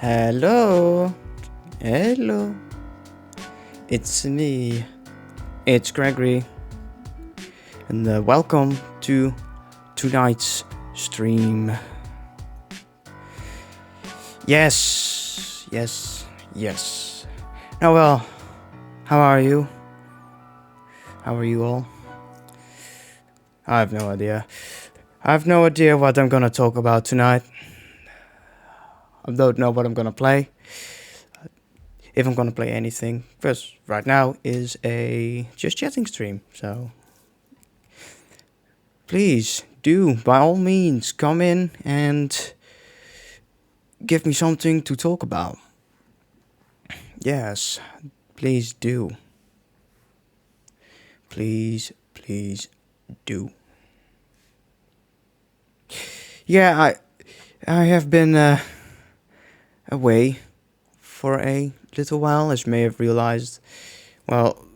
Hello, hello, it's me, it's Gregory, and welcome to tonight's stream. Yes. Now, well, how are you? How are you all? I have no idea. I have no idea what I'm gonna talk about tonight. I don't know what I'm gonna play. If I'm gonna play anything, because right now is a just chatting stream, so please do, by all means, come in and give me something to talk about. Yes, please do. Please do. Yeah, I have been away for a little while, as you may have realized. Well,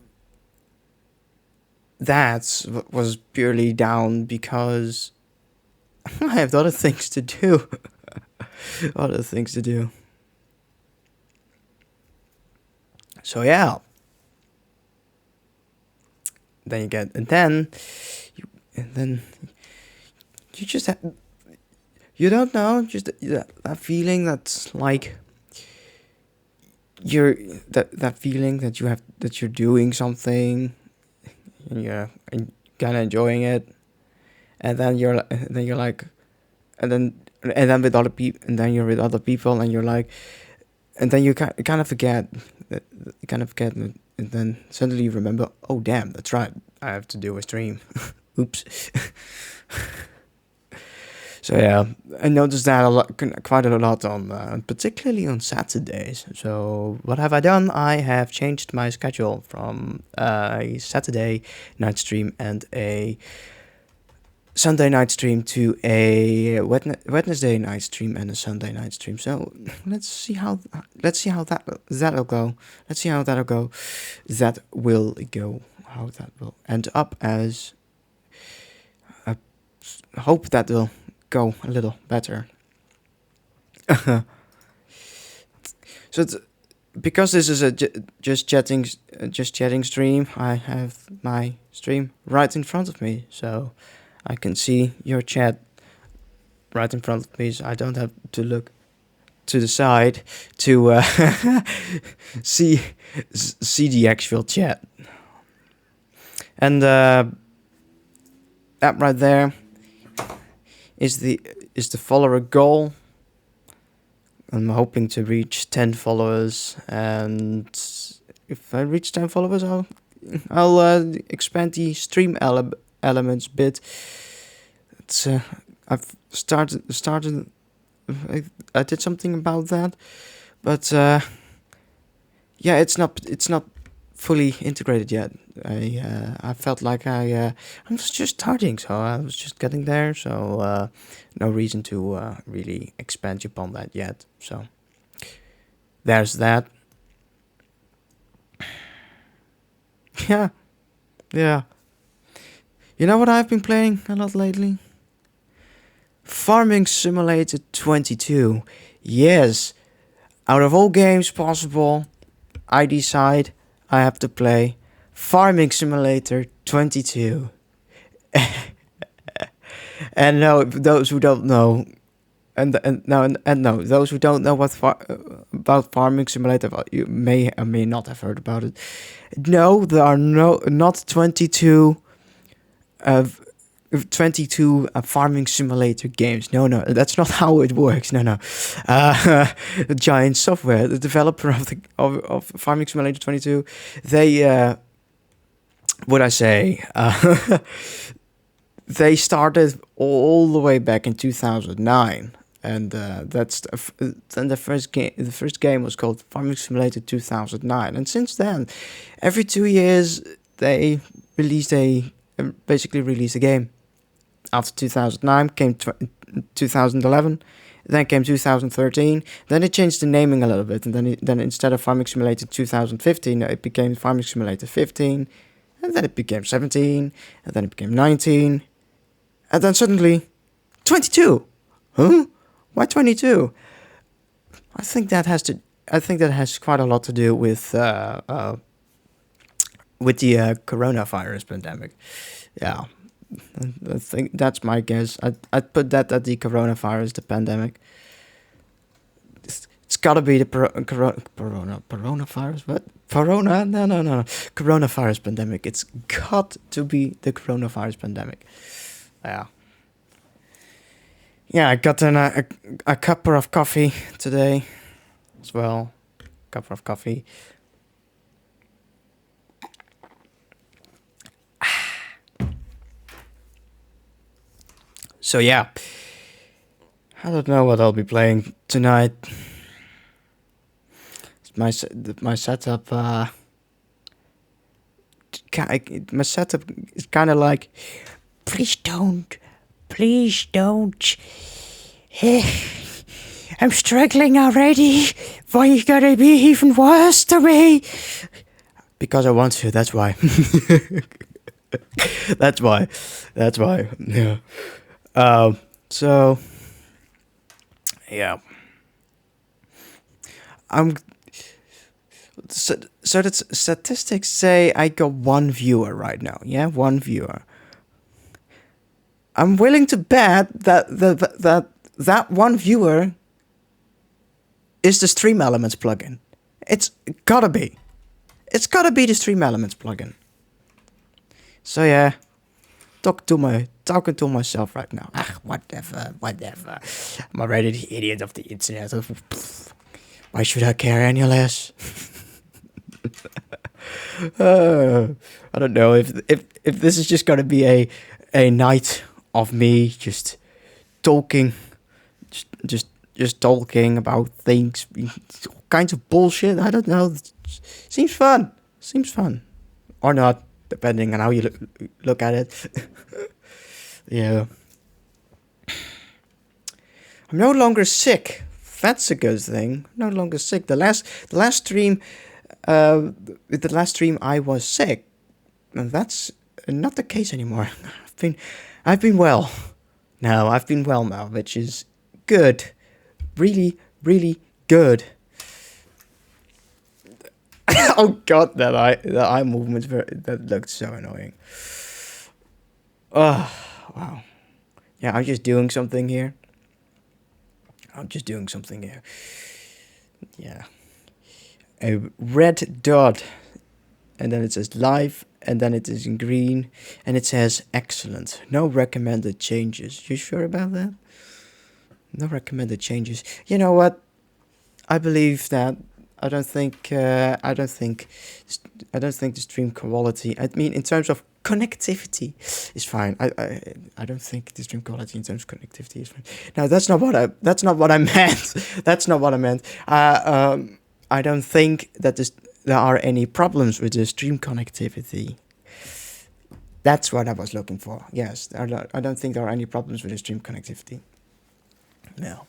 that was purely down because I have other things to do. So yeah. Then you just you don't know, just that feeling that's like that feeling that you have, that you're doing something and you're kind of enjoying it, and then you're like, and then with other people, and then you're with other people, and you're like, and then you kind of forget, and then suddenly you remember, oh damn, that's right, I have to do a stream. Oops. So yeah, I noticed that quite a lot on, particularly on Saturdays. So what have I done? I have changed my schedule from a Saturday night stream and a Sunday night stream to a Wednesday night stream and a Sunday night stream. So that'll go. Let's see how that'll go. That will go. How that will end up as. I hope that will go a little better. So because this is a just chatting stream, I have my stream right in front of me, so I can see your chat right in front of me. So I don't have to look to the side to see the actual chat. And that right there is the follower goal. I'm hoping to reach 10 followers, and if I reach 10 followers, I'll expand the stream elements bit. It's I've started. I did something about that, but yeah, it's not fully integrated yet. I felt like I was just starting, so I was just getting there. So no reason to really expand upon that yet. So there's that. Yeah. You know what I've been playing a lot lately? Farming Simulator 22. Yes. Out of all games possible, I decide I have to play Farming Simulator 22. And no, those who don't know, those who don't know about Farming Simulator, you may or may not have heard about it. No, there are not 22 Farming Simulator games. No, that's not how it works. No. Giant Software, the developer of Farming Simulator 22, they they started all the way back in 2009, and then the first game. The first game was called Farming Simulator 2009, and since then, every 2 years they basically released a game. After 2009 came 2011, then came 2013. Then they changed the naming a little bit, and then instead of Farming Simulator 2015, it became Farming Simulator 15, and then it became 17, and then it became 19, and then suddenly 22. Huh? Why 22? I think that has quite a lot to do with the coronavirus pandemic. Yeah. I think that's my guess. I'd put that at the coronavirus, the pandemic. It's gotta be the coronavirus. What? Corona? No. Coronavirus pandemic. It's got to be the coronavirus pandemic. Yeah. Yeah, I got a cuppa of coffee today as well. Cuppa of coffee. So yeah, I don't know what I'll be playing tonight. My setup. My setup is kind of like, please don't. I'm struggling already. Why you gotta be even worse to me? Because I want to. That's why. That's why. Yeah. So yeah, so that statistics say I got one viewer right now. Yeah, one viewer. I'm willing to bet that one viewer is the Stream Elements plugin. It's gotta be the Stream Elements plugin. So yeah. Talking to myself right now. Whatever. I'm already the idiot of the internet. Why should I care any less? I don't know if this is just gonna be a night of me just talking, just talking about things, all kinds of bullshit. I don't know. Seems fun, or not, depending on how you look at it. Yeah. I'm no longer sick. That's a good thing. I'm no longer sick. The last stream, with the last stream I was sick, and that's not the case anymore. I've been well. No, I've been well now, which is good. Really, really good. Oh god, the eye movements that looked so annoying. Oh, wow. Yeah, I'm just doing something here. Yeah. A red dot. And then it says live. And then it is in green. And it says excellent. No recommended changes. You sure about that? No recommended changes. You know what? I believe that. I don't think the stream quality. I mean, in terms of connectivity, is fine. I don't think the stream quality in terms of connectivity is fine. No, that's not what I meant. That's not what I meant. I don't think that there are any problems with the stream connectivity. That's what I was looking for. Yes, I don't think there are any problems with the stream connectivity. No.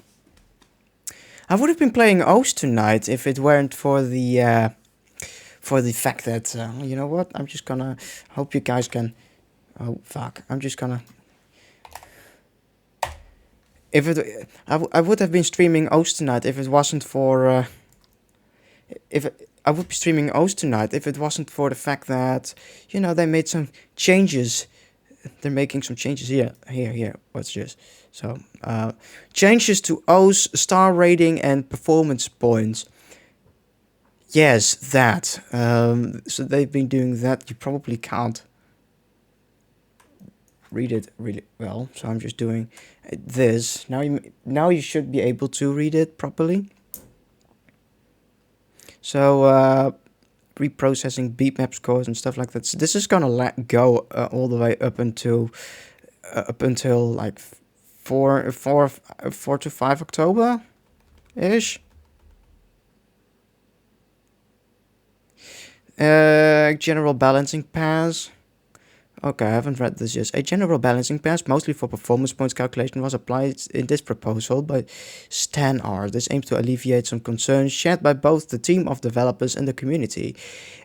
I would have been playing O's tonight if it weren't for the fact that you know what? I'm just gonna hope you guys can. Oh fuck! I'm just gonna. If it, I would have been streaming O's tonight if it wasn't for. I would be streaming O's tonight if it wasn't for the fact that they made some changes. They're making some changes here. What's this? So, changes to O's star rating and performance points. Yes, that. So they've been doing that. You probably can't read it really well. So I'm just doing this. Now you should be able to read it properly. So, reprocessing beatmap scores and stuff like that. So this is gonna go all the way up until like 4 to 5 October ish. General balancing pass. Okay, I haven't read this yet. A general balancing pass, mostly for performance points calculation, was applied in this proposal by Stan R. This aims to alleviate some concerns shared by both the team of developers and the community.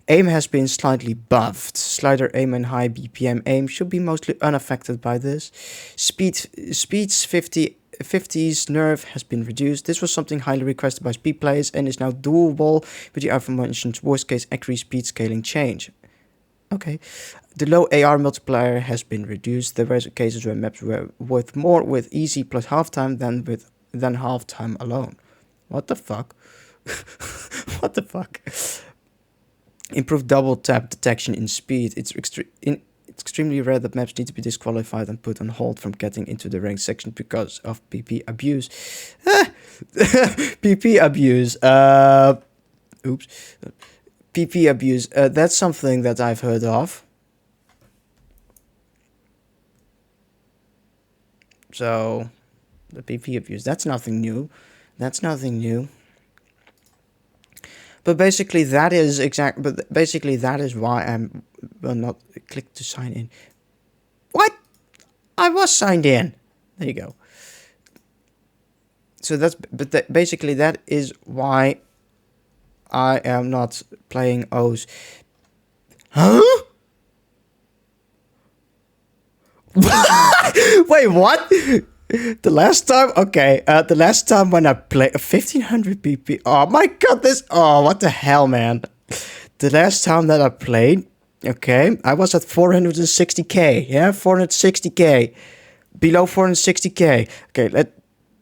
Aim has been slightly buffed. Slider aim and high BPM aim should be mostly unaffected by this. Speed's 50's nerf has been reduced. This was something highly requested by speed players and is now doable with the aforementioned worst case accuracy speed scaling change. Okay. The low AR multiplier has been reduced. There were cases where maps were worth more with easy plus halftime than halftime alone. What the fuck? What the fuck? Improved double tap detection in speed. It's extremely rare that maps need to be disqualified and put on hold from getting into the ranked section because of PP abuse. PP abuse. Oops. PP abuse. That's something that I've heard of. So, the PP abuse. That's nothing new. But basically, that is why I'm not click to sign in. What? I was signed in. There you go. So basically that is why I am not playing O's. Huh? Wait, what? The last time when I played 1500 BP. Oh my god, what the hell, man? The last time that I played, okay, I was at 460k. Yeah, 460k. Below 460k. Okay,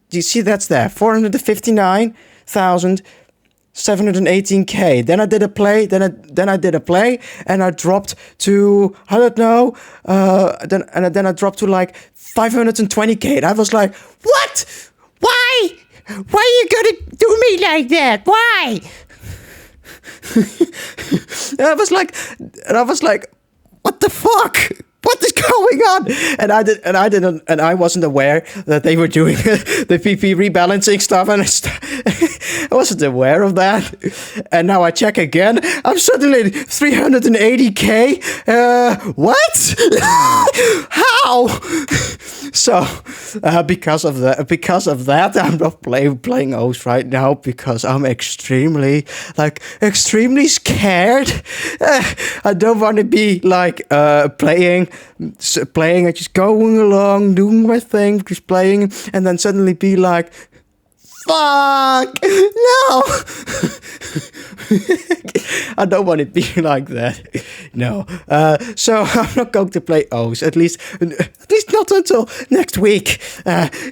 do you see that's there? 459,718k. Then I did a play. Then I did a play, and I dropped to I don't know. Then I dropped to like 520k. And I was like, what? Why? Why are you gonna do me like that? Why? And I was like, what the fuck? what is going on? And I wasn't aware that they were doing the PP rebalancing stuff, and I wasn't aware of that. And now I check again. I'm suddenly 380k. What? How? So because of that, I'm not playing O's right now because I'm extremely scared. I don't want to be like playing and just going along, doing my thing, just playing, and then suddenly be like, fuck, no. I don't want to be like that. No. So I'm not going to play O's, at least not until next week.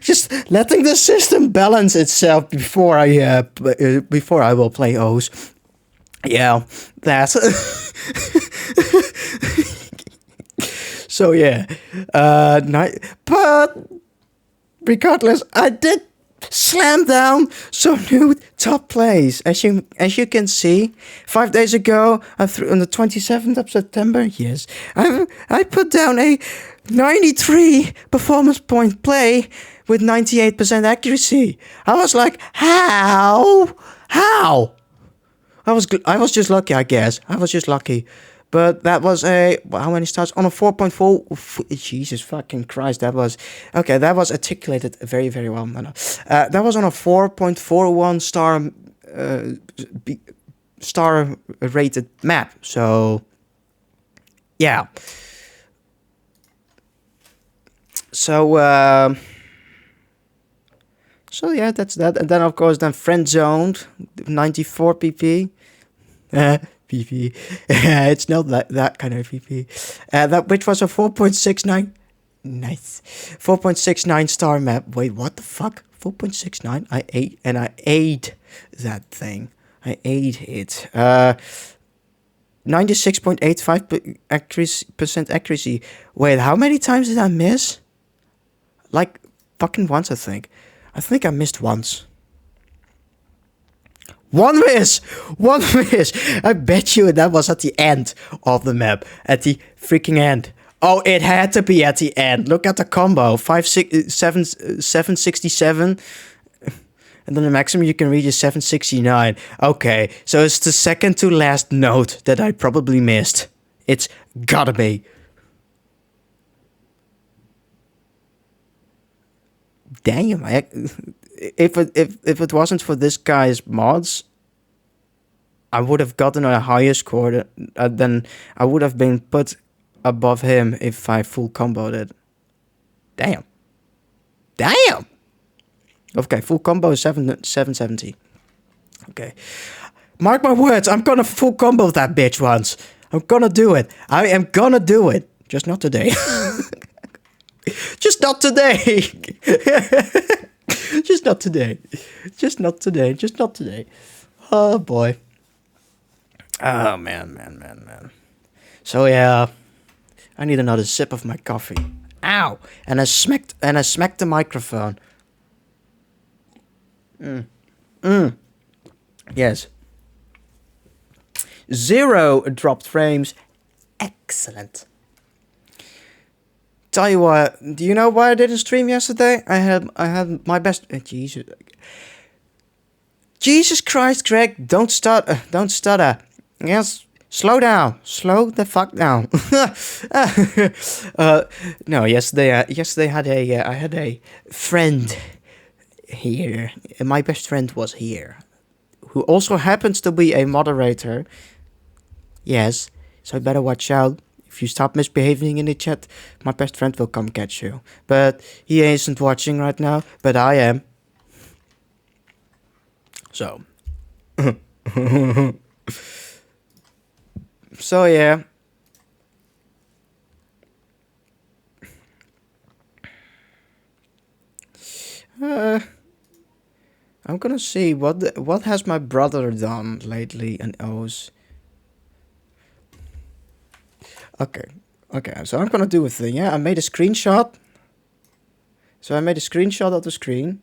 Just letting the system balance itself before I will play O's. Yeah, that's so yeah. But regardless, I did slam down some new top plays. As you can see, 5 days ago, on the 27th of September, yes, I put down a 93 performance point play with 98% accuracy. I was like, how? I was just lucky, I guess. I was just lucky. But that was how many stars? On a 4.4. Jesus fucking Christ, that was articulated very, very well. No. That was on a 4.41 star rated map. So, yeah. So yeah, that's that. And then of course, friend zoned 94 pp. PP. It's not that kind of PP. That which was a 4.69. Nice. 4.69 star map. Wait, what the fuck? 4.69? I ate that thing. I ate it. 96.85% accuracy. Wait, how many times did I miss? Like fucking once, I think. I think I missed once. One miss! I bet you that was at the end of the map. At the freaking end. Oh, it had to be at the end. Look at the combo. 767. And then the maximum you can reach is 769. Okay, so it's the second to last note that I probably missed. It's gotta be. Damn, if it wasn't for this guy's mods, I would have gotten a higher score than I would have been put above him if I full comboed it. Damn. Okay, full combo is 770. Okay. Mark my words, I'm gonna full combo that bitch once. I'm gonna do it. I am gonna do it. Just not today. Just not today. Just not today. Oh boy. Oh man. So yeah, I need another sip of my coffee. Ow! And I smacked the microphone. Yes. 0 dropped frames. Excellent. Tell you what, do you know why I didn't stream yesterday? I had my best. Jesus Christ, Greg! Don't stutter. Yes, slow down. Slow the fuck down. No, yesterday I had a friend here. My best friend was here, who also happens to be a moderator. Yes, so I better watch out. If you stop misbehaving in the chat, my best friend will come catch you. But he isn't watching right now, but I am. So. So yeah. I'm gonna see what has my brother done lately and O's. Okay, so I'm gonna do a thing, yeah? I made a screenshot. So I made a screenshot of the screen.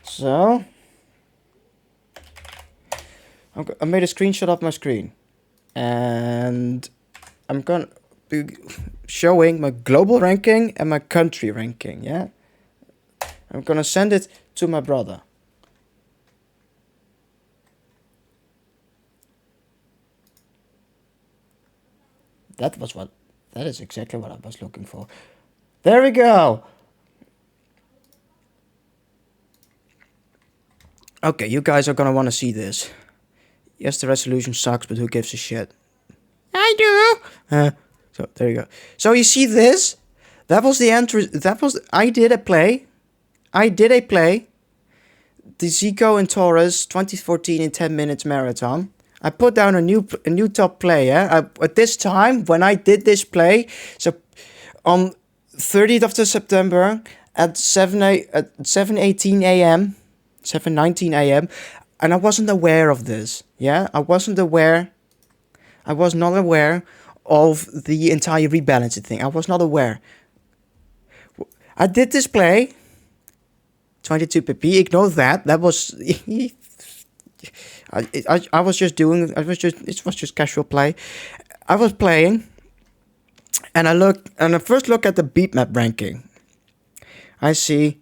So I made a screenshot of my screen, and I'm gonna be showing my global ranking and my country ranking. Yeah, I'm gonna send it to my brother. That is exactly what I was looking for. There we go. Okay, you guys are gonna want to see this. Yes, the resolution sucks, but who gives a shit? I do. So there you go. So you see this? That was the entry. I did a play. The Zico and Torres 2014 in 10 minutes marathon. I put down a new top play. Yeah. At this time when I did this play, so on 30th of September at 7:18 a.m. 7:19 a.m. and I wasn't aware of this. Yeah, I was not aware of the entire rebalancing thing. I was not aware. I did this play. 22 pp. Ignore that. That was. I was just doing. It was just casual play. I was playing, and I first look at the beat map ranking. I see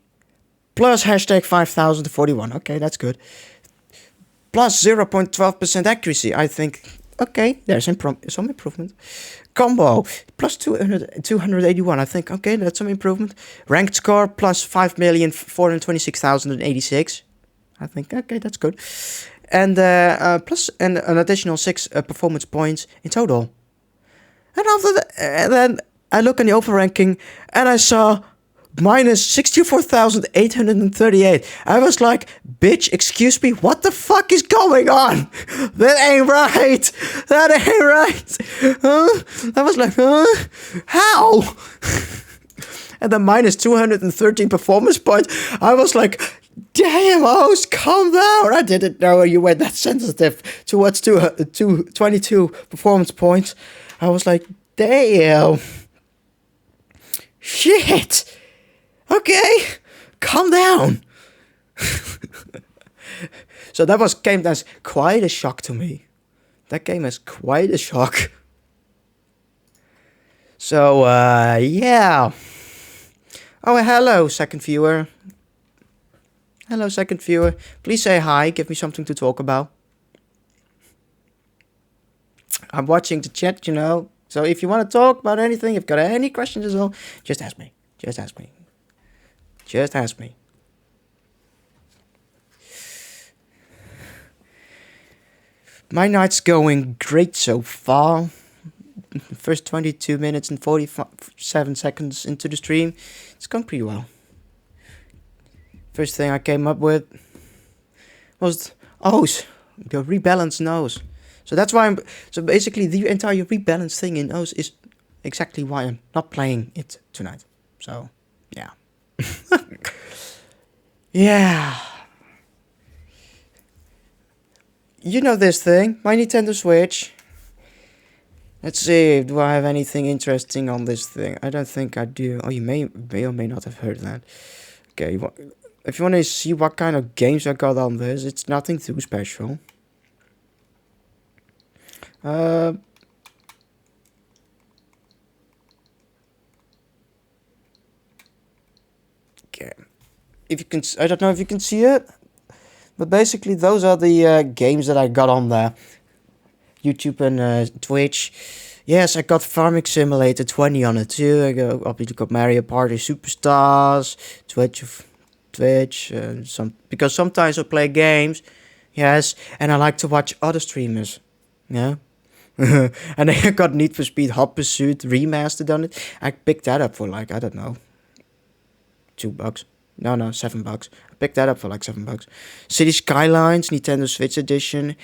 plus hashtag 5041. Okay, that's good. Plus 0.12% accuracy. I think, okay, there's some improvement. Combo, plus 281. I think, okay, that's some improvement. Ranked score, plus 5,426,086. I think, okay, that's good. And plus an additional 6 performance points in total. And after that, and then I look in the overall ranking, and I saw minus 64,838. I was like, bitch, excuse me, what the fuck is going on? That ain't right. That ain't right. I was like, how? And the minus 213 performance points, I was like, damn, host, calm down. I didn't know you were that sensitive towards 22 performance points. I was like, damn. Shit. Okay, calm down. So that came as quite a shock to me. That came as quite a shock. So, yeah. Oh, hello, second viewer. Hello, second viewer. Please say hi, give me something to talk about. I'm watching the chat, you know. So if you want to talk about anything, if you've got any questions as well, just ask me. Just ask me. Just ask me. My night's going great so far. First 22 minutes and 47 seconds into the stream, it's gone pretty well. First thing I came up with was O's, the rebalance nose. So that's why so basically the entire rebalance thing in O's is exactly why I'm not playing it tonight. So, yeah. Yeah. You know this thing, my Nintendo Switch. Let's see, do I have anything interesting on this thing? I don't think I do. Oh, you may or may not have heard that. Okay, if you want to see what kind of games I got on this, it's nothing too special. Okay. If you can, I don't know if you can see it, but basically those are the games that I got on there. YouTube and Twitch. Yes, I got Farming Simulator 20 on it too. Obviously got Mario Party Superstars, Twitch, because sometimes I play games, yes, and I like to watch other streamers, yeah. And I got Need for Speed Hot Pursuit remastered on it. I picked that up for like, I don't know, $2. No, $7. I picked that up for like $7. City Skylines, Nintendo Switch edition.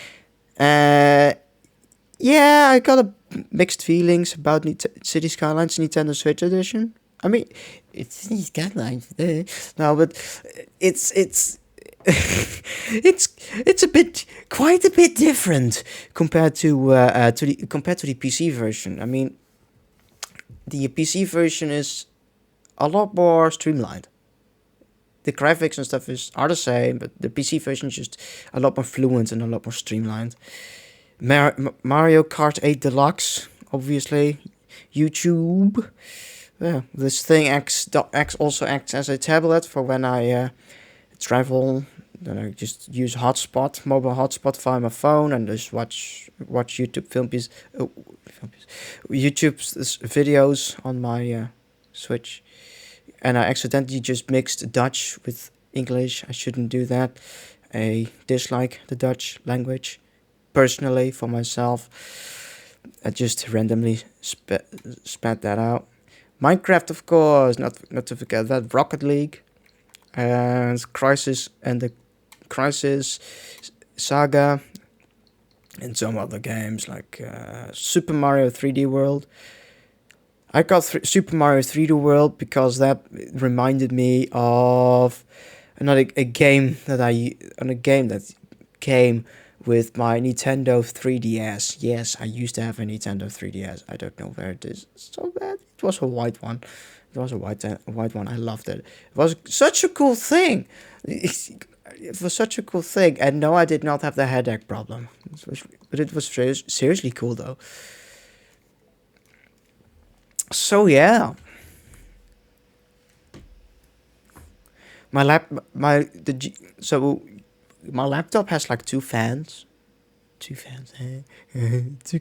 Yeah, I got mixed feelings about City Skylines Nintendo Switch edition. I mean, it's City Skylines. No, but it's it's quite a bit different compared to the PC version. I mean, the PC version is a lot more streamlined. the graphics and stuff are the same, but the PC version is just a lot more fluent and a lot more streamlined. Mario Kart 8 Deluxe, obviously. YouTube. Yeah, this thing also acts as a tablet for when I travel. Then I just use mobile hotspot via my phone, and just watch YouTube YouTube's videos on my Switch. And I accidentally just mixed Dutch with English. I shouldn't do that. I dislike the Dutch language, personally, for myself. I just randomly spat that out. Minecraft, of course, not to forget that. Rocket League, and the Crisis Saga, and some other games like Super Mario 3D World. I got Super Mario 3D World because that reminded me of a game that came with my Nintendo 3DS. Yes, I used to have a Nintendo 3DS. I don't know where it is. So bad. It was a white one. It was a white one. I loved it. It was such a cool thing. It was such a cool thing. And no, I did not have the headache problem. But it was seriously cool though. So yeah. My laptop has like two fans. Two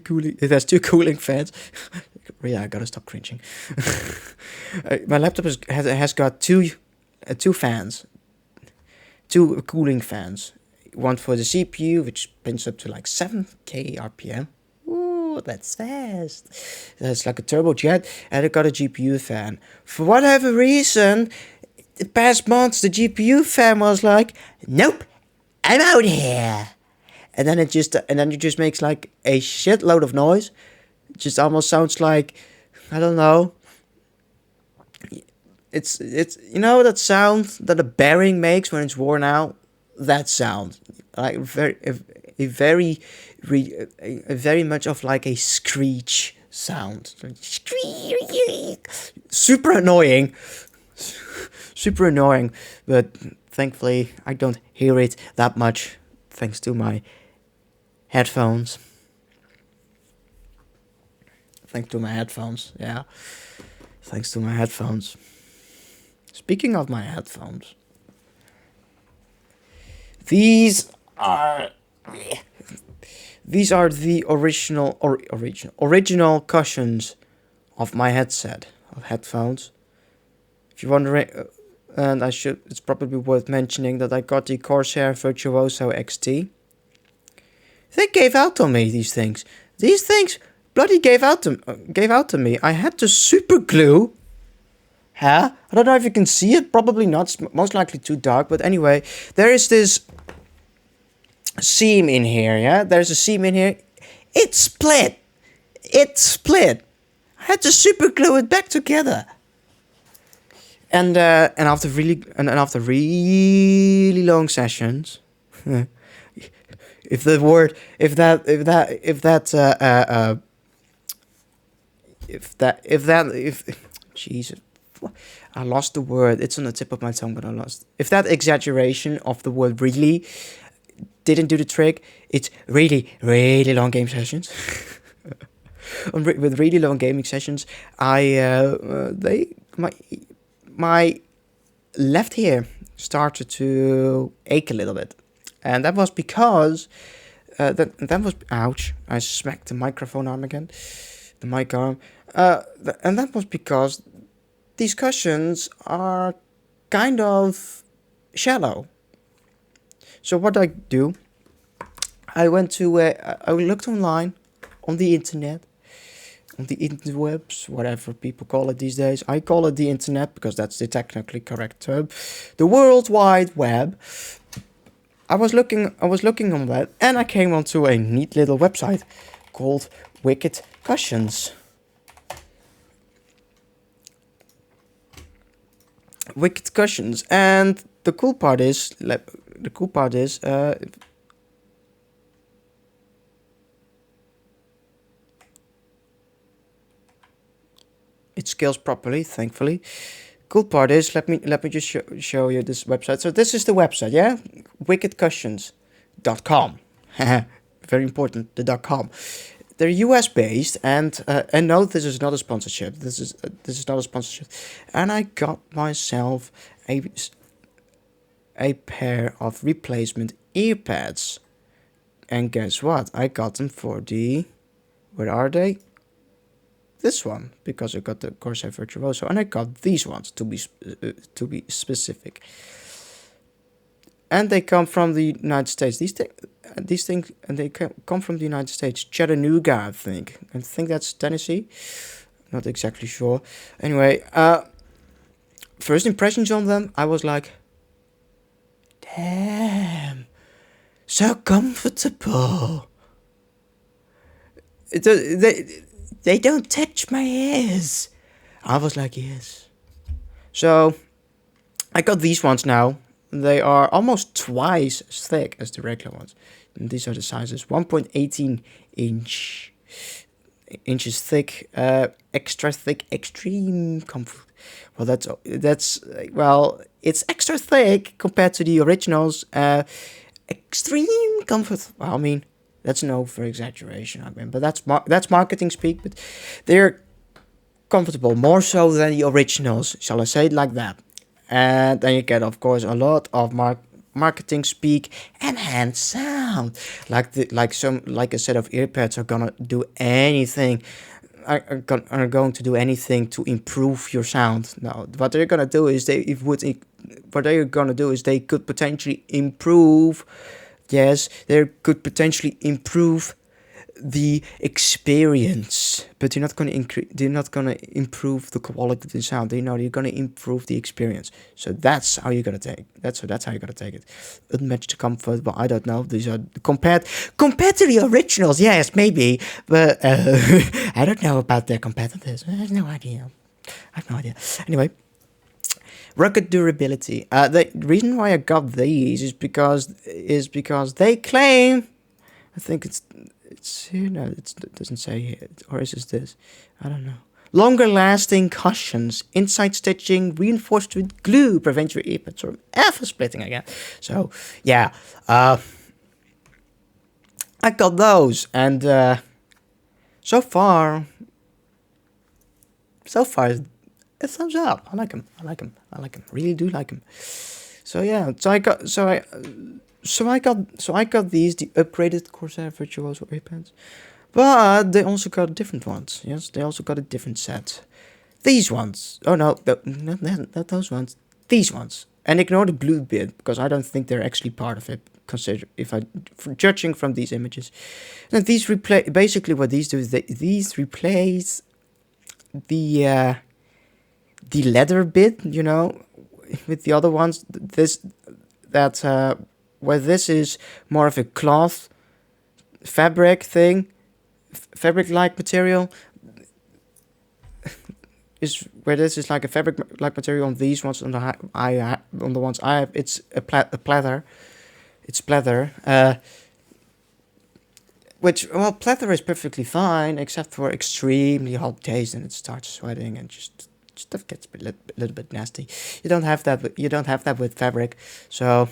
cooling. It has two cooling fans. Yeah, I gotta stop cringing. My laptop has got two fans, two cooling fans. One for the CPU, which brings up to like 7K RPM. Ooh, that's fast. That's like a turbojet, and I got a GPU fan. For whatever reason, the past months the GPU fan was like, nope, I'm out here. And then it just makes like a shitload of noise. It just almost sounds like, I don't know. It's that sound that a bearing makes when it's worn out. That sound, like very much of like a screech sound. Super annoying. Super annoying, but thankfully I don't hear it that much thanks to my headphones. Thanks to my headphones. Speaking of my headphones, these are the original cushions of my headphones. If you're wondering, it's probably worth mentioning that I got the Corsair Virtuoso XT. They gave out on me, these things. These things bloody gave out to me. I had to super glue. I don't know if you can see it. Probably not. It's most likely too dark. But anyway, there is this seam in here. Yeah, there's a seam in here. It split. I had to super glue it back together. And after really long sessions, if Jesus, I lost the word. It's on the tip of my tongue, but I lost. If that exaggeration of the word really didn't do the trick, it's really long game sessions. With really long gaming sessions, my left ear started to ache a little bit, and that was because ouch! I smacked the microphone arm again, the mic arm, and that was because these cushions are kind of shallow. So what I do, I looked online, on the internet. On the interwebs, whatever people call it these days. I call it the internet because that's the technically correct term. The World Wide Web. I was looking on that, and I came onto a neat little website called Wicked Cushions. Wicked Cushions, and the cool part is it scales properly, thankfully. cool part is, let me just show you this website. So this is the website, yeah, wickedcushions.com. Very important, the .com. They're US based, and no, this is not a sponsorship. This is not a sponsorship. And I got myself a pair of replacement earpads, and guess what? I got them for the, where are they? This one, because I got the Corsair Virtuoso, and I got these ones to be specific. And they come from the United States. These things, and they come from the United States, Chattanooga, I think. I think that's Tennessee. Not exactly sure. Anyway, first impressions on them, I was like, damn, so comfortable. They don't touch my ears. I was like, yes. So I got these ones now. They are almost twice as thick as the regular ones. And these are the sizes 1.18 inches thick, extra thick, extreme comfort. Well, it's extra thick compared to the originals. Extreme comfort. Well, I mean, that's no over exaggeration. I mean, but that's marketing speak. But they're comfortable, more so than the originals. Shall I say it like that? And then you get, of course, a lot of marketing speak and hand sound. Like a set of earpads are gonna do anything. Are going to do anything to improve your sound. No, what they're gonna do is they could potentially improve. Yes, they could potentially improve the experience, but they're not going to improve the quality of the sound. They're going to improve the experience. So that's how you're going to take. That's how you're going to take it. Unmatched comfort, but I don't know. These are compared to the originals. Yes, maybe, but I don't know about their competitors. I have no idea. Anyway. Rugged durability. The reason why I got these is because they claim, I think it's here. No, it doesn't say here. Or is this? I don't know. Longer lasting cushions, inside stitching, reinforced with glue, prevent your earpads from ever splitting again. So yeah, I got those, and so far, a thumbs up. I like them. Really do like them. So yeah. So I got these, the upgraded Corsair Virtuoso earpads, but they also got different ones. Yes, they also got a different set. These ones. Oh no, not those ones. These ones. And ignore the blue bit, because I don't think they're actually part of it. Judging from these images, and these basically what these do is these replace the leather bit, with the other ones. Where this is more of a cloth fabric-like material, is where this is like a fabric-like material. On these ones, on the ones I have, it's a pleather. It's pleather. Which, well, pleather is perfectly fine, except for extremely hot days, and it starts sweating and just stuff gets a little bit nasty. You don't have that with fabric. So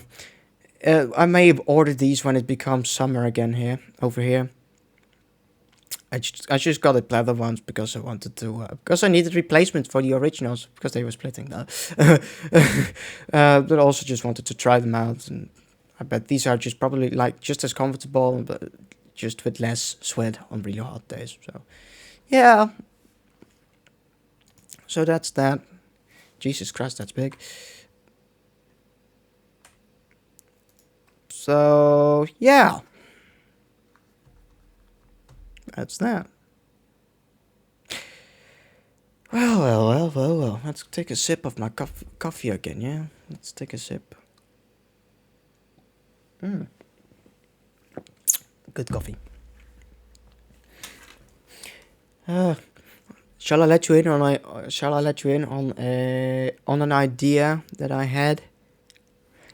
I may have ordered these when it becomes summer again over here. I just got the pleather ones because I wanted to, because I needed replacement for the originals because they were splitting now. But also just wanted to try them out, and I bet these are just probably just as comfortable, but just with less sweat on really hot days. So yeah. So that's that. Jesus Christ, that's big. So yeah. That's that. Well. Let's take a sip of my coffee again, yeah? Let's take a sip. Good coffee. Shall I let you in on an idea that I had?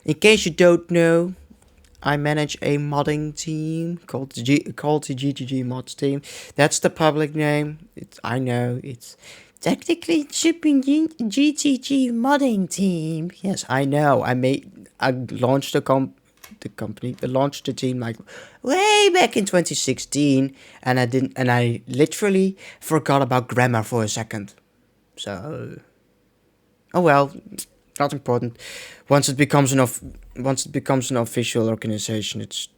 In case you don't know, I manage a modding team called the GGG Mods team. That's the public name. I know it's Technically, it should be GTG modding team. Yes, I know. I launched the company. I launched the team like way back in 2016, and I literally forgot about grammar for a second. So, oh well, not important. Once it becomes an official organization, it's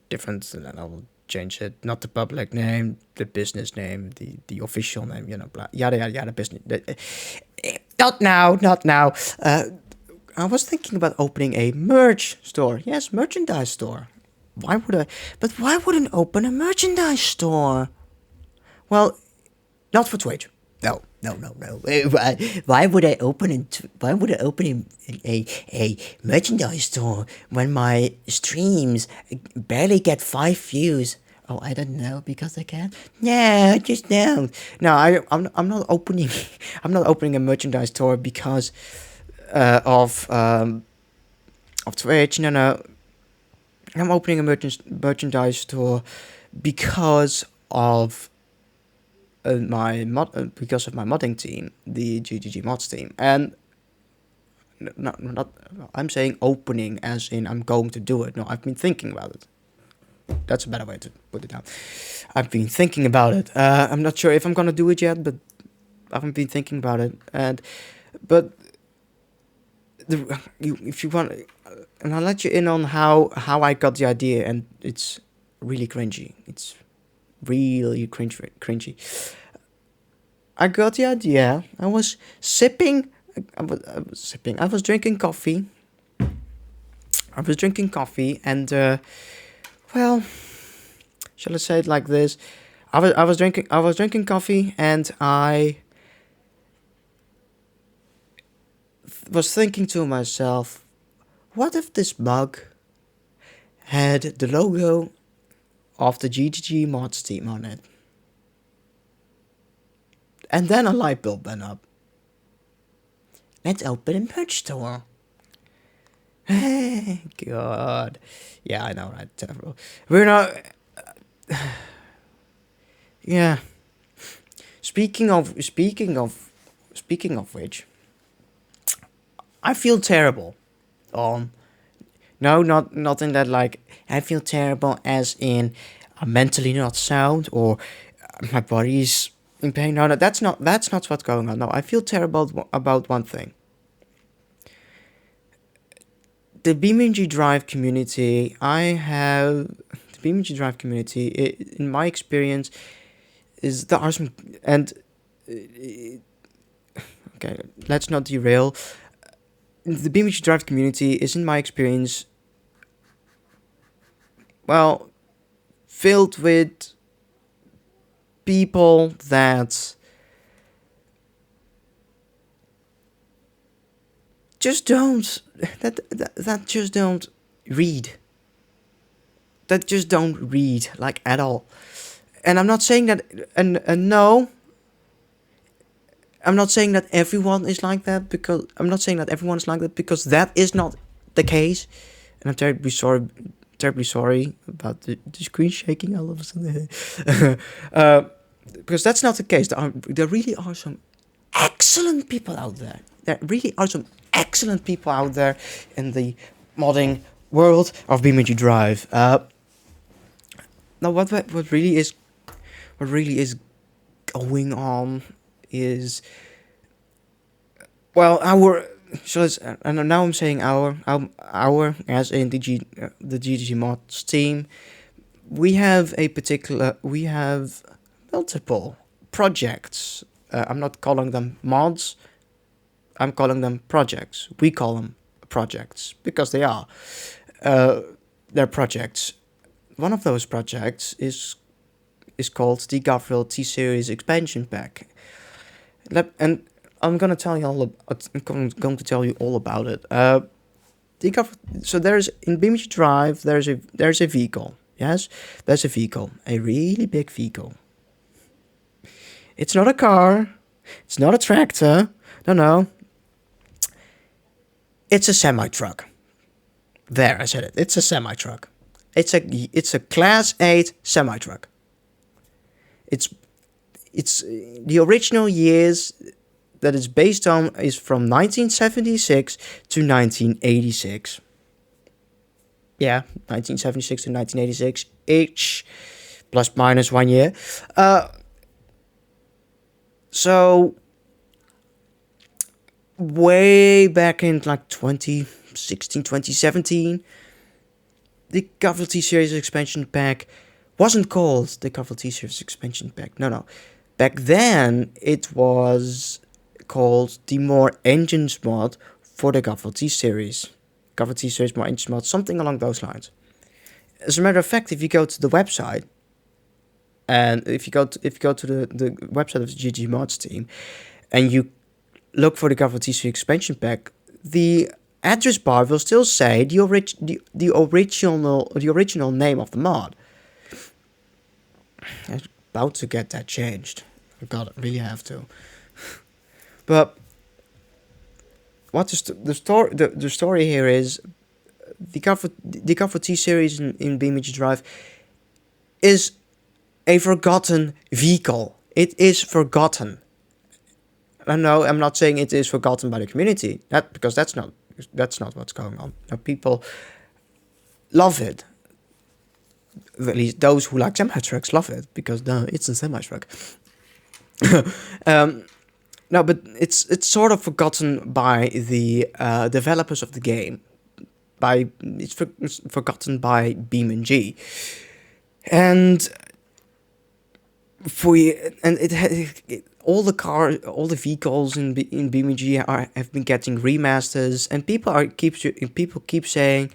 different, and then I will change it. Not the public name, the business name, the official name. Blah, yada yada yada. Business. Not now, not now. I was thinking about opening a merch store. Yes, merchandise store. Why would I? But why wouldn't open a merchandise store? Well, not for Twitch. No, no, no, no. Why would I open a merchandise store when my streams barely get 5 views? Oh, I don't know because I can. No, just no. No, I'm not opening. I'm not opening a merchandise store because of Twitch. No, no. I'm opening a merchandise store because of because of my modding team, the GGG mods team, and not I'm saying opening as in I'm going to do it. No, I've been thinking about it. That's a better way to put it down. I've been thinking about it. I'm not sure if I'm gonna do it yet, but I've been thinking about it. But if you want, and I'll let you in on how I got the idea, and it's really cringy. It's really cringy. I got the idea. I was sipping. I was drinking coffee. And well, shall I say it like this? I was drinking coffee, and I was thinking to myself, what if this mug had the logo of the GGG mods team on it? And then a light bulb went up. Let's open a merch store. God. Yeah, I know, right? Terrible. We're not... yeah. Speaking of which, I feel terrible. No, not in that, like, I feel terrible as in I'm mentally not sound or my body's in pain. No, that's not what's going on. No, I feel terrible about one thing. The BeamNG Drive community, in my experience, is there are some, and okay, let's not derail. The BeamNG Drive community is, in my experience, well, filled with people that just don't just don't read. That just don't read, like, at all. And I'm not saying that, and no, I'm not saying that everyone is like that, because that is not the case. And I'm terribly sorry about the screen shaking all of a sudden. Because that's not the case. There really are some excellent people out there. There really are some excellent people out there in the modding world of BeamNG Drive. Now, what really is going on is, well, and now I'm saying our as in the GGG mods team, we have multiple projects. I'm not calling them mods. I'm calling them projects. We call them projects because they are. They're projects. One of those projects is called the Garfield T-Series expansion pack. And I'm going to tell you all about it. So there's, in BeamNG Drive, there's a vehicle. Yes, there's a vehicle, a really big vehicle. It's not a car. It's not a tractor. No. It's a semi-truck. There, I said it. It's a semi-truck. It's a Class 8 semi-truck. It's the original years that it's based on is from 1976 to 1986. Yeah, 1976 to 1986 each, plus minus 1 year. So way back in like 2016, 2017, the Call of Duty series expansion pack wasn't called the Call of Duty series expansion pack. No. Back then, it was called the More Engines mod for the Call of Duty series. Call of Duty series More Engines mod, something along those lines. As a matter of fact, if you go to the website, and if you go to the website of the GG Mods team, and you look for the Call of Duty series expansion pack, the address bar will still say the original name of the mod. I'm about to get that changed. God, I really have to. But what is the story here is the Call of Duty series in BeamNG Drive is a forgotten vehicle. It is forgotten. I know I'm not saying it is forgotten by the community. Because that's not what's going on. Now, people love it. At least those who like semi-trucks love it, because it's a semi-truck. No, but it's sort of forgotten by the developers of the game. It's forgotten by BeamNG, and all the vehicles in BeamNG have been getting remasters, and people keep saying,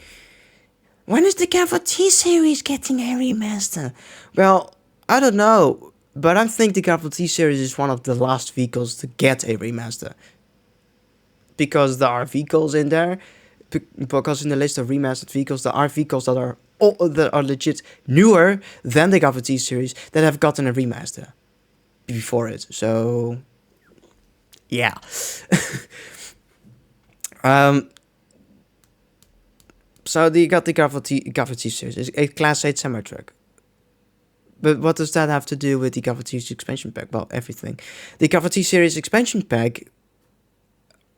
when is the Call of Duty series getting a remaster? Well, I don't know, but I think the Call of Duty series is one of the last vehicles to get a remaster. Because there are vehicles in there, because in the list of remastered vehicles, there are vehicles that are legit newer than the Call of Duty series that have gotten a remaster before it. So, yeah. So you got the Call of Duty series. It's a Class 8 semi-truck. But what does that have to do with the Call of Duty expansion pack? Well, everything. The Call of Duty series expansion pack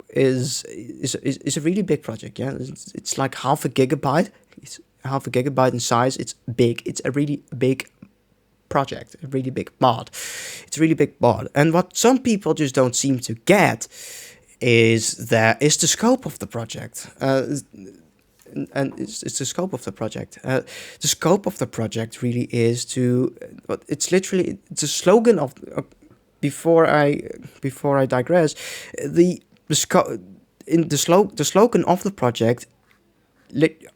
is a really big project. Yeah, it's like half a gigabyte. It's half a gigabyte in size. It's big. It's a really big project. A really big mod. It's a really big mod. And what some people just don't seem to get is the scope of the project. And it's the scope of the project. The scope of the project really is to. It's a slogan of. Before I digress, the slogan of the project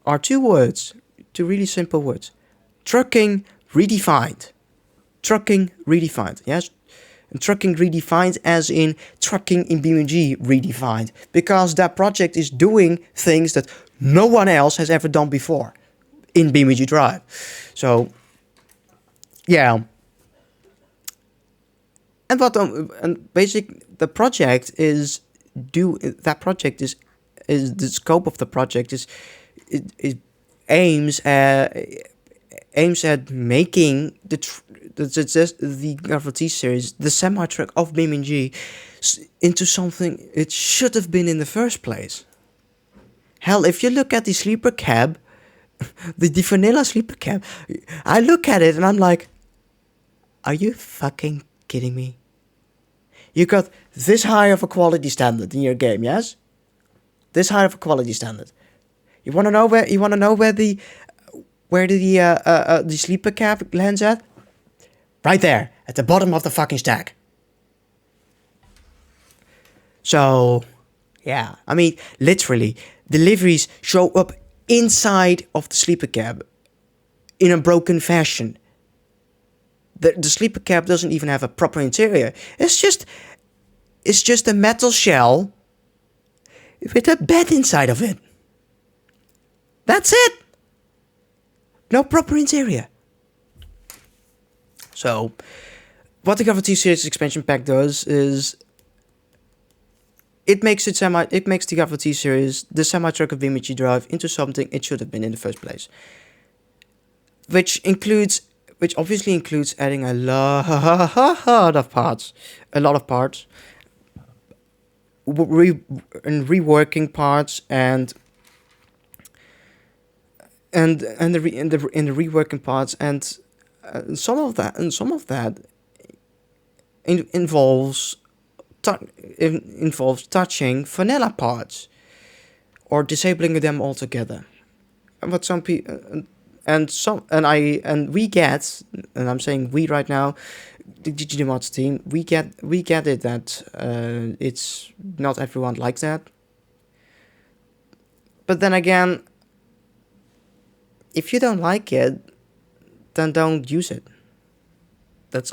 are two really simple words: trucking redefined. Trucking redefined. Yes. And trucking redefined as in trucking in BeamNG redefined. Because that project is doing things that no one else has ever done before in BeamNG Drive. So, yeah. And the project is the scope of the project is aims at making the Call of Duty series, the semi-truck of BeamNG, into something it should have been in the first place. Hell, if you look at the sleeper cab, the vanilla sleeper cab, I look at it and I'm like, are you fucking kidding me? You got this high of a quality standard in your game, yes? This high of a quality standard. You wanna know where the sleeper cab lands at? Right there, at the bottom of the fucking stack. So, yeah, I mean, literally, deliveries show up inside of the sleeper cab in a broken fashion. The sleeper cab doesn't even have a proper interior. It's just a metal shell with a bed inside of it. That's it. No proper interior. So, what the Call of Duty series expansion pack does is it makes the Call of Duty series, the semi-truck of BeamNG Drive, into something it should have been in the first place. Which includes which obviously includes adding a lot of parts, and reworking parts, and in the reworking parts, and some of that involves touching vanilla parts or disabling them altogether. And what some people and we get, and I'm saying we right now, the GGDmods team, we get it that it's not everyone likes that. But then again, if you don't like it, then don't use it. That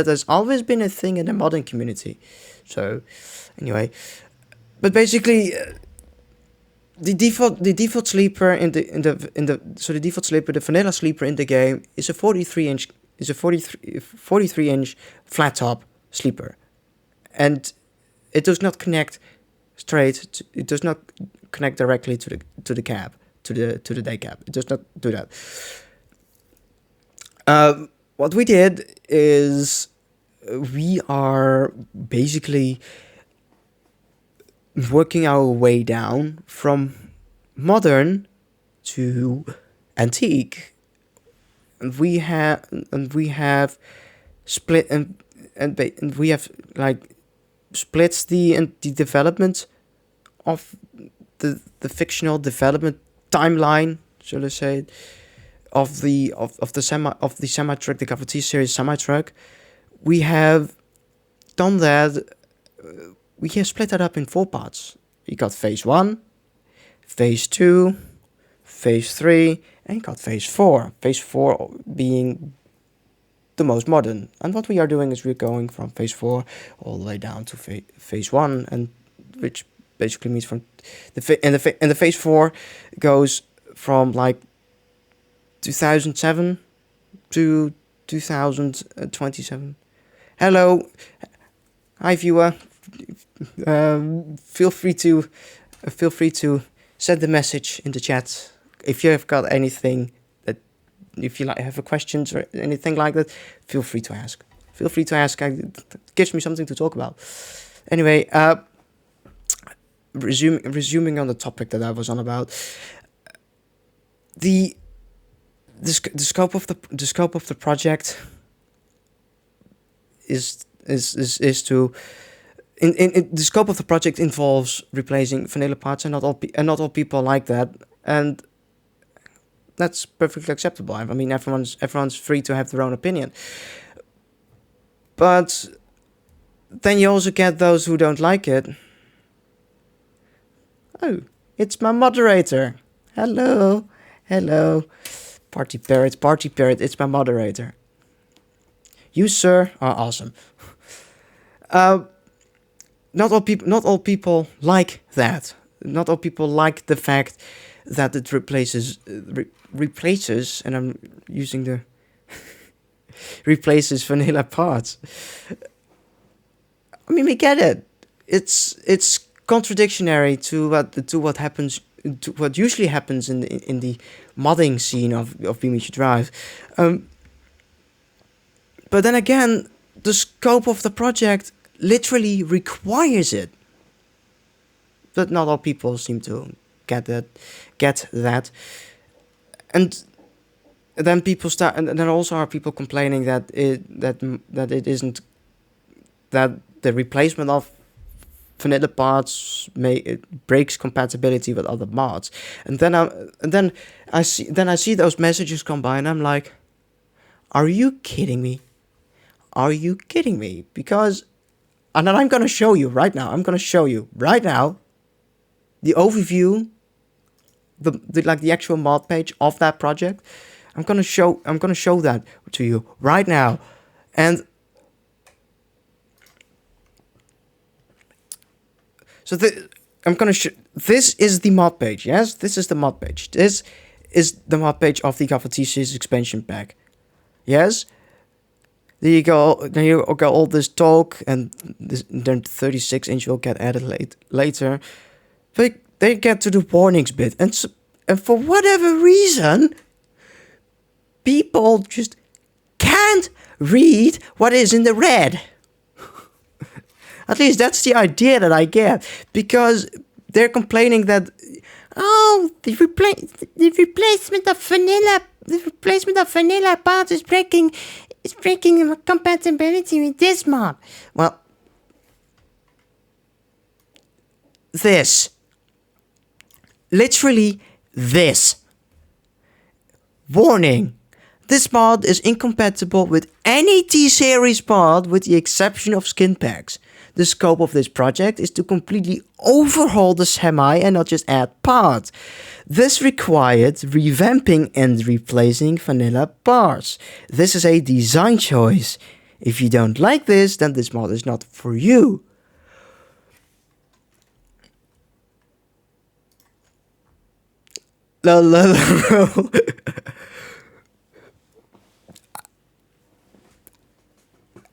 has always been a thing in the modding community. So anyway, but basically, the default sleeper the default sleeper, the vanilla sleeper in the game is a 43 inch flat top sleeper, and it does not connect it does not connect directly to the cab, to the day cab. It does not do that. What we did is we are basically working our way down from modern to antique, and we have split and we have like splits the development of the fictional development timeline, shall I say, of the semi truck, the Kart series semi truck. We have done that. We have split that up in 4 parts. We got phase 1, phase 2, phase 3, and got phase 4. Phase 4 being the most modern. And what we are doing is we're going from phase 4 all the way down to phase 1, and which basically means from the phase 4 goes from like 2007 to 2027. Hello, hi viewer. Feel free to send the message in the chat if you have got anything that, if you have a questions or anything like that. Feel free to ask. It gives me something to talk about. Anyway, resuming on the topic that I was on about, the scope of the project is to in the scope of the project involves replacing vanilla parts, and not all people like that, and that's perfectly acceptable. I mean, everyone's free to have their own opinion, but then you also get those who don't like it. Oh, it's my moderator. Hello. Party parrot, it's my moderator. You, sir, are awesome. Not all people like that. Not all people like the fact that it replaces, and I'm using the replaces vanilla parts. I mean, we get it. It's contradictory to what happens, to what usually happens in the modding scene of BeamShare Drive. But then again, the scope of the project literally requires it. But not all people seem to get that. And then people start, and then also are people complaining that it isn't, that the replacement of vanilla parts it breaks compatibility with other mods. And then I see those messages come by, and I'm like, are you kidding me? Because, and then I'm gonna show you right now. The overview, the actual mod page of that project. I'm gonna show that to you right now, and so I'm gonna show. This is the mod page. Yes, this is the mod page. This is the mod page of the Kart series expansion pack. Yes. There you go. There you go. All this talk, and then 36 inch will get added later. But they get to the warnings bit, and for whatever reason, people just can't read what is in the red. At least that's the idea that I get, because they're complaining that, oh, the replacement of vanilla parts is breaking compatibility with this mod. Well, this. Literally this. Warning. This mod is incompatible with any T-Series mod with the exception of skin packs. The scope of this project is to completely overhaul the semi and not just add parts. This required revamping and replacing vanilla parts. This is a design choice. If you don't like this, then this mod is not for you.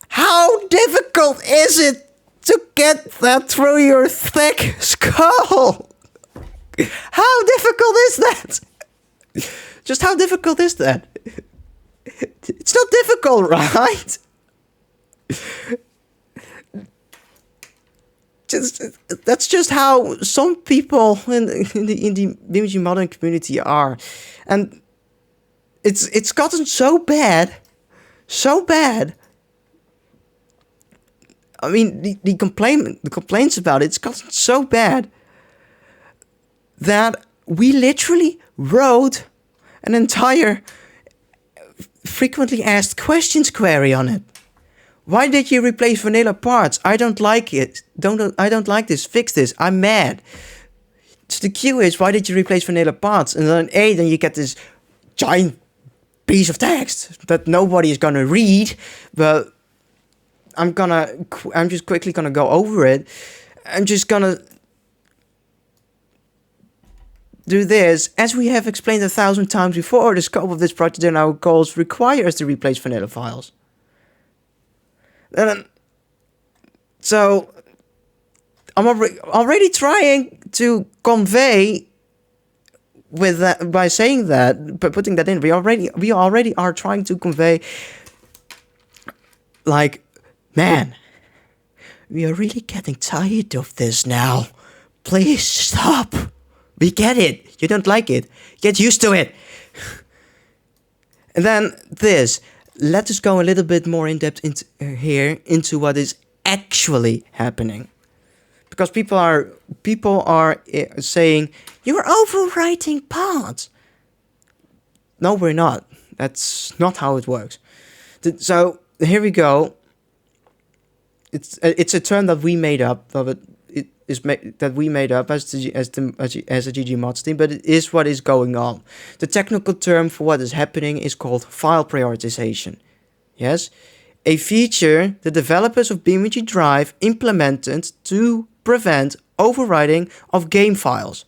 How difficult is it to get that through your thick skull? How difficult is that? Just how difficult is that? It's not difficult, right? That's just how some people in the BeamNG modding community are, and it's gotten so bad. I mean, the complaints about it's gotten so bad that we literally wrote an entire frequently asked questions query on it. Why did you replace vanilla parts? I don't like it. I don't like this. Fix this. I'm mad. So the Q is, why did you replace vanilla parts? And then then you get this giant piece of text that nobody is gonna read, but I'm just quickly gonna go over it. I'm just gonna do this. As we have explained 1,000 times before, the scope of this project and our goals require us to replace vanilla files. So I'm already trying to convey with that by saying that, by putting that in. We already are trying to convey, like, man, we are really getting tired of this now. Please stop. We get it. You don't like it. Get used to it. And then this. Let us go a little bit more in depth into what is actually happening, because people are saying you're overwriting parts. No, we're not. That's not how it works. So here we go. It's a term that we made up. That we made up as a GG Mods team, but it is what is going on. The technical term for what is happening is called file prioritization. Yes, a feature the developers of BeamNG Drive implemented to prevent overwriting of game files.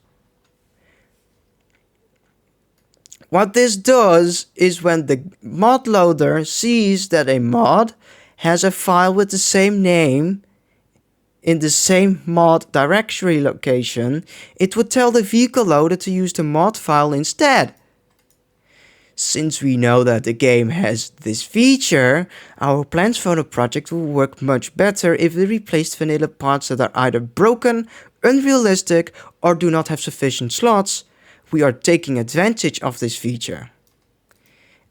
What this does is when the mod loader sees that a mod has a file with the same name in the same mod directory location, it would tell the vehicle loader to use the mod file instead. Since we know that the game has this feature, our plans for the project will work much better if we replace vanilla parts that are either broken, unrealistic, or do not have sufficient slots. We are taking advantage of this feature.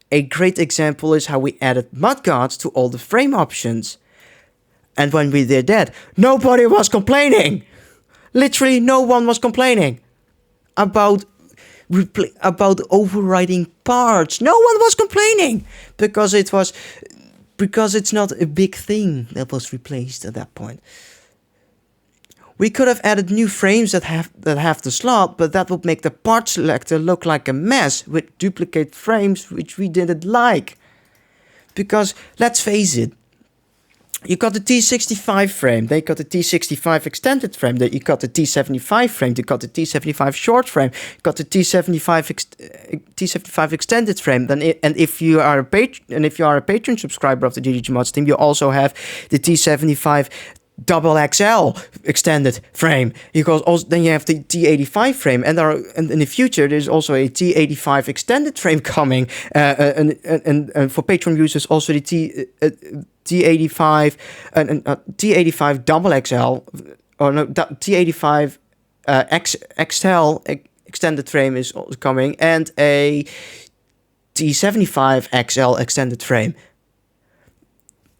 A great example is how we added mudguards to all the frame options. And when we did that, nobody was complaining. Literally no one was complaining about overriding parts. No one was complaining because it's not a big thing that was replaced at that point. We could have added new frames that have the slot, but that would make the part selector look like a mess with duplicate frames, which we didn't like. Because let's face it, you got the T65 frame, they got the T65 extended frame, you got the T75 frame, you got the T75 short frame, you got the T75 extended frame. And if you are a patron subscriber of the GG Mods team, you also have the T75 double XL extended frame, because also then you have the T85 frame, and in the future there's also a T85 extended frame coming, and for Patreon users also the T85 and T85 double XL, or no, T85 XL extended frame is also coming, and a T75 XL extended frame.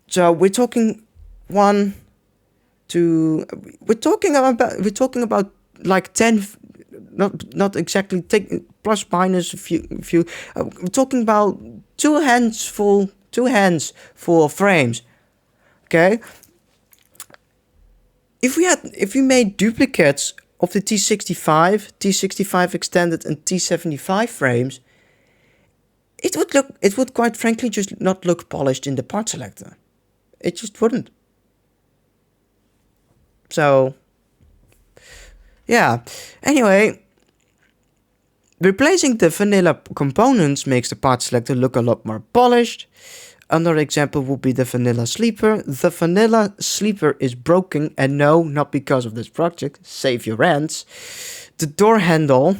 So we're talking we're talking about like 10, not exactly, take plus minus a few. We're talking about two hands full of frames. Okay. If we made duplicates of the T65 extended and T75 frames, it would quite frankly just not look polished in the part selector. It just wouldn't. So, yeah. Anyway, replacing the vanilla components makes the part selector look a lot more polished. Another example would be the vanilla sleeper. The vanilla sleeper is broken, and no, not because of this project. Save your rands. The door handle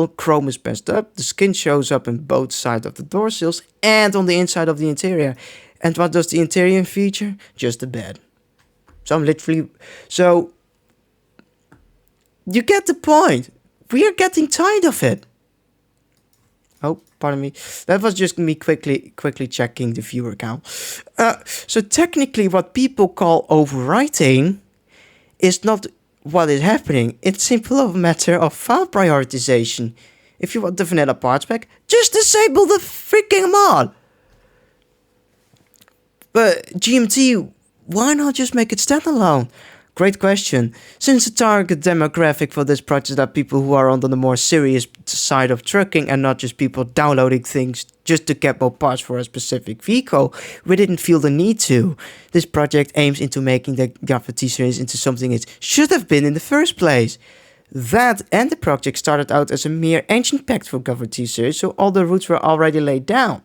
chrome is messed up. The skin shows up on both sides of the door sills and on the inside of the interior. And what does the interior feature? Just a bed. So you get the point. We are getting tired of it. Oh, pardon me. That was just me quickly checking the viewer count. So technically, what people call overwriting is not what is happening. It's simply a matter of file prioritization. If you want the vanilla parts back, just disable the freaking mod. But GMT, why not just make it standalone? Great question. Since the target demographic for this project are people who are on the more serious side of trucking and not just people downloading things just to get more parts for a specific vehicle, we didn't feel the need to. This project aims into making the Gaffer T-Series into something it should have been in the first place. That and the project started out as a mere engine pack for Gaffer T-Series, so all the roots were already laid down.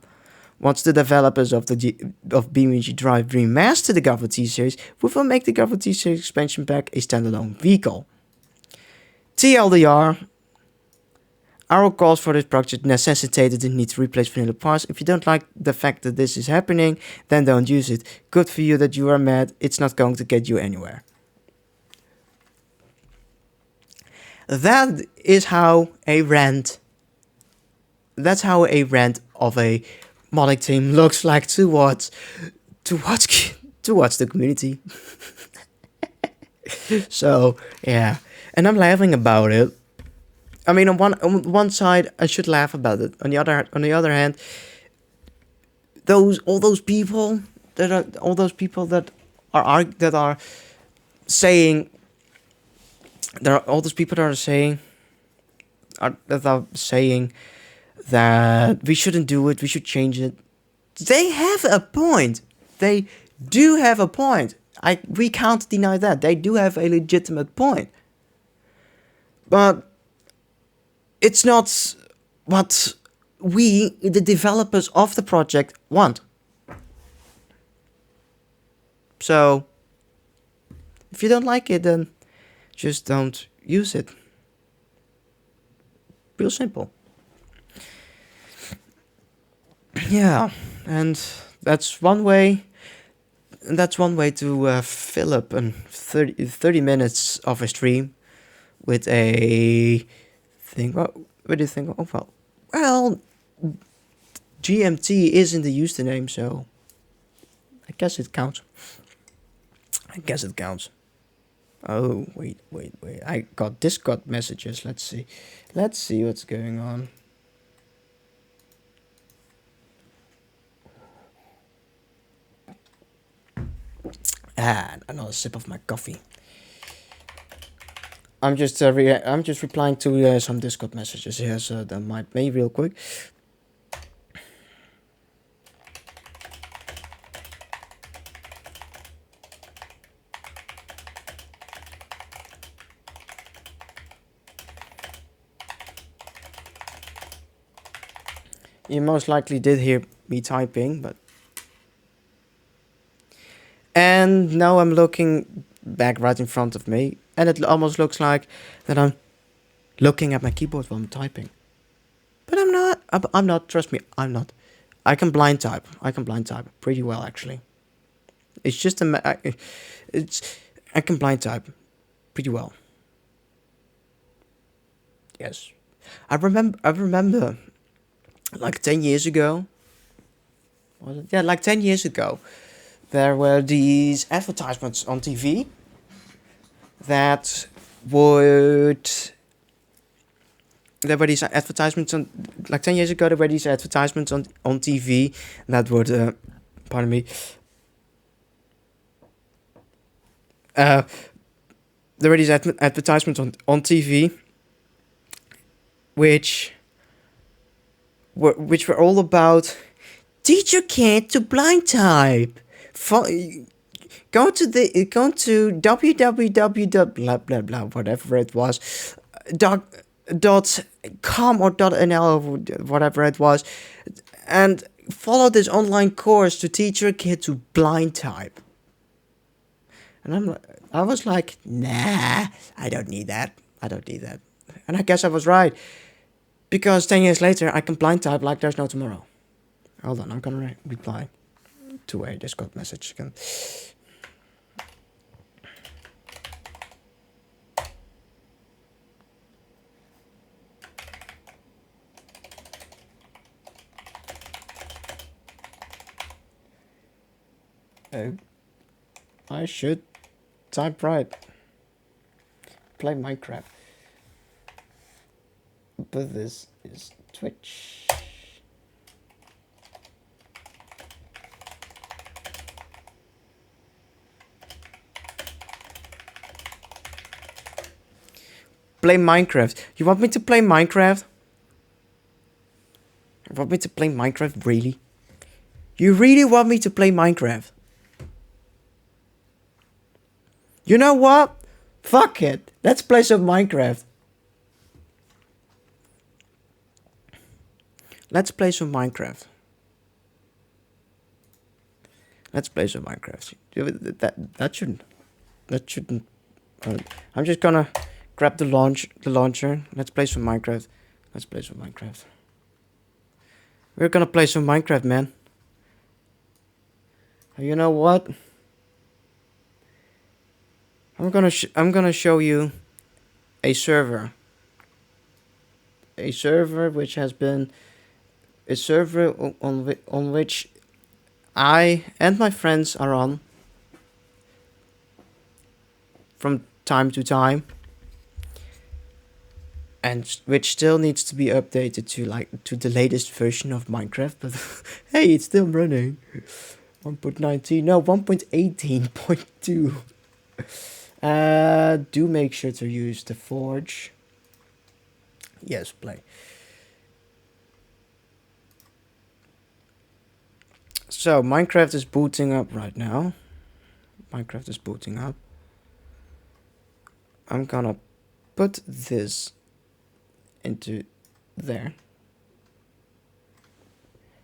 Once the developers of BeamNG Drive remaster the Gaffer T-Series, we will make the Gaffer T-Series expansion pack a standalone vehicle. TLDR, our calls for this project necessitated the need to replace vanilla parts. If you don't like the fact that this is happening, then don't use it. Good for you that you are mad, it's not going to get you anywhere. That is how a rant of a modding team looks like towards the community. So yeah, and I'm laughing about it. I mean, on one side, I should laugh about it. On the other hand, all those people that are saying that we shouldn't do it, we should change it. They have a point. They do have a point. We can't deny that. They do have a legitimate point. But it's not what we, the developers of the project, want. So, if you don't like it, then just don't use it. Real simple. Yeah, and that's one way. That's one way to fill up 30 minutes of a stream with a thing. What do you think? Oh well, GMT is in the username, so I guess it counts. Oh wait! I got Discord messages. Let's see what's going on. Another sip of my coffee. I'm just replying to some Discord messages here, so that might be real quick. You most likely did hear me typing, but... And And now I'm looking back right in front of me, and it almost looks like that I'm looking at my keyboard while I'm typing. But I'm not. I'm not. Trust me, I'm not. I can blind type. I can blind type pretty well, actually. It's just I can blind type pretty well. Yes, I remember. I remember, like 10 years ago. Was it? Yeah, like 10 years ago, there were these advertisements on TV that would. There were these advertisements on, like 10 years ago. There were these advertisements on TV that would, pardon me. There were these advertisements on TV, which were all about teach your kid to blind type. Go to www blah blah blah whatever it was dot com or dot nl or whatever it was, and follow this online course to teach your kid to blind type. And I was like, nah, I don't need that. I don't need that. And I guess I was right, because 10 years later I can blind type like there's no tomorrow. Hold on, I'm gonna reply to a Discord message again. I should type right. Play Minecraft. But this is Twitch. Play Minecraft. You want me to play Minecraft? You want me to play Minecraft, really? You really want me to play Minecraft? You know what? Fuck it. Let's play some Minecraft. Let's play some Minecraft. Let's play some Minecraft. That shouldn't. I'm just gonna grab the launcher. Let's play some Minecraft. Let's play some Minecraft. We're gonna play some Minecraft, man. You know what? I'm gonna show you a server. A server which has been a server on which I and my friends are on from time to time, and which still needs to be updated to the latest version of Minecraft. But hey, it's still running. 1.19, no, 1.18.2. Do make sure to use the forge. Yes, play. So Minecraft is booting up right now. Minecraft is booting up. I'm gonna put this into there.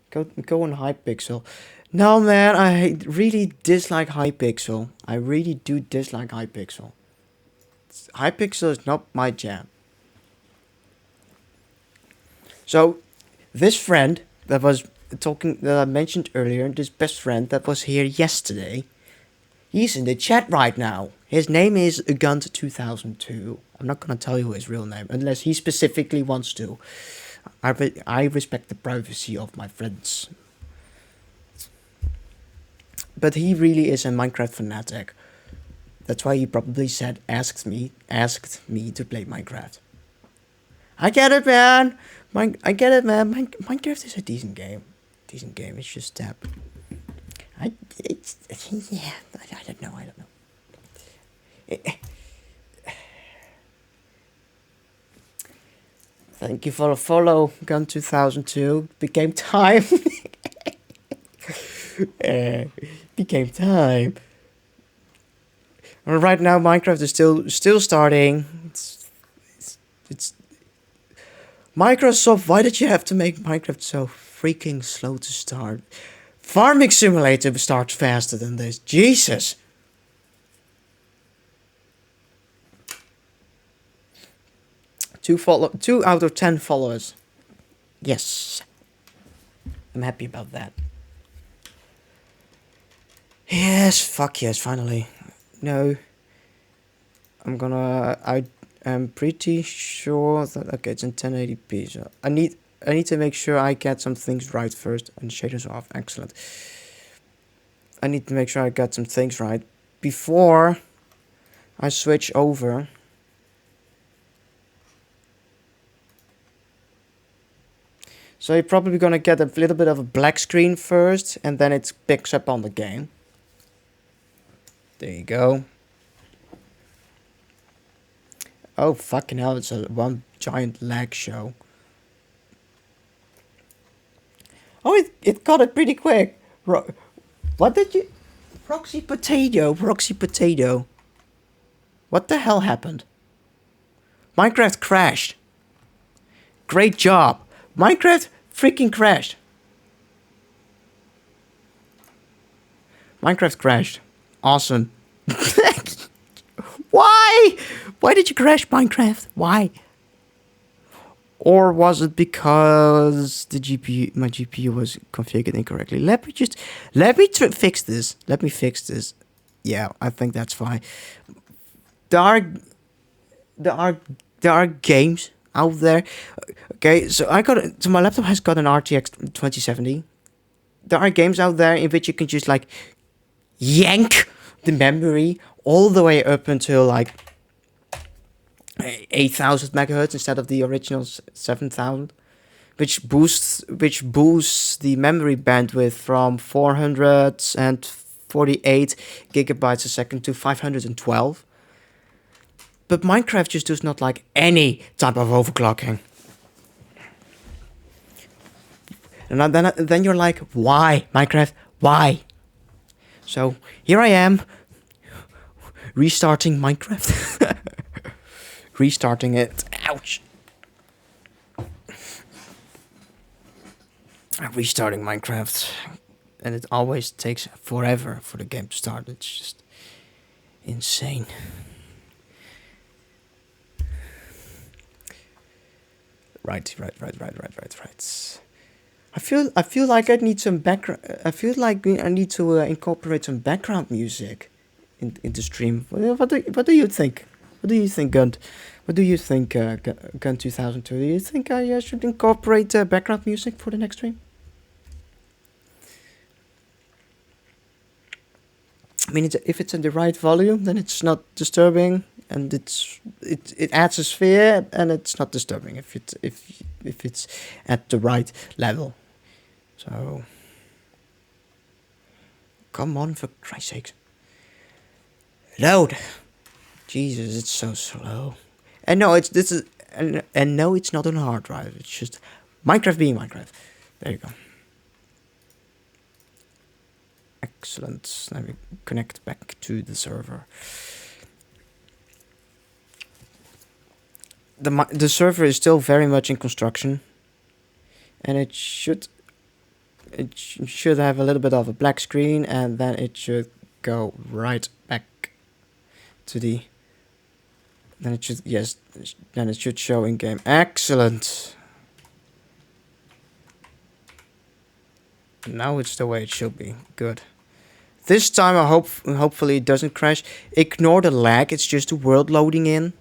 Go on Hypixel. No, man, I really dislike Hypixel. I really do dislike Hypixel. Hypixel is not my jam. So, this friend that was talking, that I mentioned earlier, this best friend that was here yesterday, he's in the chat right now. His name is Gunt2002. I'm not gonna tell you his real name unless he specifically wants to. I respect the privacy of my friends. But he really is a Minecraft fanatic. That's why he probably asked me to play Minecraft. I get it, man. Minecraft is a decent game. It's just that. I don't know. Thank you for the follow, Gun2002. Became time. Became time. Right now, Minecraft is still starting. It's Microsoft. Why did you have to make Minecraft so freaking slow to start? Farming Simulator starts faster than this. Jesus. 2 out of 10 followers. Yes. I'm happy about that. Yes, fuck yes, finally. No. I am pretty sure that, okay, it's in 1080p, so I need to make sure I get some things right first, and shaders off, excellent. I need to make sure I got some things right before I switch over. So you're probably gonna get a little bit of a black screen first, and then it picks up on the game. There you go. Oh, fucking hell, it's a one giant lag show. Oh, it got it pretty quick. What did you... Proxy Potato. What the hell happened? Minecraft crashed. Great job. Minecraft freaking crashed. Minecraft crashed. Awesome. Why? Why did you crash Minecraft? Why? Or was it because the my GPU was configured incorrectly? Let me fix this. Let me fix this. Yeah, I think that's fine. There are games out there. Okay, so my laptop has got an RTX 2070. There are games out there in which you can just like yank the memory all the way up until like 8,000 megahertz instead of the original 7,000, which boosts the memory bandwidth from 448 gigabytes a second to 512. But Minecraft just does not like any type of overclocking. And then you're like, why, Minecraft? Why? So here I am, restarting Minecraft. Restarting it. Ouch. Restarting Minecraft. And it always takes forever for the game to start. It's just insane. Right. I feel like I need some background. I feel like I need to incorporate some background music in the stream. What do you think? What do you think, Gunt? What do you think, Gunt 2002? Do you think I should incorporate background music for the next stream? I mean, if it's in the right volume, then it's not disturbing, and it adds a sphere, and it's not disturbing if it's at the right level. So, come on, for Christ's sakes, load. Jesus, it's so slow. And no, it's not on a hard drive. It's just Minecraft being Minecraft. There you go. Excellent. Let me connect back to the server. The server is still very much in construction, and it should have a little bit of a black screen, and then it should go right back to the. Then it should show in game. Excellent. Now it's the way it should be. Good. This time I hopefully it doesn't crash. Ignore the lag. It's just the world loading in.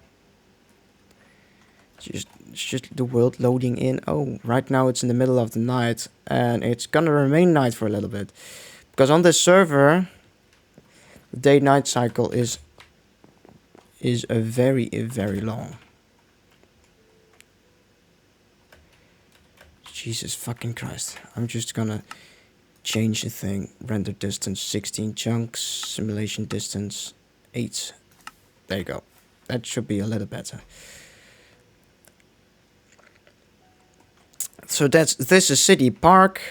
It's just the world loading in. Oh, right now it's in the middle of the night, and it's gonna remain night for a little bit, because on this server, the day-night cycle is a very long. Jesus fucking Christ. I'm just gonna change the thing. Render distance 16 chunks. Simulation distance 8. There you go. That should be a little better. So this is City Park.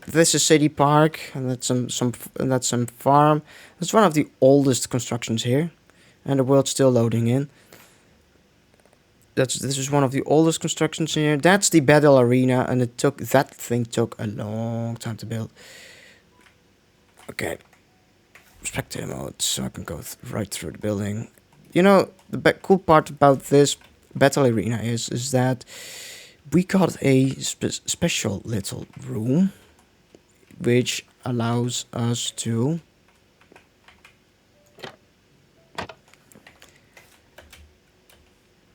This is City Park, and that's some farm. It's one of the oldest constructions here, and the world's still loading in. This is one of the oldest constructions here. That's the battle arena, and that thing took a long time to build. Okay, spectator mode, so I can go right through the building. You know, the cool part about this battle arena is that we got a special little room which allows us to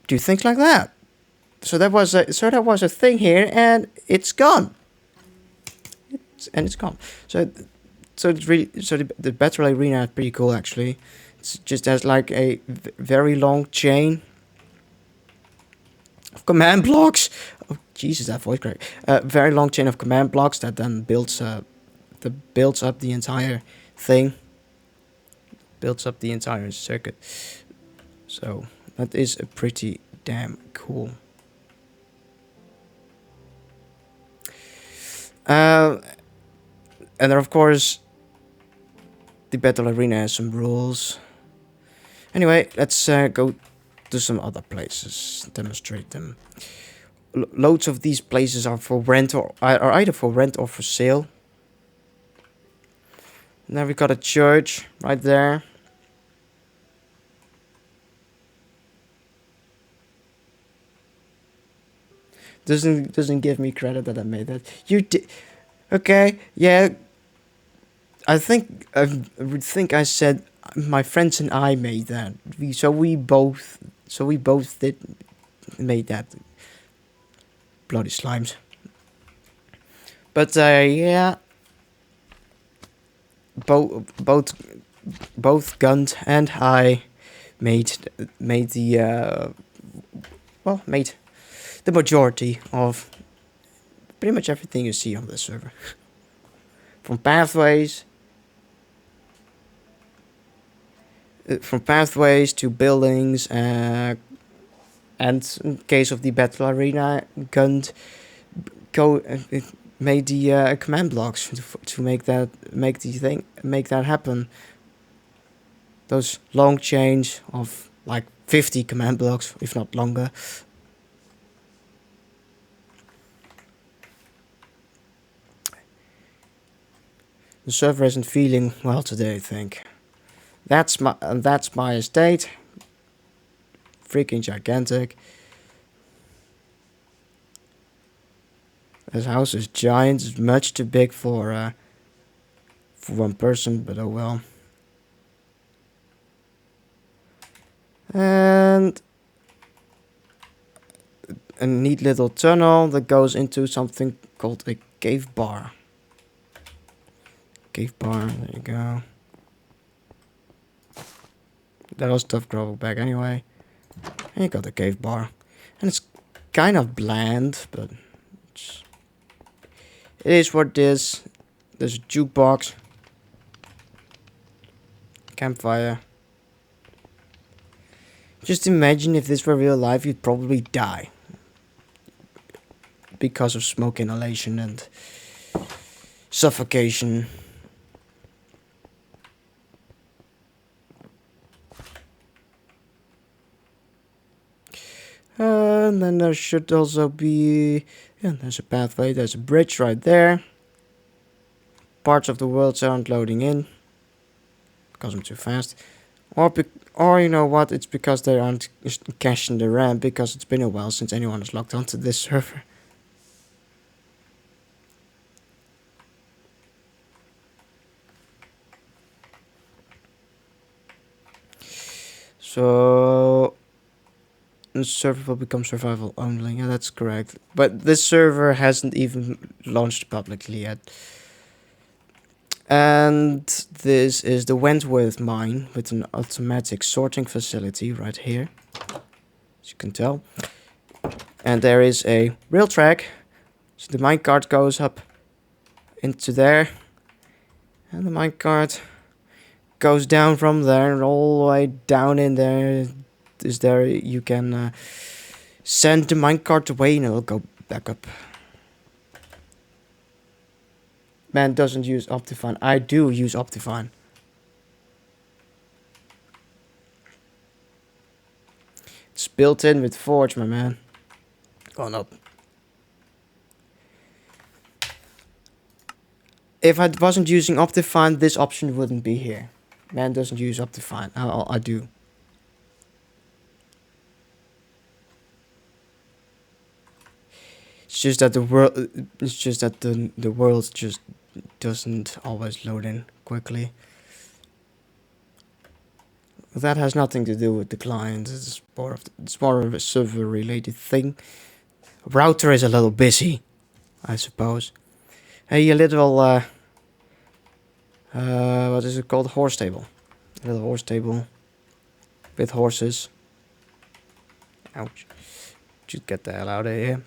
do things like that. So that was a thing here, and it's gone. It's gone. So it's really the battle arena is pretty cool actually. It just has like a very long chain of command blocks. Oh Jesus, that voice crack. Very long chain of command blocks that then builds up the entire thing. Builds up the entire circuit. So that is a pretty damn cool. And then of course the battle arena has some rules. Anyway, let's go to some other places, demonstrate them. Loads of these places are for rent or are either for rent or for sale. Now we got a church right there. Doesn't give me credit that I made that. You did, okay? Yeah. I think I said my friends and I made that. We both did made that. Bloody slimes. But yeah. Both Gunt and I made the majority of pretty much everything you see on this server. From pathways to buildings, and in case of the battle arena, Gunt made the command blocks to make that happen. Those long chains of like 50 command blocks, if not longer. The server isn't feeling well today, I think. That's my estate. Freaking gigantic. This house is giant. It's much too big for one person, but oh well. And a neat little tunnel that goes into something called a cave bar. Cave bar, there you go. That was tough gravel back anyway. And you got the cave bar. And it's kind of bland, but it is what it is. There's a jukebox. Campfire. Just imagine if this were real life, you'd probably die. Because of smoke inhalation and suffocation. And then there should also be... Yeah, there's a pathway, there's a bridge right there. Parts of the world aren't loading in. Because I'm too fast. Or you know what, it's because they aren't caching the RAM, because it's been a while since anyone has logged onto this server. So... the server will become survival only. Yeah, that's correct. But this server hasn't even launched publicly yet. And this is the Wentworth mine with an automatic sorting facility right here, as you can tell. And there is a rail track. So the minecart goes up into there. And the minecart goes down from there and all the way down in there. Is there you can send the minecart away and it'll go back up. Man doesn't use Optifine. I do use Optifine. It's built in with Forge, my man. Oh no. If I wasn't using Optifine, this option wouldn't be here. Man doesn't use Optifine. I do. It's just that the world. It's just that the world just doesn't always load in quickly. That has nothing to do with the client. It's more of a server related thing. Router is a little busy, I suppose. Hey, a little what is it called? Horse stable. A little horse stable with horses. Ouch. Should get the hell out of here.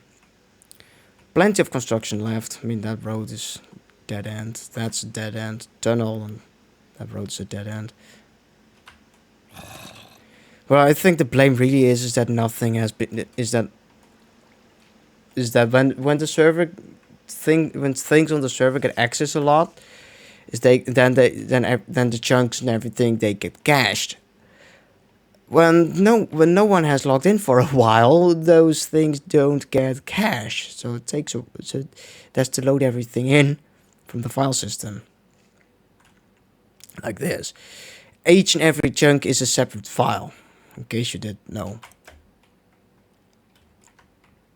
Plenty of construction left. I mean, that road is dead end. That's a dead end. Tunnel, and that road's a dead end. Well, I think the blame really is that nothing has been. Is that when the server when things on the server get access a lot, is then the chunks and everything, they get cached. When no one has logged in for a while, those things don't get cached. So that's to load everything in from the file system. Like this. Each and every chunk is a separate file, in case you didn't know.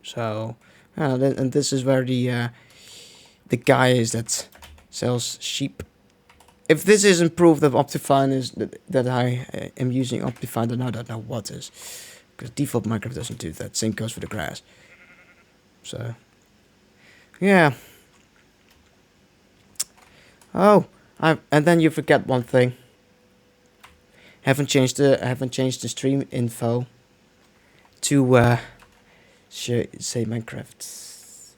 So, and this is where the guy is that sells sheep. If this isn't proof that Optifine is that I am using Optifine, then I don't know what is. Because default Minecraft doesn't do that. Same goes for the grass. So, yeah. Oh, and then you forget one thing. Haven't changed the stream info to say Minecraft.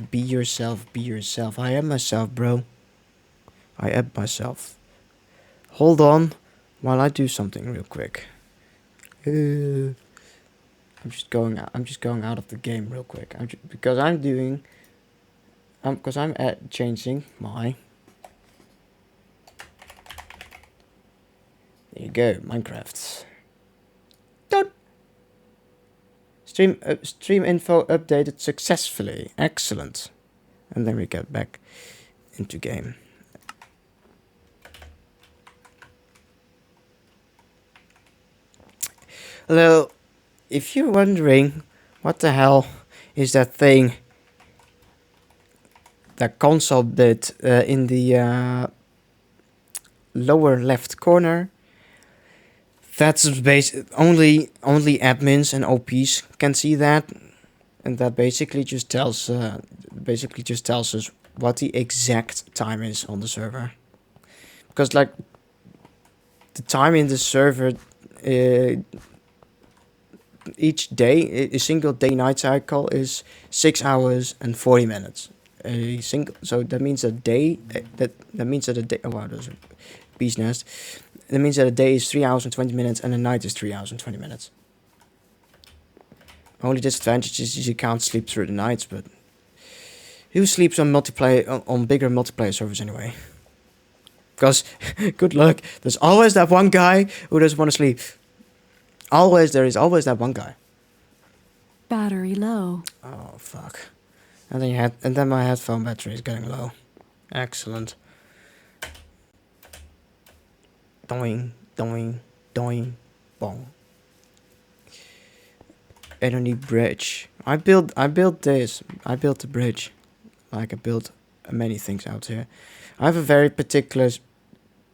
Be yourself, be yourself. I am myself, bro. I am myself. Hold on while I do something real quick. I'm just going out of the game real quick. Because I'm changing my. There you go, Minecraft. Done. Stream info updated successfully. Excellent. And then we get back into game. Hello. If you're wondering what the hell is that thing, that console bit in the lower left corner, that's only admins and OPs can see that, and that basically just tells us what the exact time is on the server. Because like the time in the server, each day, a single day-night cycle is 6 hours and 40 minutes. So that means a day. That means that a day. Oh wow, those are bee's nest. That means that a day is 3 hours and 20 minutes, and a night is 3 hours and 20 minutes. Only disadvantage is you can't sleep through the nights, but who sleeps on bigger multiplayer servers anyway? Because good luck. There's always that one guy who doesn't want to sleep. There is always that one guy. Battery low. Oh fuck. And then my headphone battery is getting low. Excellent. Doing, doing, doing, bong. Enemy bridge. I built this. I built the bridge. Like I built many things out here. I have a very particular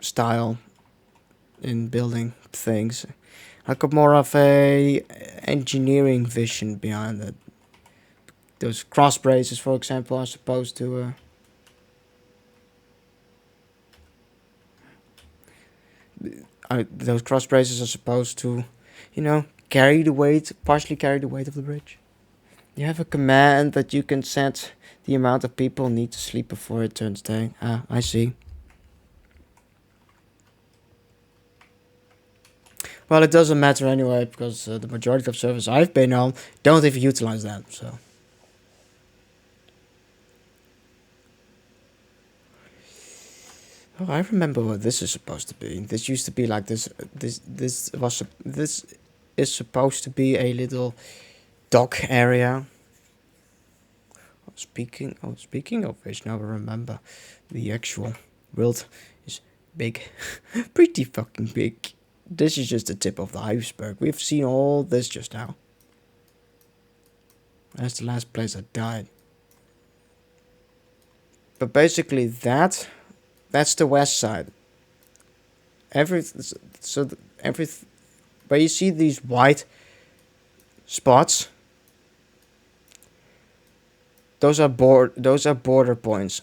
style in building things. I got more of a engineering vision behind it. Those cross braces, for example, are supposed to those cross braces are supposed to, partially carry the weight of the bridge. You have a command that you can set the amount of people need to sleep before it turns day. Ah, I see. Well, it doesn't matter anyway, because the majority of servers I've been on don't even utilize that, so. Oh, I remember what this is supposed to be. This used to be like this. This is supposed to be a little dock area. Speaking of which, now I remember, the actual world is big, pretty fucking big. This is just the tip of the iceberg. We've seen all this just now. That's the last place I died. But basically that's the west side. Every so every where you see these white spots, those are border points.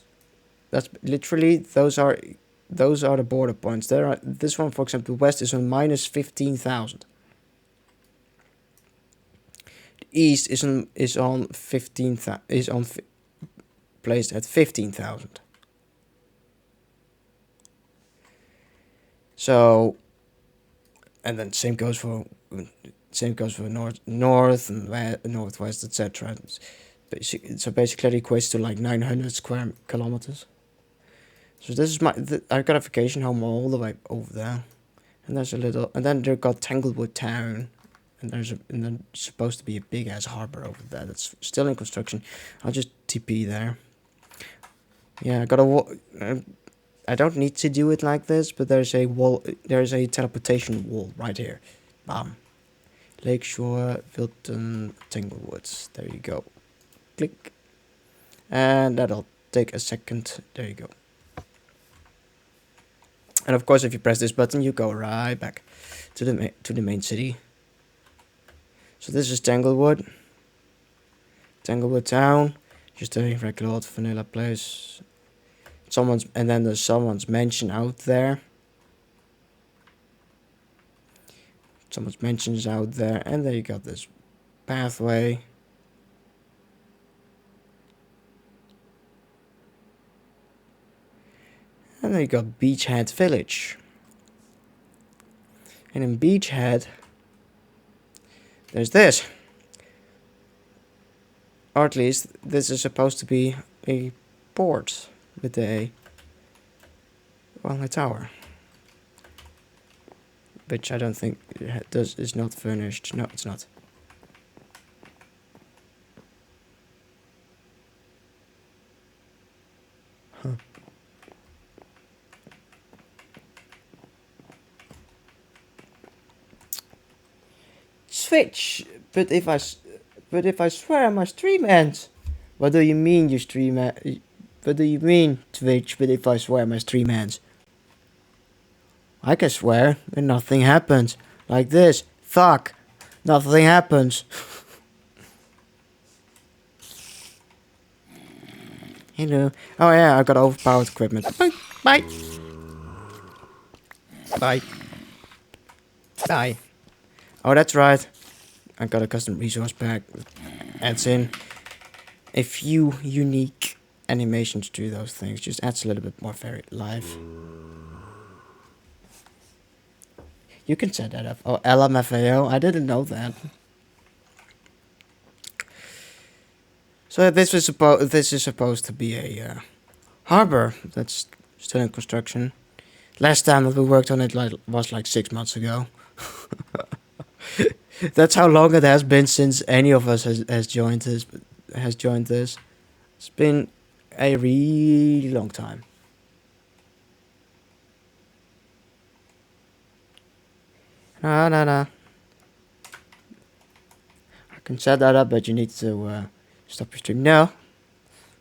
That's literally those are the border points. There are this one, for example, west is on minus 15,000. East is on 15,000 placed at 15,000. So, and then same goes for north and northwest, etc. So basically, it equates to like 900 square kilometers. So this is I got a vacation home all the way over there, and then they got Tanglewood Town, and and then supposed to be a big ass harbor over there that's still in construction. I'll just TP there. Yeah, I don't need to do it like this, but there's a wall. There's a teleportation wall right here. Bam. Lakeshore, Wilton, Tanglewoods. There you go. Click. And that'll take a second. There you go. And of course, if you press this button, you go right back to the main city. So this is Tanglewood. Tanglewood Town. Just a regular old vanilla place. And then there's someone's mansion out there. Someone's mansion is out there, and there you got this pathway. And then you got Beachhead Village. And in Beachhead, there's this. Or at least, this is supposed to be a port with a tower. Which I don't think is not furnished. No, it's not. Huh. Switch, but if I swear my stream ends. What do you mean you stream? What do you mean Twitch? But if I swear my stream ends. I can swear and nothing happens. Like this. Fuck. Nothing happens. Hello. Oh yeah, I got overpowered equipment. Bye. Bye. Bye. Die. Oh, that's right. I got a custom resource pack. Adds in a few unique animations to those things. Just adds a little bit more varied life. You can set that up. Oh, LMFAO. I didn't know that. So this is supposed to be a harbor that's still in construction. Last time that we worked on it was like 6 months ago. That's how long it has been since any of us has joined this. It's been a really long time. No. I can set that up, but you need to stop your stream. No.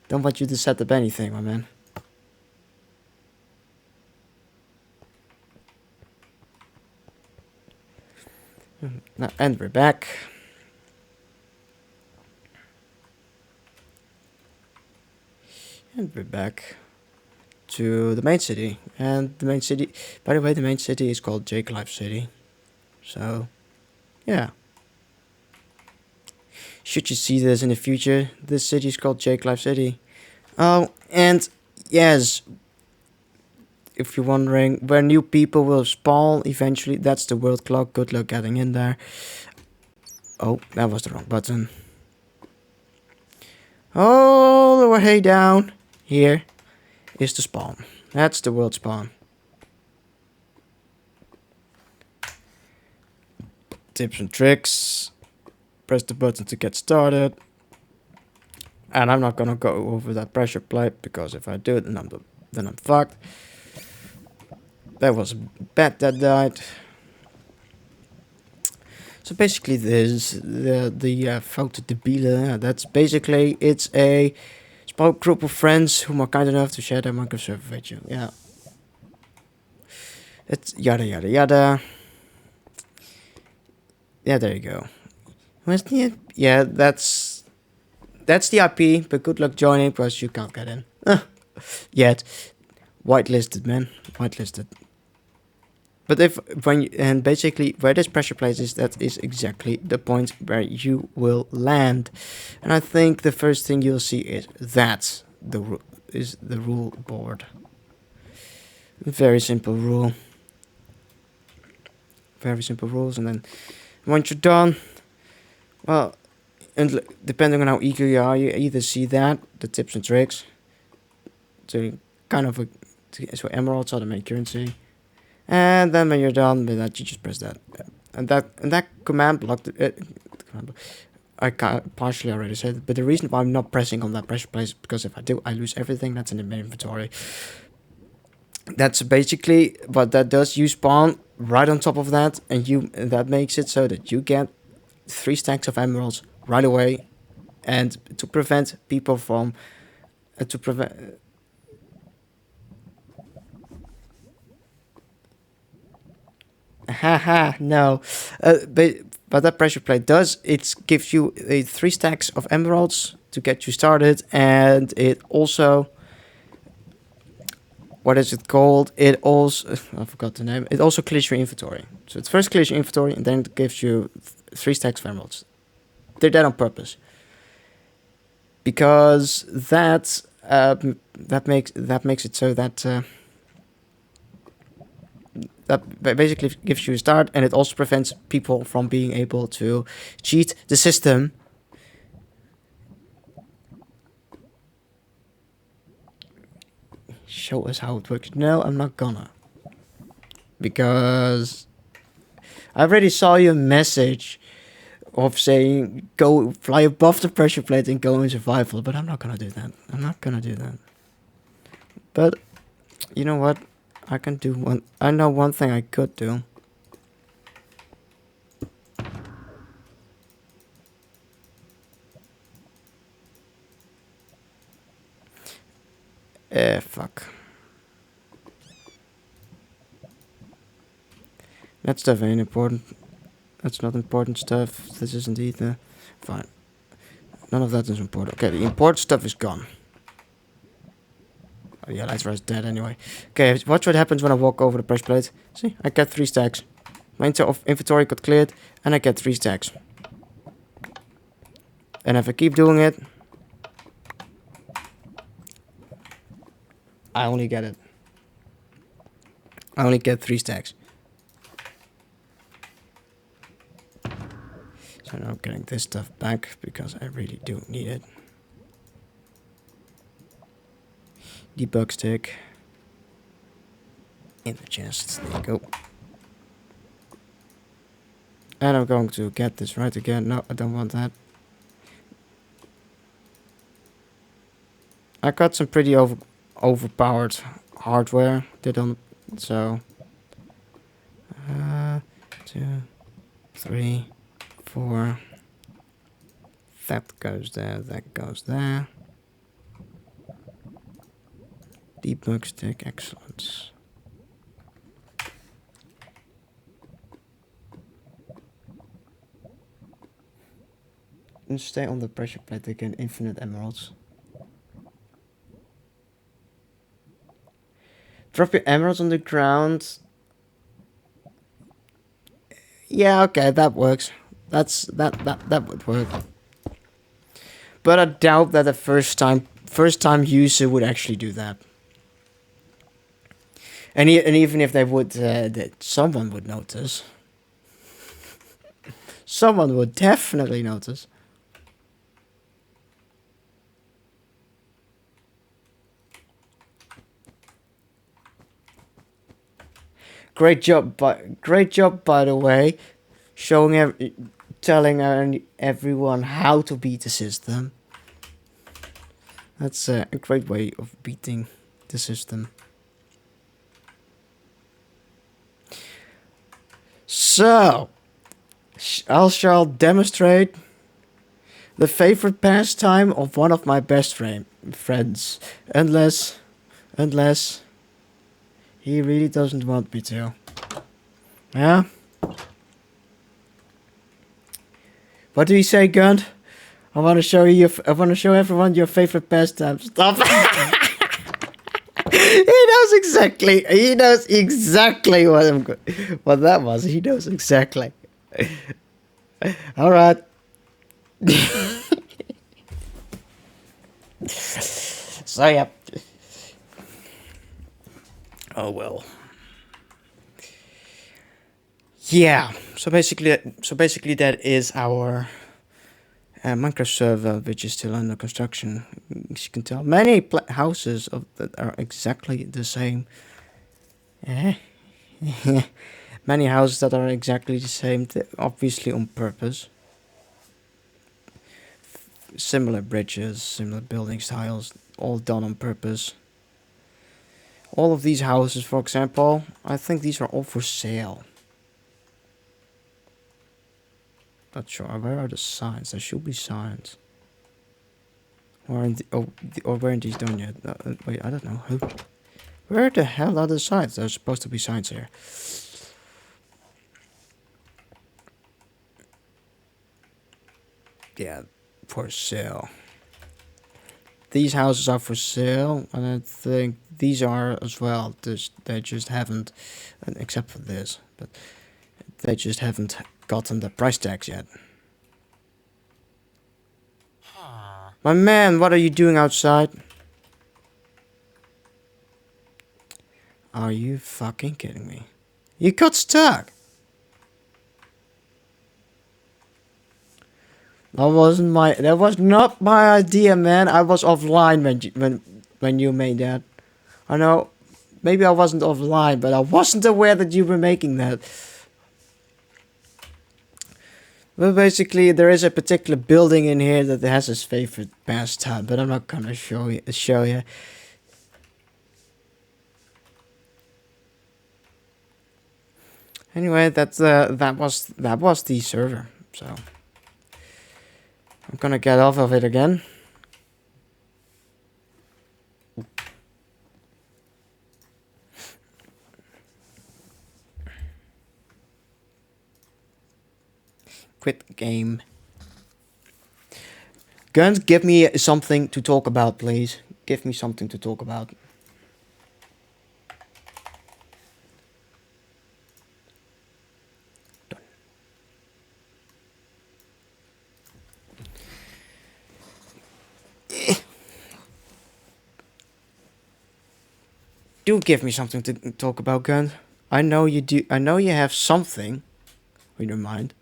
Don't want you to set up anything, my man. Now, and we're back. And we're back to the main city. And the main city, by the way, the main city is called Jake Life City. So, yeah. Should you see this in the future, this city is called Jake Life City. Oh, and yes, if you're wondering where new people will spawn eventually, that's the world clock. Good luck getting in there. Oh, that was the wrong button. All the way down here is the spawn. That's the world spawn. Tips and tricks. Press the button to get started. And I'm not gonna go over that pressure plate, because if I do it, then I'm fucked. There was a bat that died. So basically, the foute debiele. That's basically it's a small group of friends who are kind enough to share their Minecraft server with you. Yeah. It's yada yada yada. Yeah, there you go. Where's the? Yeah, that's the IP. But good luck joining because you can't get in yet. Whitelisted, man. Whitelisted. But if when and basically where this pressure plate is, that is exactly the point where you will land, and I think the first thing you'll see is that is the rule board. Very simple rule. Very simple rules, and then once you're done, well, and depending on how eager you are, you either see that the tips and tricks, to kind of so emeralds are the main currency. And then when you're done with that, you just press that, and that command block. I partially already said it, but the reason why I'm not pressing on that pressure plate is because if I do, I lose everything that's in the main inventory. That's basically what that does. You spawn right on top of that, and that makes it so that you get 3 stacks of emeralds right away, and to prevent people from to prevent. Haha, no. But that pressure plate does, it gives you 3 stacks of emeralds to get you started, and it also, what is it called? It also, I forgot the name. It also clears your inventory. So it first clears your inventory, and then it gives you 3 stacks of emeralds. Did that on purpose, because that makes it so that. That basically gives you a start, and it also prevents people from being able to cheat the system. Show us how it works. No, I'm not gonna. Because I already saw your message of saying go fly above the pressure plate and go in survival, but I'm not gonna do that. I'm not gonna do that. But you know what? I can do one. I know one thing I could do. Fuck. That stuff ain't important. That's not important stuff. This isn't either. Fine. None of that is important. Okay, the important stuff is gone. Oh yeah, that's right, dead anyway. Okay, watch what happens when I walk over the pressure plate. See, I get 3 stacks. My inventory got cleared, and I get 3 stacks. And if I keep doing it, I only get it. I only get 3 stacks. So now I'm getting this stuff back because I really do need it. Debug stick. In the chest. There you go. And I'm going to get this right again. No, I don't want that. I got some pretty overpowered hardware. So 2, 3, 4. That goes there. That goes there. Debug stick, excellent. And stay on the pressure plate again. Infinite emeralds. Drop your emeralds on the ground. Yeah, okay, that works. That would work. But I doubt that the first time user would actually do that. And even if they would, that someone would notice. Someone would definitely notice. Great job, by the way, telling everyone how to beat the system. That's a great way of beating the system. So I shall demonstrate the favorite pastime of one of my best friends. Unless he really doesn't want me to. Yeah? What do you say, Gunt? I want to show you. I want to show everyone your favorite pastime. Stop. He knows exactly. He knows exactly what that was. He knows exactly. All right. So yeah. Oh well. Yeah. So basically, that is our Minecraft server, which is still under construction. As you can tell, many houses that are exactly the same. Many houses that are exactly the same, obviously on purpose. Similar bridges, similar building styles, all done on purpose. All of these houses, for example, I think these are all for sale. Not sure. Where are the signs? There should be signs. Or weren't these done yet? Wait, I don't know. Where the hell are the signs? There's supposed to be signs here. Yeah, for sale. These houses are for sale, and I think these are as well. They just haven't, except for this, but they just haven't gotten the price tags yet. My man, what are you doing outside? Are you fucking kidding me? You got stuck. That was not my idea, man. I was offline when you made that. I know, maybe I wasn't offline, but I wasn't aware that you were making that. Well, basically, there is a particular building in here that has his favorite pastime, but I'm not gonna show you. Anyway, that was the server. So I'm gonna get off of it again. Quit game. Guns, give me something to talk about, please. Give me something to talk about. Done. Do give me something to talk about, Guns. I know you do. I know you have something in your mind.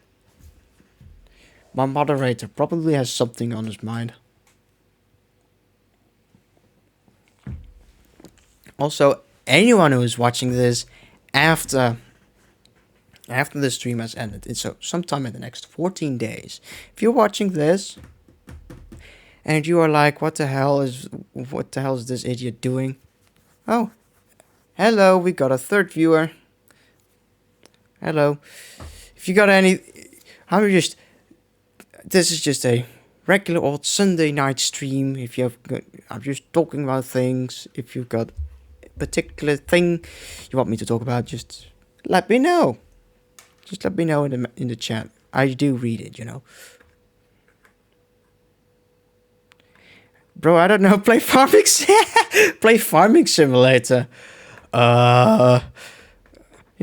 My moderator probably has something on his mind. Also, anyone who is watching this after the stream has ended, so sometime in the next 14 days, if you're watching this and you are like, what the hell is this idiot doing? Oh, hello, we got a third viewer. Hello. If you got any, this is just a regular old Sunday night stream. If you have got, I'm just talking about things. If you've got a particular thing you want me to talk about, just let me know. Just let me know in the chat. I do read it, you know. Bro, I don't know. Play farming. Play farming simulator. You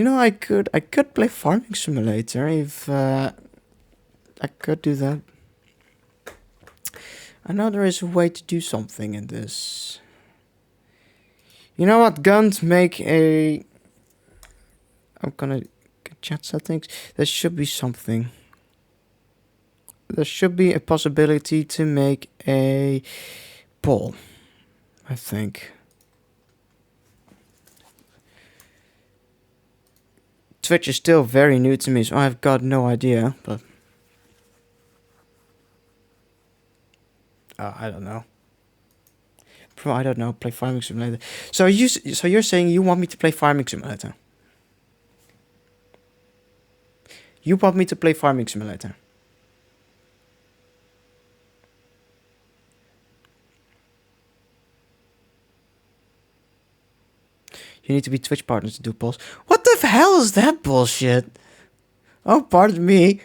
know, I could play farming simulator if I could do that. I know there is a way to do something in this. You know what? Guns make a. I'm gonna chat settings. There should be something. There should be a possibility to make a poll. I think. Twitch is still very new to me, so I've got no idea. But I don't know. Bro, I don't know. Play Farming Simulator. So you're saying you want me to play Farming Simulator? You want me to play Farming Simulator. You need to be Twitch partners to do polls. What the hell is that bullshit? Oh, pardon me,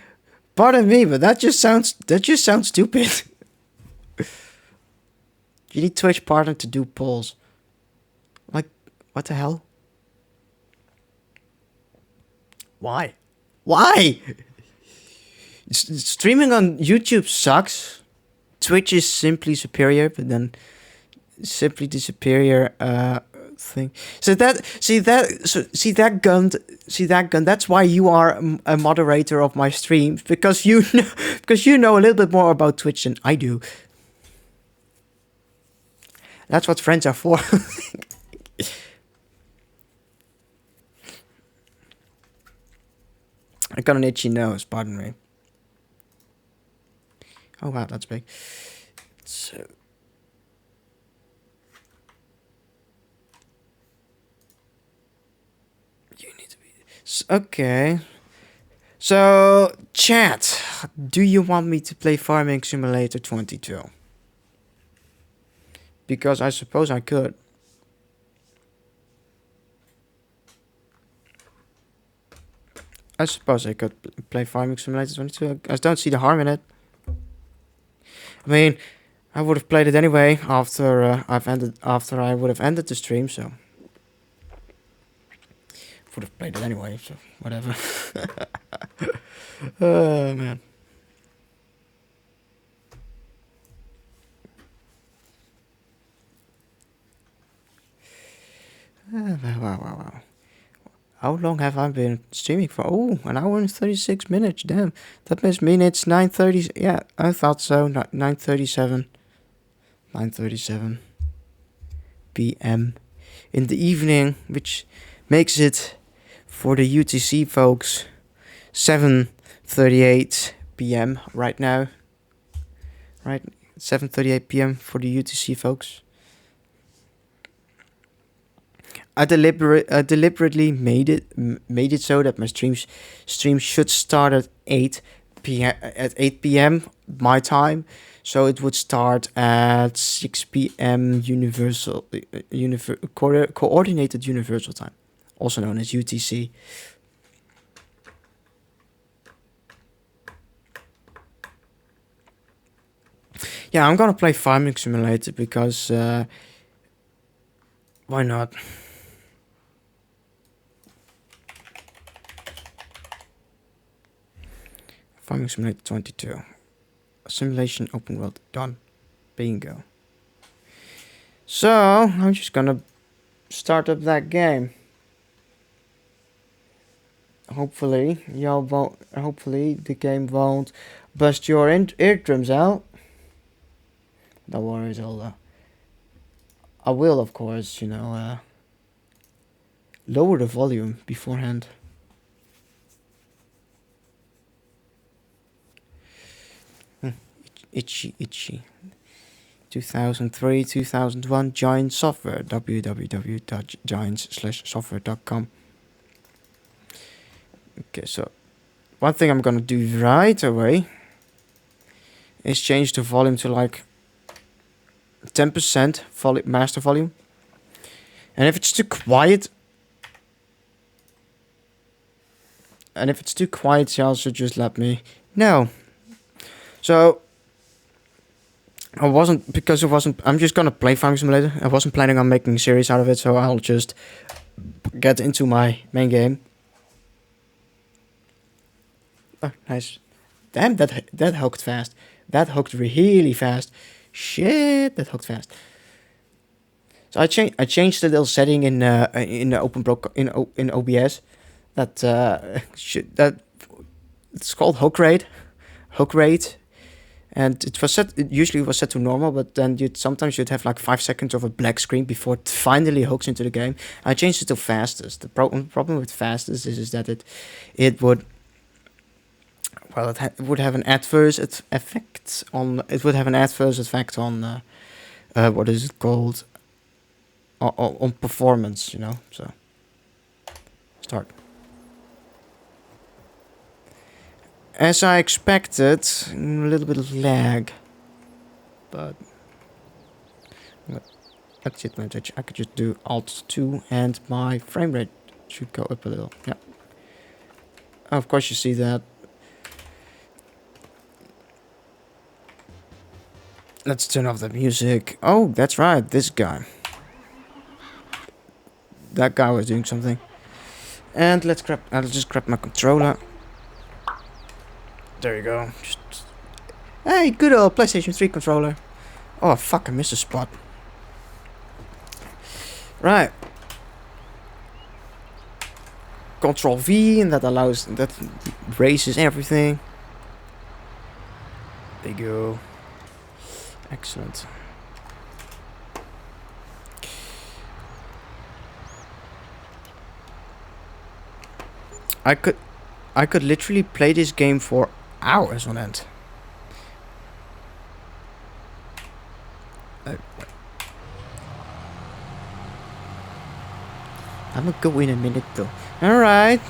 but that just sounds stupid. You need Twitch partner to do polls. Like, what the hell? Why? Streaming on YouTube sucks. Twitch is simply superior, but then simply the superior thing. See that gun. That's why you are a moderator of my streams, because you know a little bit more about Twitch than I do. That's what friends are for. I got an itchy nose, pardon me. Oh wow, that's big. So you need to be okay. So chat, do you want me to play Farming Simulator 22? Because I suppose I could. I suppose I could play Farming Simulator 22. I don't see the harm in it. I mean, I would have played it anyway after I would have ended the stream, so would have played it anyway, so whatever. Oh man. Wow. How long have I been streaming for? Oh, an hour and 36 minutes. Damn. That must mean it's 9:30. Yeah, I thought so. 9:37. 9:37 p.m. in the evening, which makes it, for the UTC folks, 7:38 p.m. right now. Right? 7:38 p.m. for the UTC folks. I deliberately made it so that my stream should start at 8 p.m. my time, so it would start at 6 p.m. coordinated universal time, also known as UTC. Yeah, I'm gonna play Farming Simulator because why not? Farming Simulator 22. Simulation open world done. Bingo. So I'm just gonna start up that game. Hopefully the game won't bust your eardrums out. Don't worry, Zelda. I will, of course, lower the volume beforehand. Itchy. 2003, 2001, Giant Software, www.giants/software.com. Okay, so one thing I'm gonna do right away is change the volume to like 10% master volume. And if it's too quiet, y'all should just let me know. So I'm just gonna play Farming Simulator. I wasn't planning on making a series out of it, so I'll just get into my main game. Oh, nice. Damn, that hooked fast. That hooked really fast. Shit, that hooked fast. So I changed the little setting in OBS that it's called hook rate, and it usually was set to normal, but then sometimes you'd have like 5 seconds of a black screen before it finally hooks into the game. I changed it to fastest. The problem with fastest is that it would have an adverse effect on what is it called, on performance, so start. As I expected, a little bit of lag. But that's it, I could just do Alt 2 and my frame rate should go up a little. Yeah. Of course you see that. Let's turn off the music. Oh, that's right, this guy. That guy was doing something. And I'll just grab my controller. There you go. Hey, good old PlayStation 3 controller. Oh fuck, I missed a spot. Right. Control V, and that raises everything. There you go. Excellent. I could literally play this game for hours on end. I'm gonna go in a minute though. Alright.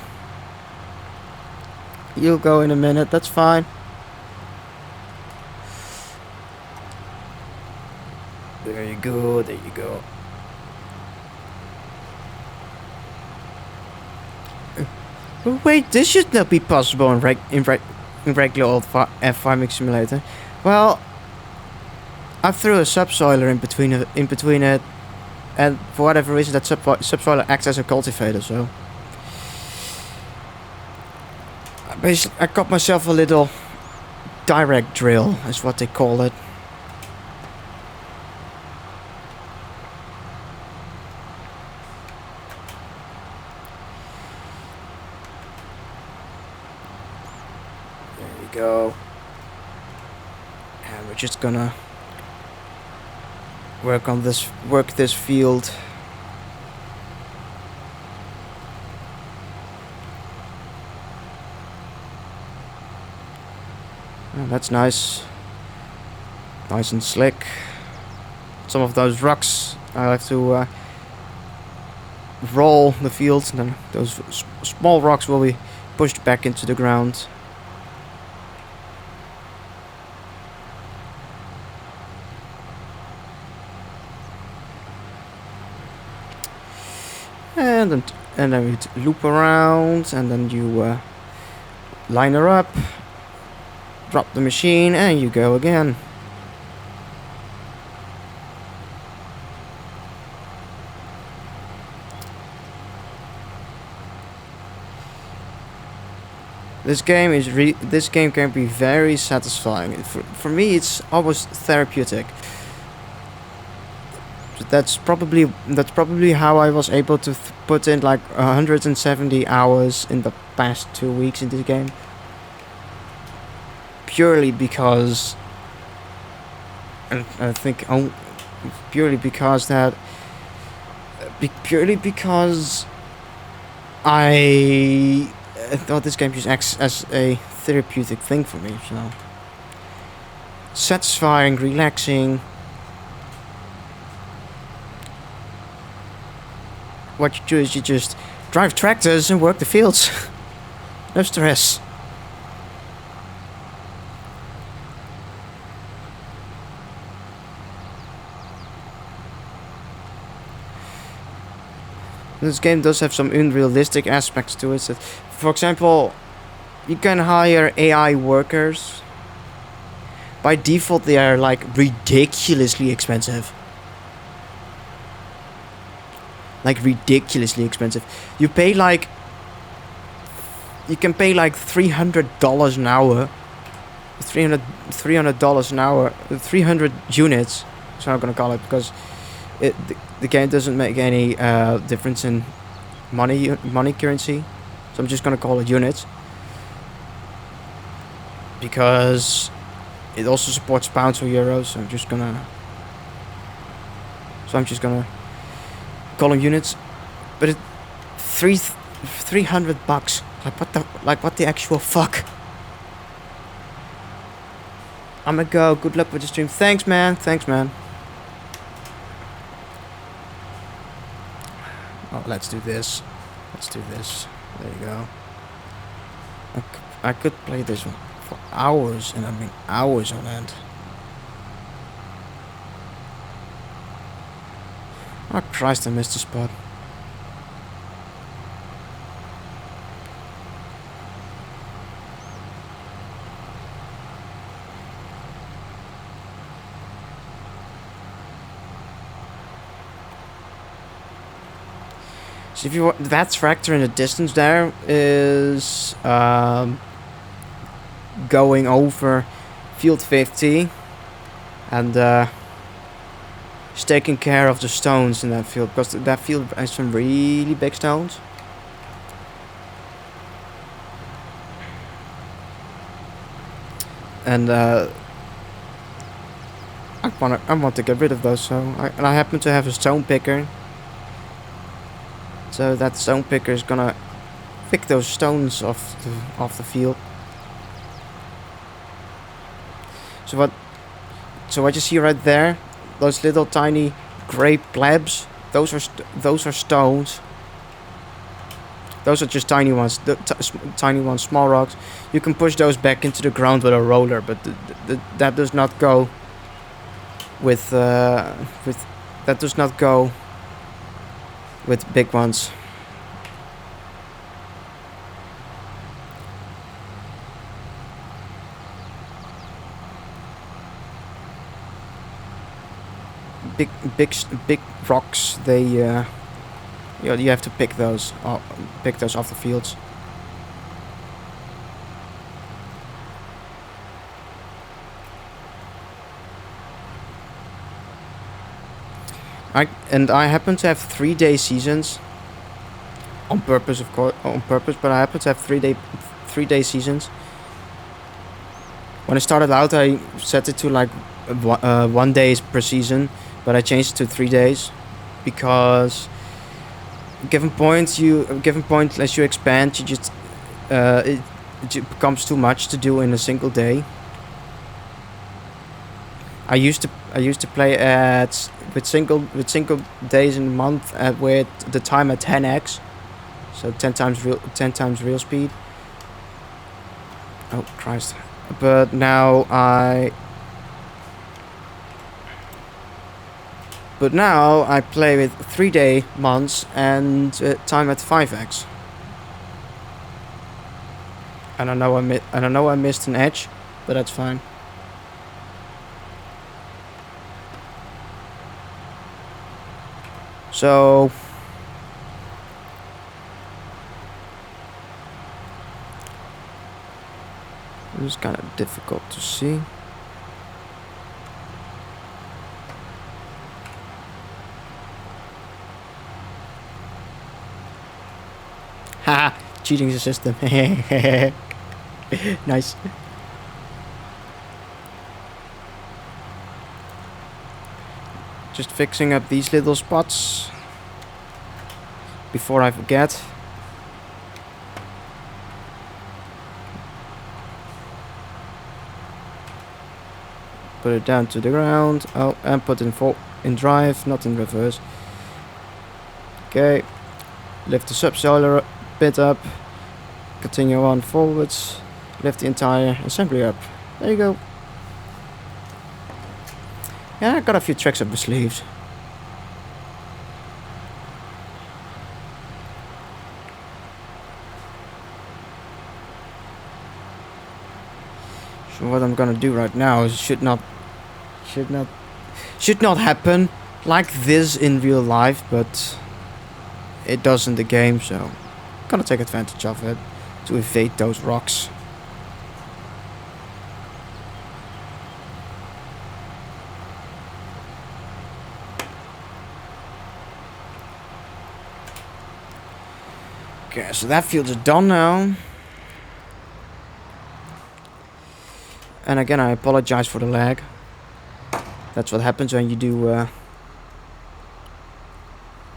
You'll go in a minute, that's fine. There you go, there you go. Wait, this should not be possible in regular old farming simulator. Well, I threw a subsoiler in between it, and for whatever reason that subsoiler acts as a cultivator, so basically I got myself a little direct drill, is what they call it. There we go. And we're just gonna work this field. Oh, that's nice. Nice and slick. Some of those rocks I have to roll the field, and then those small rocks will be pushed back into the ground. And then we loop around, and then you line her up, drop the machine, and you go again. This game can be very satisfying. For me, it's almost therapeutic. That's probably how I was able to put in like 170 hours in the past 2 weeks in this game. Purely because, and I think purely because I thought this game just acts as a therapeutic thing for me. So satisfying, relaxing. What you do is you just drive tractors and work the fields. No stress. This game does have some unrealistic aspects to it. So, for example, you can hire AI workers. By default, they are like ridiculously expensive. Like ridiculously expensive. You can pay like $300 an hour. $300 an hour. 300 units. That's what I'm gonna call it, because the game doesn't make any difference in money currency. So I'm just gonna call it units, because it also supports pounds or euros. So I'm just gonna call them units. But it $300. What the actual fuck? I'm gonna go. Good luck with the stream. Thanks, man. Oh, let's do this. There you go. I could play this for hours, and I mean hours on end. Oh Christ, I missed the spot. So if you want, that tractor in the distance there is going over field 50 and is taking care of the stones in that field, because that field has some really big stones. And I want to get rid of those, so I happen to have a stone picker. So that stone picker is gonna pick those stones off the field. So what you see right there, those little tiny gray plebs, those are stones. Those are just tiny ones, tiny ones, small rocks. You can push those back into the ground with a roller, but that does not go with that does not go with big ones. Big rocks. They you have to pick those off the fields. I happen to have 3-day seasons. On purpose, of course, but I happen to have 3-day seasons. When I started out, I set it to like 1 day per season, but I changed it to 3 days because given point as you expand, you just it becomes too much to do in a single day. I used to play with single days in a month with the time at 10x, so 10 times real speed. Oh Christ! But now I play with 3-day months and time at 5x. And I know I missed an edge, but that's fine. So it's kind of difficult to see. Haha, cheating the system. Nice. Just fixing up these little spots before I forget. Put it down to the ground. Oh, and put in drive, not in reverse. Okay. Lift the subsoiler bit up. Continue on forwards. Lift the entire assembly up. There you go. Yeah, I got a few tricks up the sleeves. So what I'm gonna do right now is should not happen like this in real life, but it does in the game, so I'm gonna take advantage of it to evade those rocks. Okay, so that field is done now. And again, I apologize for the lag. That's what happens when you do.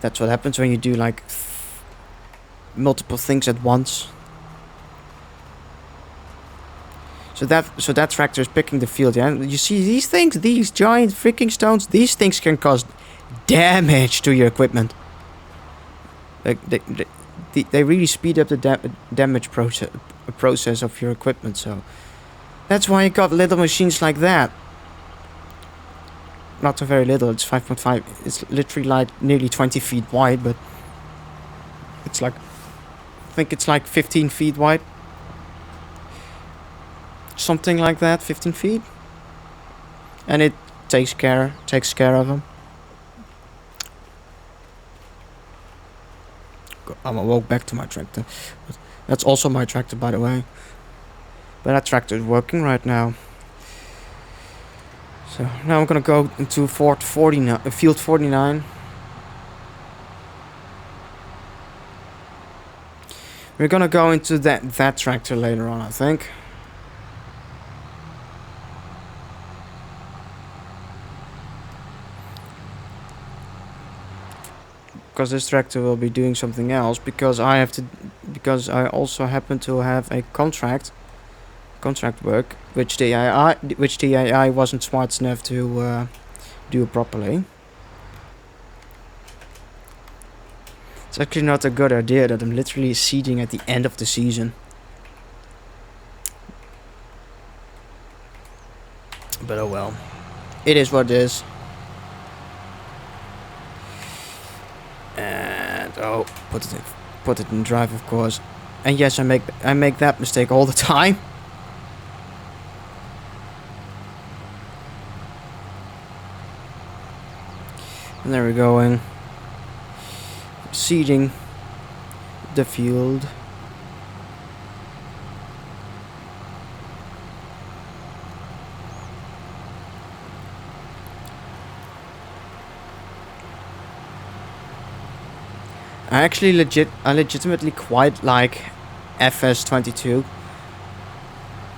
That's what happens when you do like multiple things at once. So that tractor is picking the field. Yeah, you see these things, these giant freaking stones. These things can cause damage to your equipment. Like they really speed up the damage process. a process of your equipment. So that's why you got little machines like that. Not so very little. It's 5.5. It's literally like nearly 20 feet wide, but it's like, I think it's like 15 feet wide. Something like that, 15 feet. And it takes care of them. I'm gonna walk back to my tractor. That's also my tractor, by the way. But that tractor is working right now. So now I'm gonna go into field 49. We're gonna go into that tractor later on, I think. Because this tractor will be doing something else, because I also happen to have a contract work, which the AI wasn't smart enough to do properly. It's actually not a good idea that I'm literally seeding at the end of the season. But oh well. It is what it is. And put it in drive, of course. And yes, I make that mistake all the time. And there we're going. Seeding the field. I legitimately quite like FS22.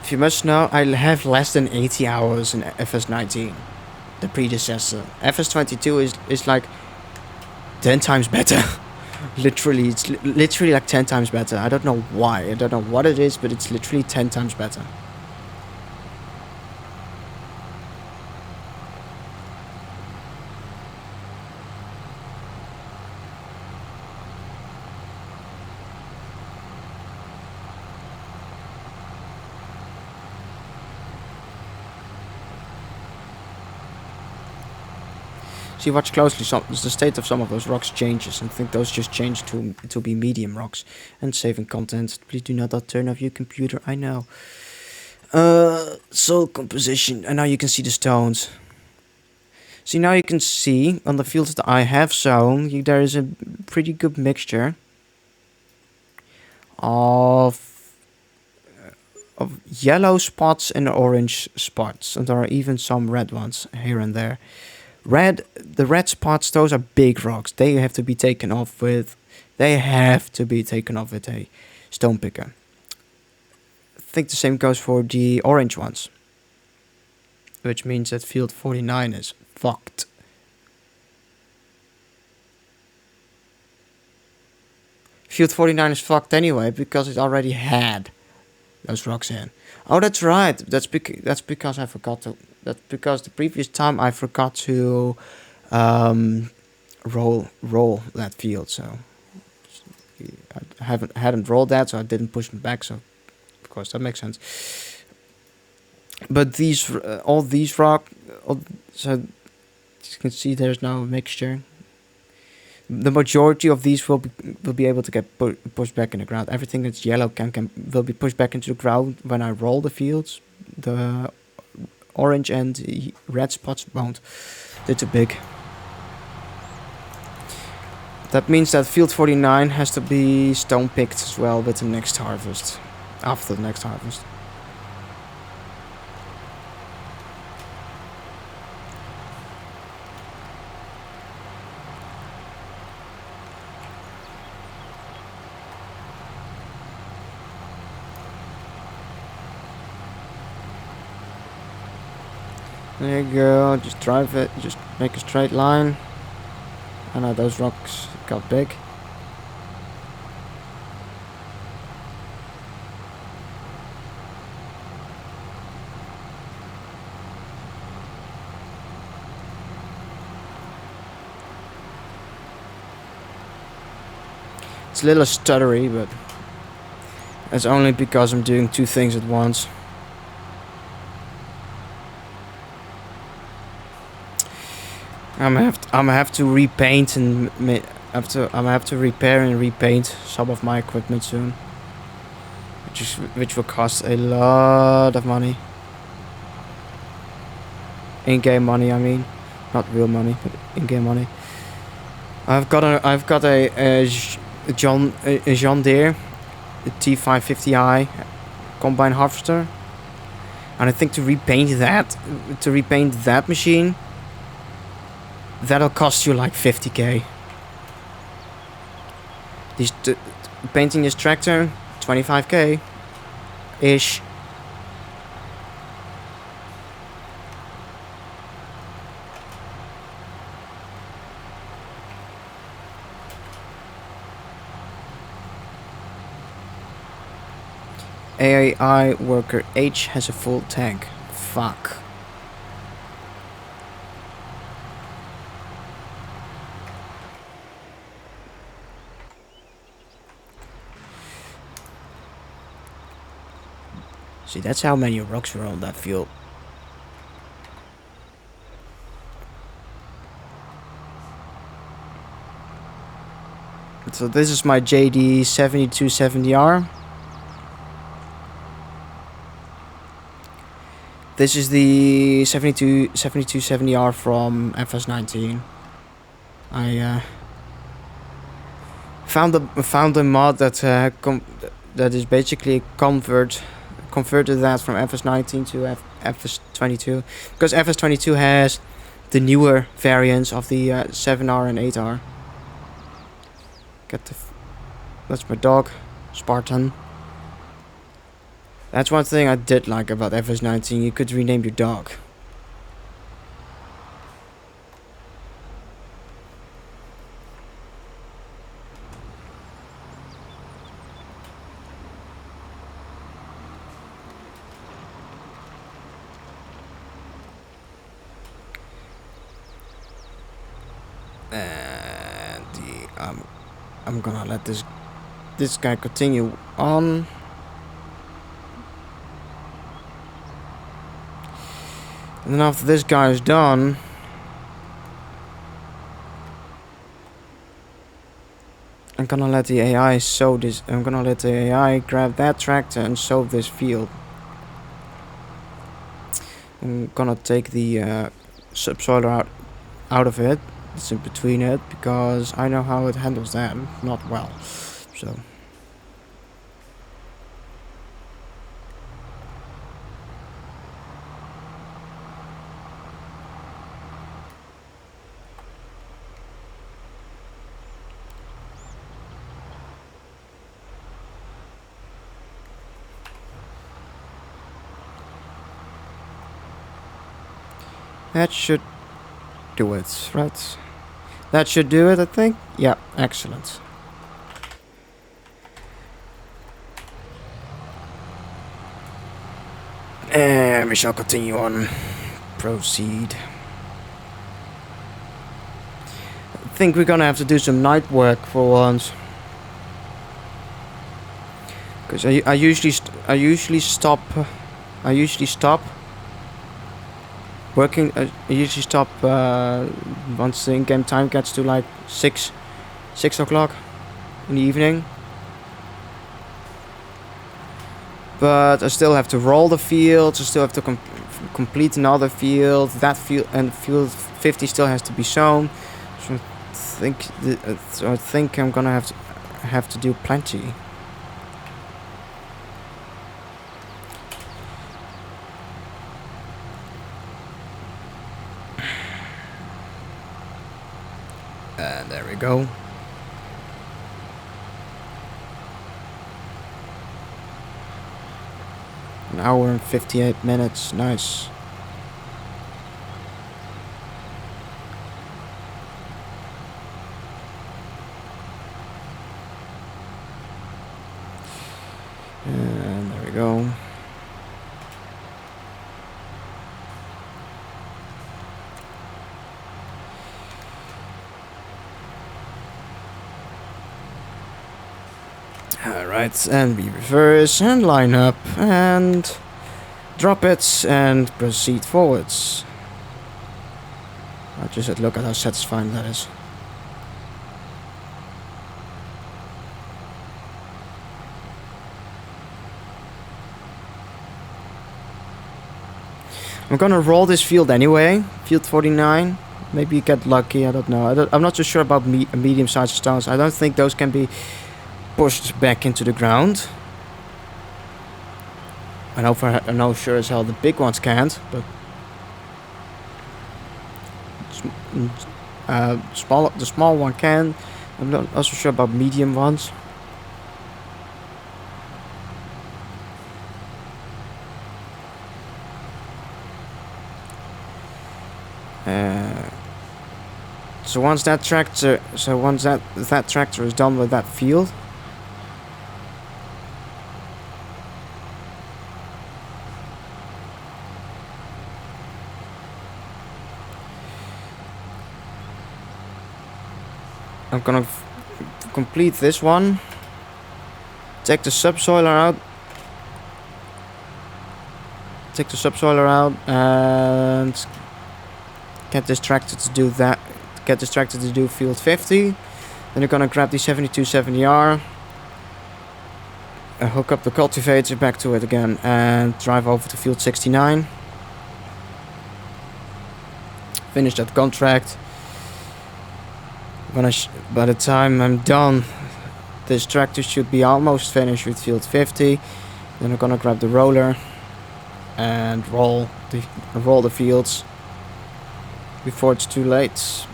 If you must know, I have less than 80 hours in FS19, the predecessor. FS22 is like 10 times better. Literally, it's literally like 10 times better. I don't know why. I don't know what it is, but it's literally 10 times better. See, watch closely. The state of some of those rocks changes, and I think those just change to be medium rocks. And saving content. Please do not turn off your computer. I know. Soil composition, and now you can see the stones. See, now you can see on the fields that I have sown, there is a pretty good mixture of yellow spots and orange spots, and there are even some red ones here and there. The red spots, those are big rocks. They have to be taken off with a stone picker. I think the same goes for the orange ones, which means that field 49 is fucked. Field 49 is fucked anyway because it already had those rocks in. Oh, that's right. That's because I forgot to. That's because the previous time I forgot to roll that field. So I hadn't rolled that, so I didn't push them back. So of course that makes sense. But these all these rock, so you can see there's now a mixture. The majority of these will be able to get pushed back in the ground. Everything that's yellow will be pushed back into the ground when I roll the fields. The orange and red spots won't. They're too big. That means that field 49 has to be stone picked as well with the next harvest. After the next harvest. There you go, just drive it, just make a straight line. I know those rocks got big. It's a little stuttery, but It's only because I'm doing two things at once. I'm gonna have to repaint and I'm gonna have to repair and repaint some of my equipment soon, which will cost a lot of money. In-game money, I mean, not real money, but in-game money. I've got a John Deere T550i combine harvester, and I think to repaint that machine, that'll cost you like 50k. Painting this tractor, 25k ish. AI worker H has a full tank. Fuck. See, that's how many rocks were on that field. So this is my JD 7270R. This is the 7270R from FS19. I found a mod that is basically converted that from FS19 to FS22, because FS22 has the newer variants of the 7R and 8R. That's my dog, Spartan. That's one thing I did like about FS19. You could rename your dog. And I'm gonna let this guy continue on. And then after this guy is done, I'm gonna let the AI sow this. I'm gonna let the AI grab that tractor and sow this field. I'm gonna take the subsoiler out of it. It's in between it, because I know how it handles that. Not well. So. That should do it, right? That should do it, I think. Yeah, excellent. And we shall continue on. Proceed. I think we're gonna have to do some night work for once. Because I usually stop working. I usually stop once the in-game time gets to like 6 o'clock in the evening. But I still have to roll the fields. I still have to complete another field. That field and field 50 still has to be sown. So I think I'm gonna have to do plenty. And there we go. An hour and 58 minutes. Nice. And there we go. Alright, and we reverse and line up and drop it and proceed forwards. I just said, look at how satisfying that is. I'm gonna roll this field anyway, field 49. Maybe you get lucky, I don't know. I'm not so sure about medium-sized stones. I don't think those can be pushed back into the ground. I know sure as hell the big ones can't, but the small one can. I'm not also sure about medium ones. So once that tractor is done with that field, I'm gonna complete this one. Take the subsoiler out. And get this tractor to do that. Get this tractor to do field 50. Then you're gonna grab the 7270R. Hook up the cultivator back to it again and drive over to field 69. Finish that contract. By the time I'm done, this tractor should be almost finished with field 50. Then I'm gonna grab the roller and roll the fields before it's too late.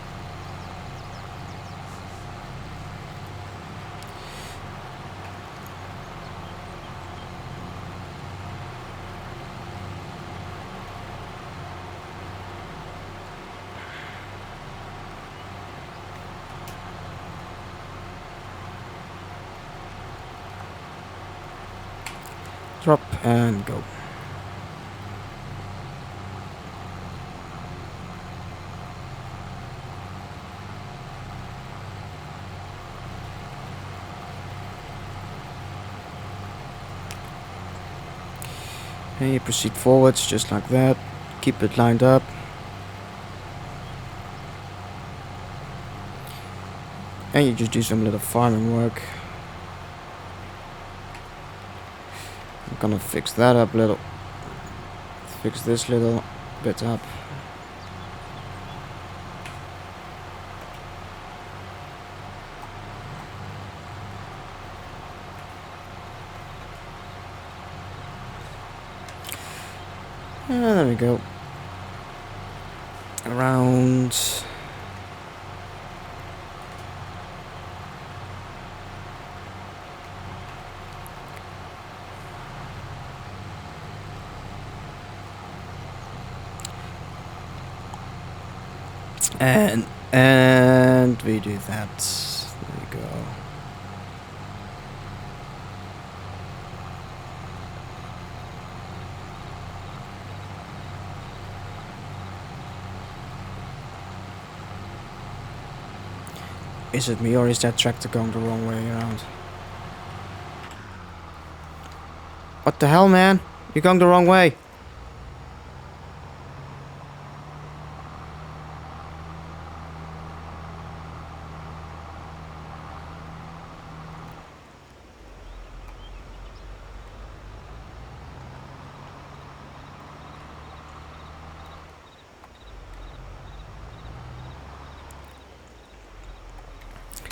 Drop and go. And you proceed forwards just like that. Keep it lined up. And you just do some little farming work. I'm gonna fix that up a little. Fix this little bit up. And there we go. Around. And we do that. There we go. Is it me or is that tractor going the wrong way around? What the hell, man? You're going the wrong way.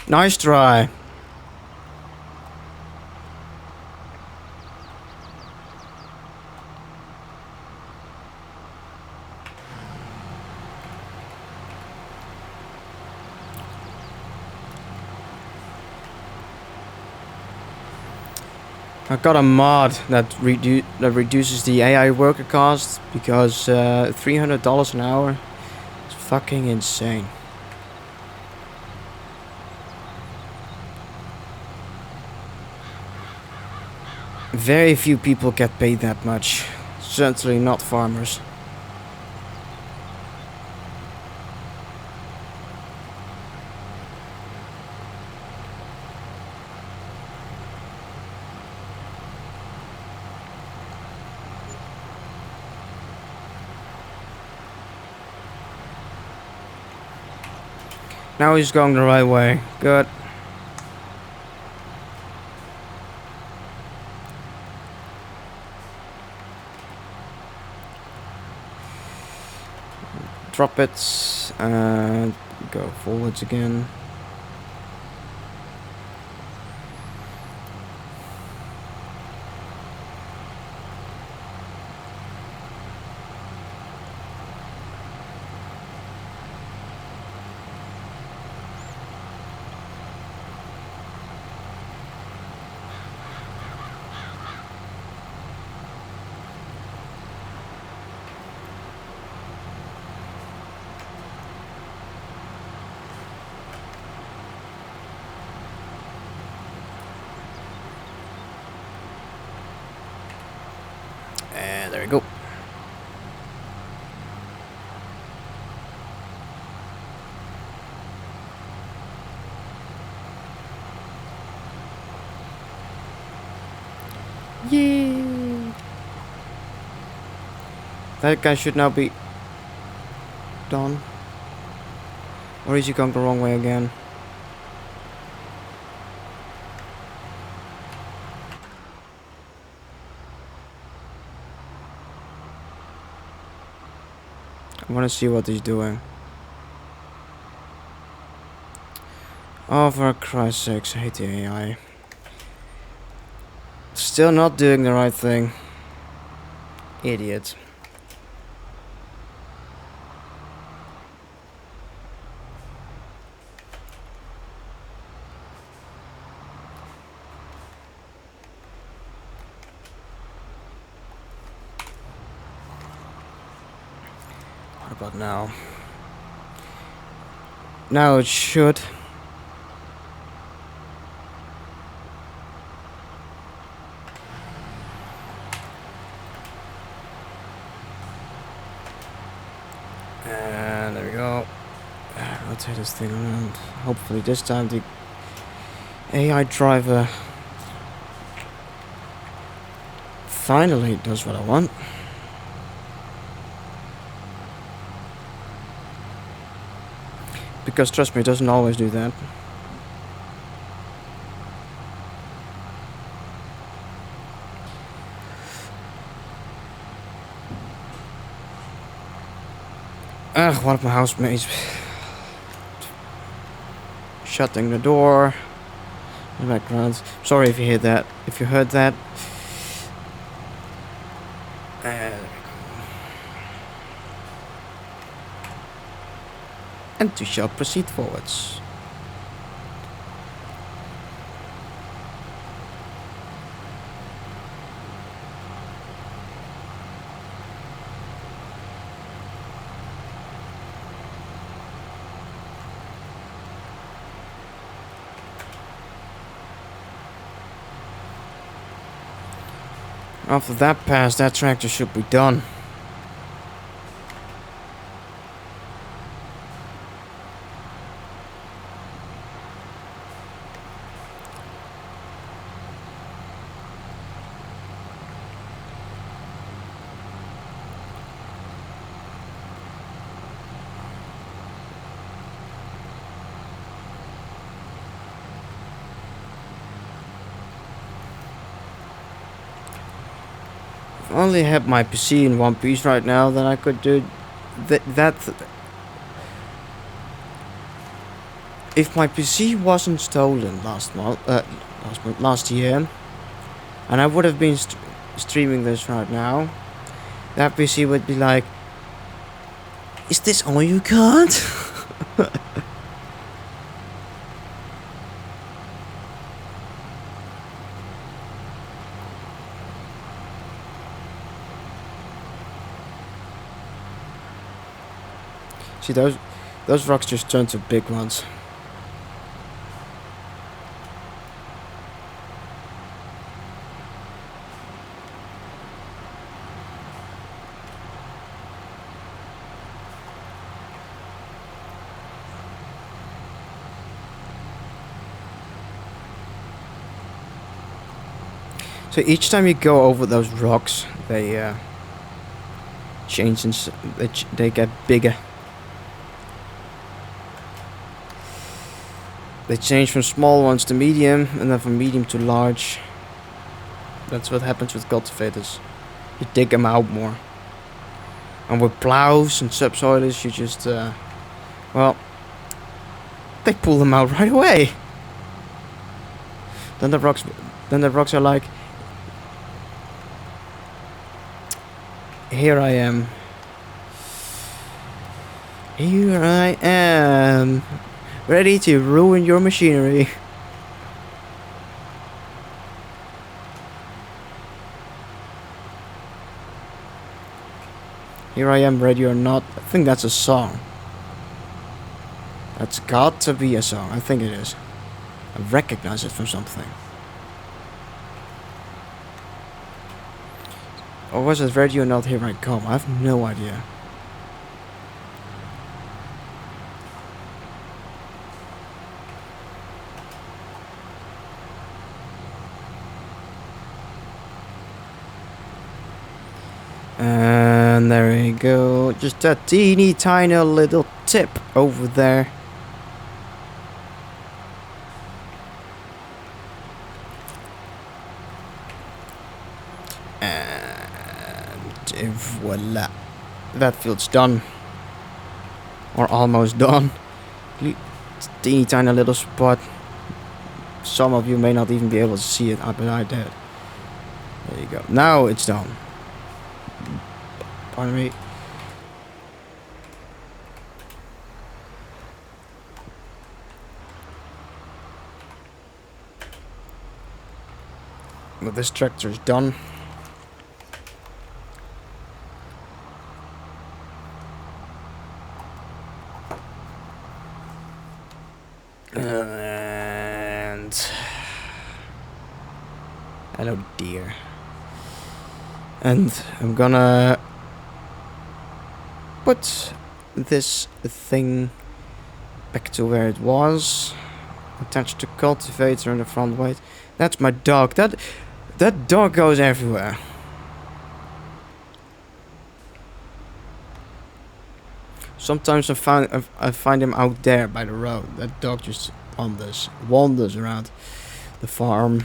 Nice try. I got a mod that reduces the AI worker cost because $300 an hour is fucking insane. Very few people get paid that much. Certainly not farmers. Now he's going the right way. Good. Drop it and go forwards again. And there we go. Yay! That guy should now be done. Or is he going the wrong way again? I want to see what he's doing. Oh, for Christ's sakes, I hate the AI. Still not doing the right thing. Idiot. What about now? Now it should. And there we go. Rotate this thing around. Hopefully this time the AI driver finally does what I want. Because trust me, it doesn't always do that. Ugh, one of my housemates shutting the door in the background. Sorry if you hear that. If you heard that. And we shall proceed forwards. After that pass, that tractor should be done. If I only had my PC in one piece right now, then I could do that. If my PC wasn't stolen last year, and I would have been streaming this right now, that PC would be like, "Is this all you got?" See, those rocks just turned to big ones. So each time you go over those rocks, they change and they get bigger. They change from small ones to medium, and then from medium to large. That's what happens with cultivators. You dig them out more. And with plows and subsoilers, you just, well, they pull them out right away. Then the rocks are like, here I am. Here I am, ready to ruin your machinery. Here I am, ready or not. I think that's a song. That's got to be a song. I think it is. I recognize it from something. Or was it ready or not, here I come? I have no idea. And there we go. Just a teeny tiny little tip over there. And voila. That field's done. Or almost done. Teeny tiny little spot. Some of you may not even be able to see it, but I did. There you go. Now it's done. Pardon me. Well, this tractor is done. And hello, dear. And I'm gonna put this thing back to where it was. Attach the cultivator in the front. Wait, that's my dog. That dog goes everywhere. Sometimes I find him out there by the road. That dog just wanders around the farm.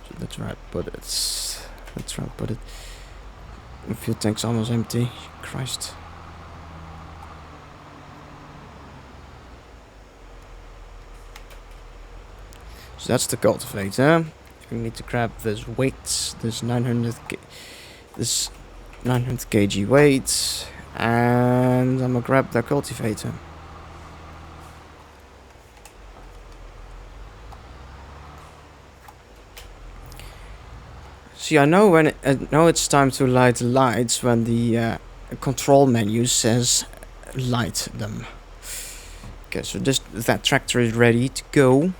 So that's where I put it. That's where I put it. The fuel tank's almost empty. Christ. So that's the cultivator. We need to grab this weight, this 900 kg weight, and I'm gonna grab the cultivator. See, I know it's time to light the lights when the control menu says light them. Okay, so that tractor is ready to go.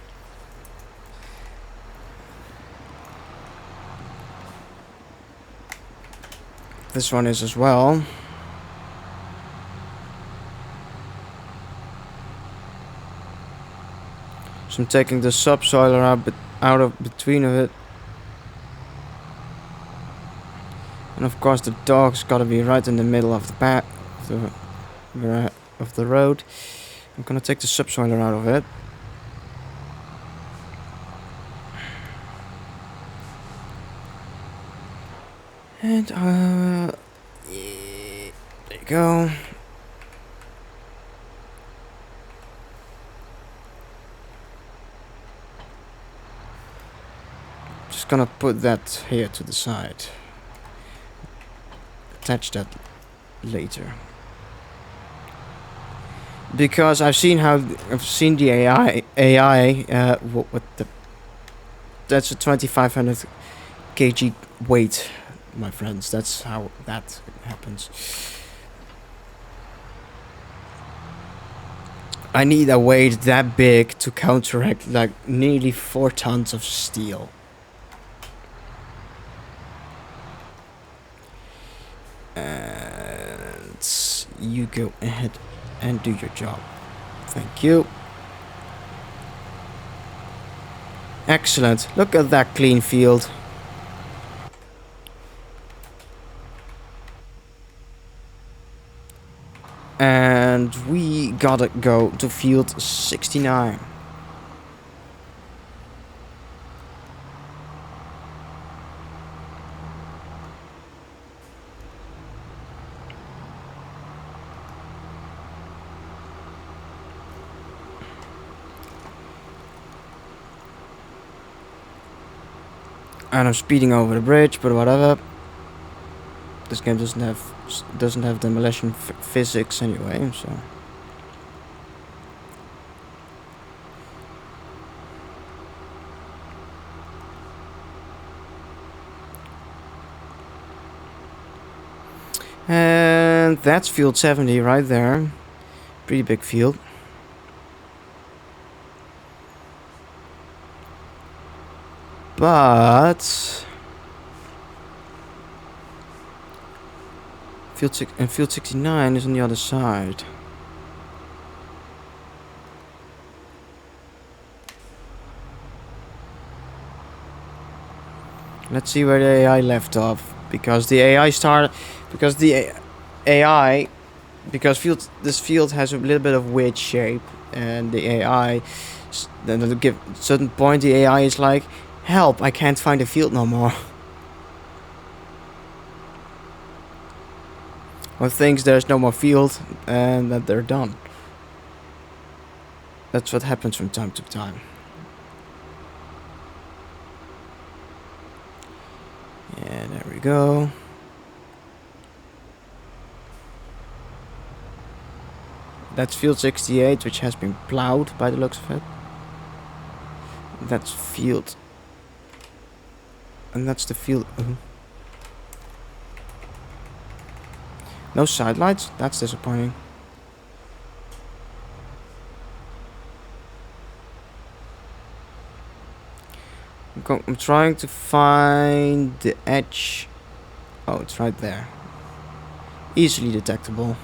This one is as well. So I'm taking the subsoiler out of between of it. And of course the dog's gotta be right in the middle of the of the road. I'm gonna take the subsoiler out of it. And yeah, there you go. Just gonna put that here to the side. Attach that later. Because I've seen the AI what the that's a 2500 kg weight, my friends. That's how that happens. I need a weight that big to counteract like nearly 4 tons of steel. And you go ahead and do your job. Thank you. Excellent. Look at that clean field. gotta go to field 69. And I'm speeding over the bridge, but whatever. This game doesn't have demolition physics anyway, so. And that's field 70 right there. Pretty big field. But field 69 is on the other side. Let's see where the AI left off, because the AI this field has a little bit of weird shape, and the AI then at a certain point the AI is like, help, I can't find the field no more. Or thinks there's no more field and that they're done. That's what happens from time to time. Yeah, there we go. That's field 68, which has been plowed by the looks of it. That's field. And that's the field. No sidelights? That's disappointing. I'm trying to find the edge. Oh, it's right there. Easily detectable.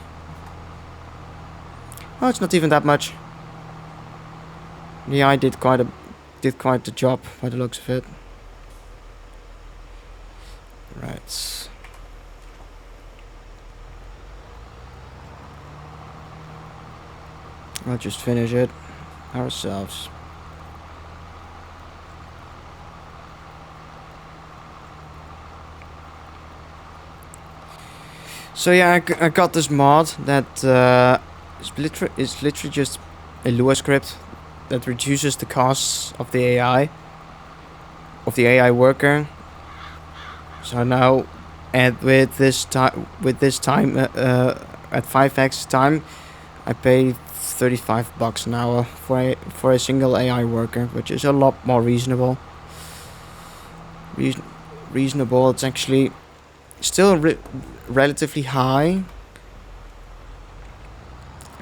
Oh, it's not even that much. Yeah, I did quite the job by the looks of it. Right. I'll just finish it ourselves. So yeah, I got this mod that is literally just a Lua script that reduces the costs of the AI worker. So now, and with this time at 5x time, I pay $35 an hour for a single AI worker, which is a lot more reasonable. Reasonable. It's actually still relatively high,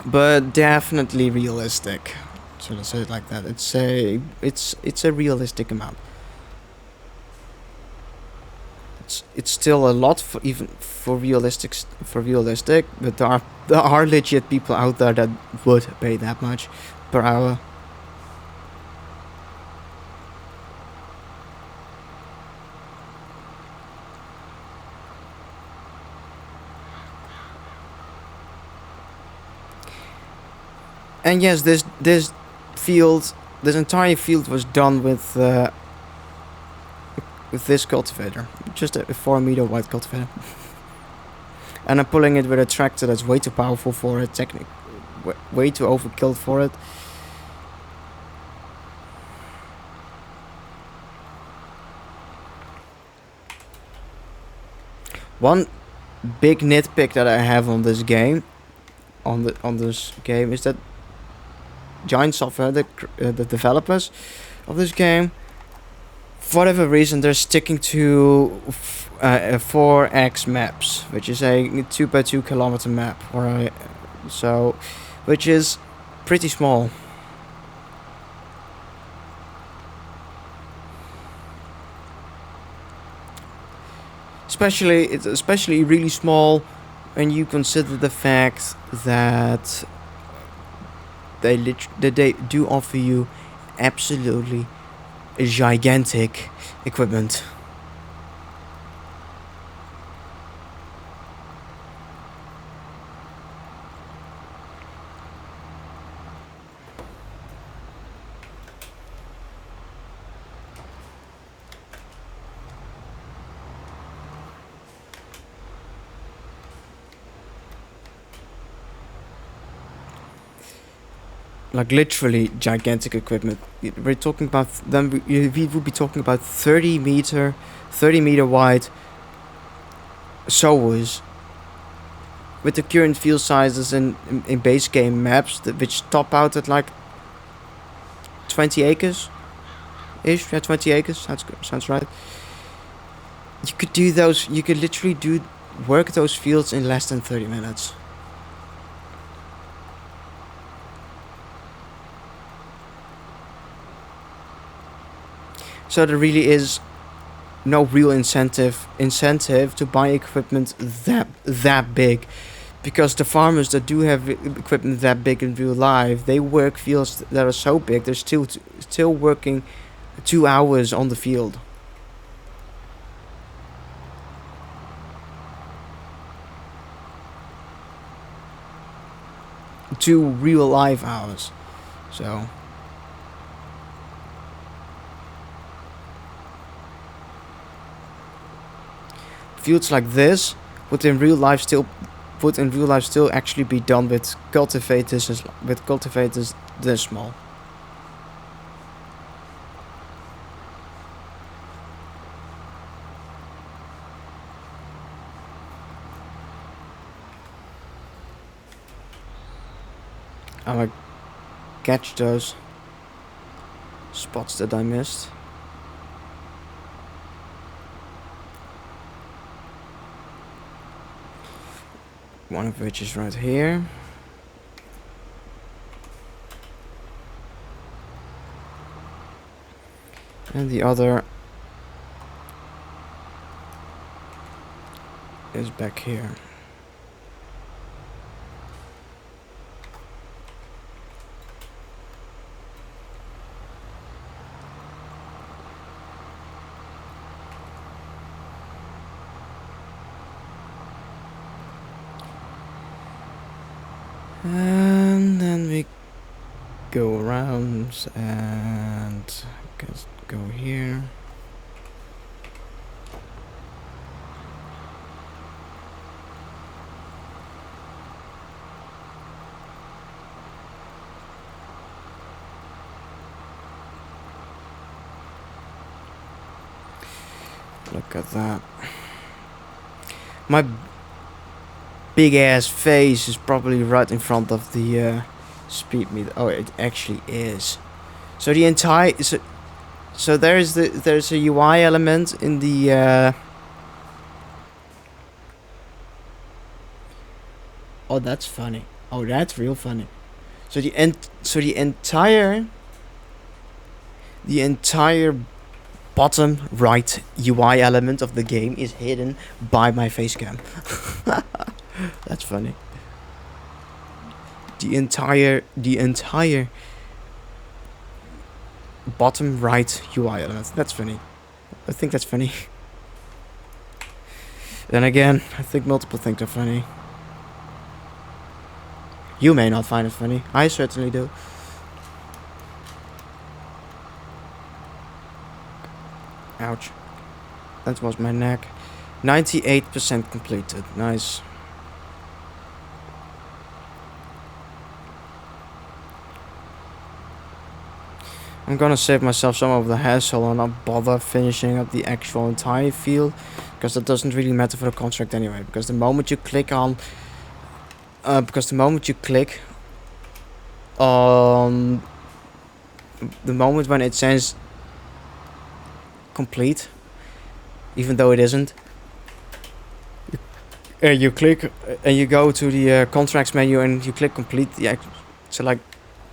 but definitely realistic. So let's say it like that. It's a realistic amount. It's still a lot for realistic, but there are legit people out there that would pay that much per hour. And yes, this entire field was done with this cultivator, just a 4-meter wide cultivator. And I'm pulling it with a tractor that's way too powerful for it, way too overkill for it. One big nitpick that I have on this game, is that Giant Software, the developers of this game, for whatever reason, they're sticking to 4x maps, which is a 2x2 kilometer map, which is pretty small. It's especially really small when you consider the fact that they do offer you absolutely gigantic equipment. like literally gigantic equipment. We're talking about then we would be talking about 30 meter wide sowers with the current field sizes in base game maps which top out at like 20 acres ish. Yeah, 20 acres. Sounds right. You could do those. You could literally work those fields in less than 30 minutes. So there really is no real incentive to buy equipment that big, because the farmers that do have equipment that big in real life, they work fields that are so big they're still working 2 hours on the field. Two real life hours. So fields like this would in real life still actually be done with cultivators this small. I might catch those spots that I missed. One of which is right here. And the other is back here. And then we go around and go here. Look at that. My big ass face is probably right in front of the speed meter. Oh, it actually is. So the entire so there's a UI element in the oh, that's funny. Oh, that's real funny. So the entire bottom right UI element of the game is hidden by my face cam. That's funny. The entire bottom right UI element. That's funny. I think that's funny. Then again, I think multiple things are funny. You may not find it funny. I certainly do. Ouch. That was my neck. 98% completed. Nice. I'm gonna save myself some of the hassle and not bother finishing up the actual entire field, because that doesn't really matter for the contract anyway. Because the moment you click on, the moment when it says complete, even though it isn't, you click and you go to the contracts menu and you click complete. So like,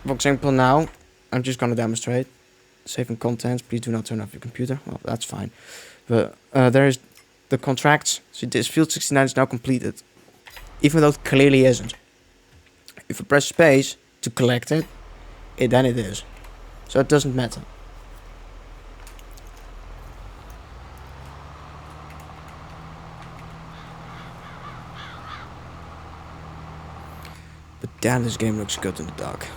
for example, now I'm just gonna demonstrate. Saving contents. Please do not turn off your computer. Well, that's fine. But there is the contracts. So this field 69 is now completed, even though it clearly isn't. If I press space to collect it, then it is. So it doesn't matter. But damn, this game looks good in the dark.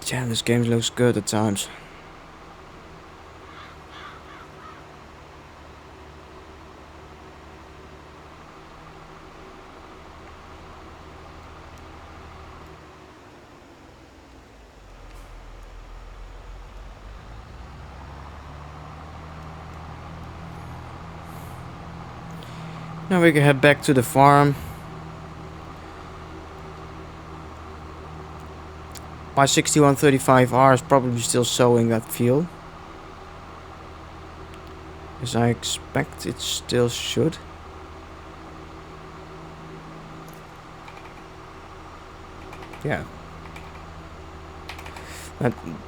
Damn, this game looks good at times. Now we can head back to the farm. My 6135R is probably still sowing that field, as I expect it still should. Yeah.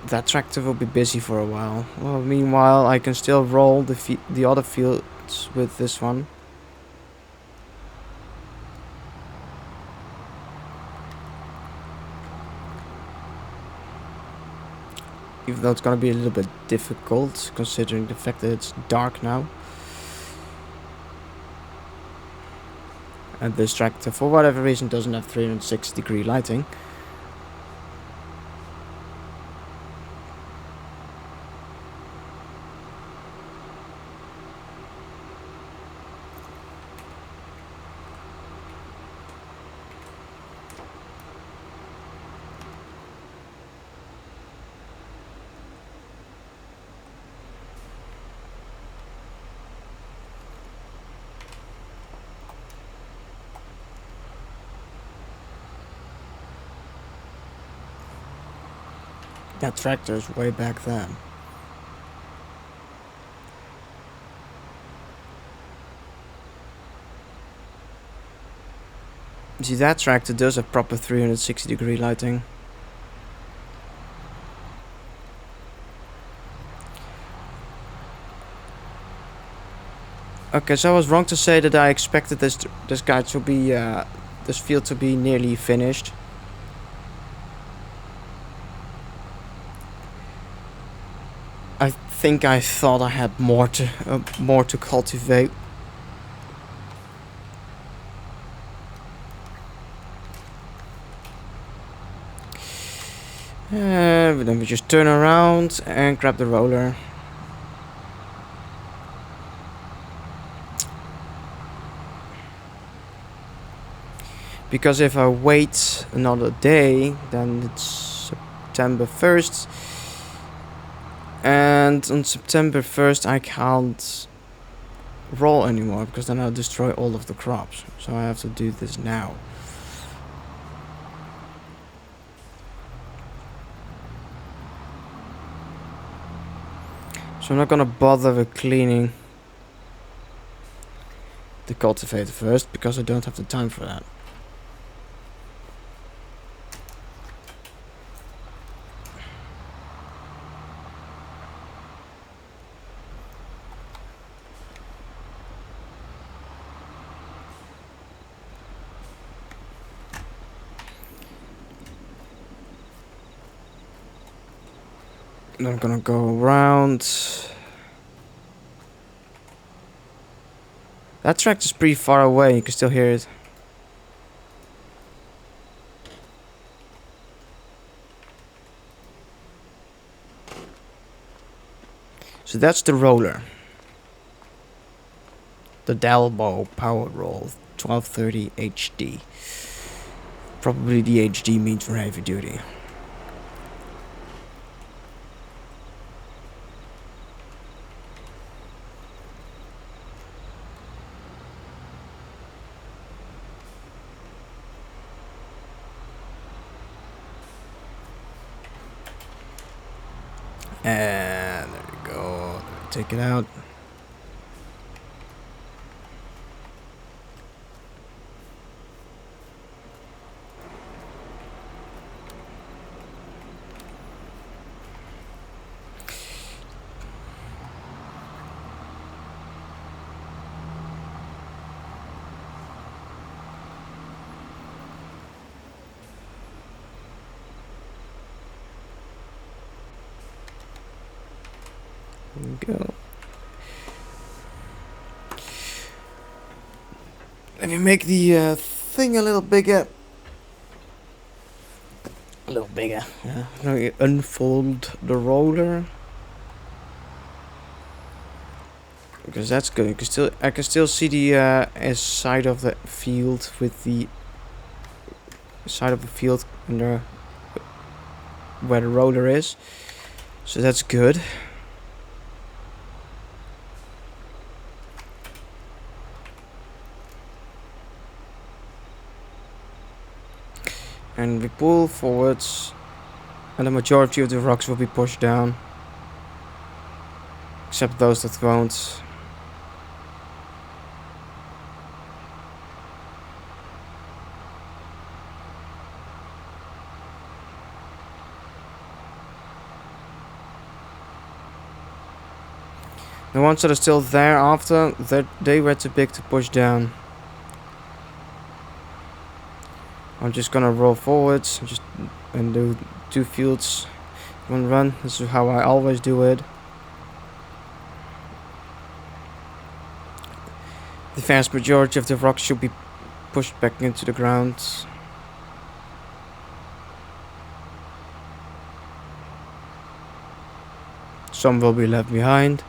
That tractor will be busy for a while. Well, meanwhile, I can still roll the other fields with this one. Even though it's gonna be a little bit difficult, considering the fact that it's dark now. And this tractor, for whatever reason, doesn't have 360-degree lighting. That tractor's way back then. See, that tractor does have proper 360-degree lighting. Okay, so I was wrong to say that I expected this guy to be this field to be nearly finished. I think I thought I had more to cultivate. But then we just turn around and grab the roller. Because if I wait another day, then it's September 1st. And on September 1st I can't roll anymore, because then I'll destroy all of the crops. So I have to do this now. So I'm not gonna bother with cleaning the cultivator first, because I don't have the time for that. And I'm gonna go around. That tractor's pretty far away, you can still hear it. So that's the roller. The Dalbo Power Roll 1230 HD. Probably the HD means for heavy duty. And there we go. Take it out. There we go. Let me make the thing a little bigger. A little bigger. Yeah. Now you unfold the roller. Because that's good. I can still see the side of the field with the side of the field under where the roller is. So that's good. And we pull forwards, and the majority of the rocks will be pushed down. Except those that won't. The ones that are still there after, they were too big to push down. I'm just gonna roll forwards and do 2 fields, 1 run. This is how I always do it. The vast majority of the rocks should be pushed back into the ground. Some will be left behind.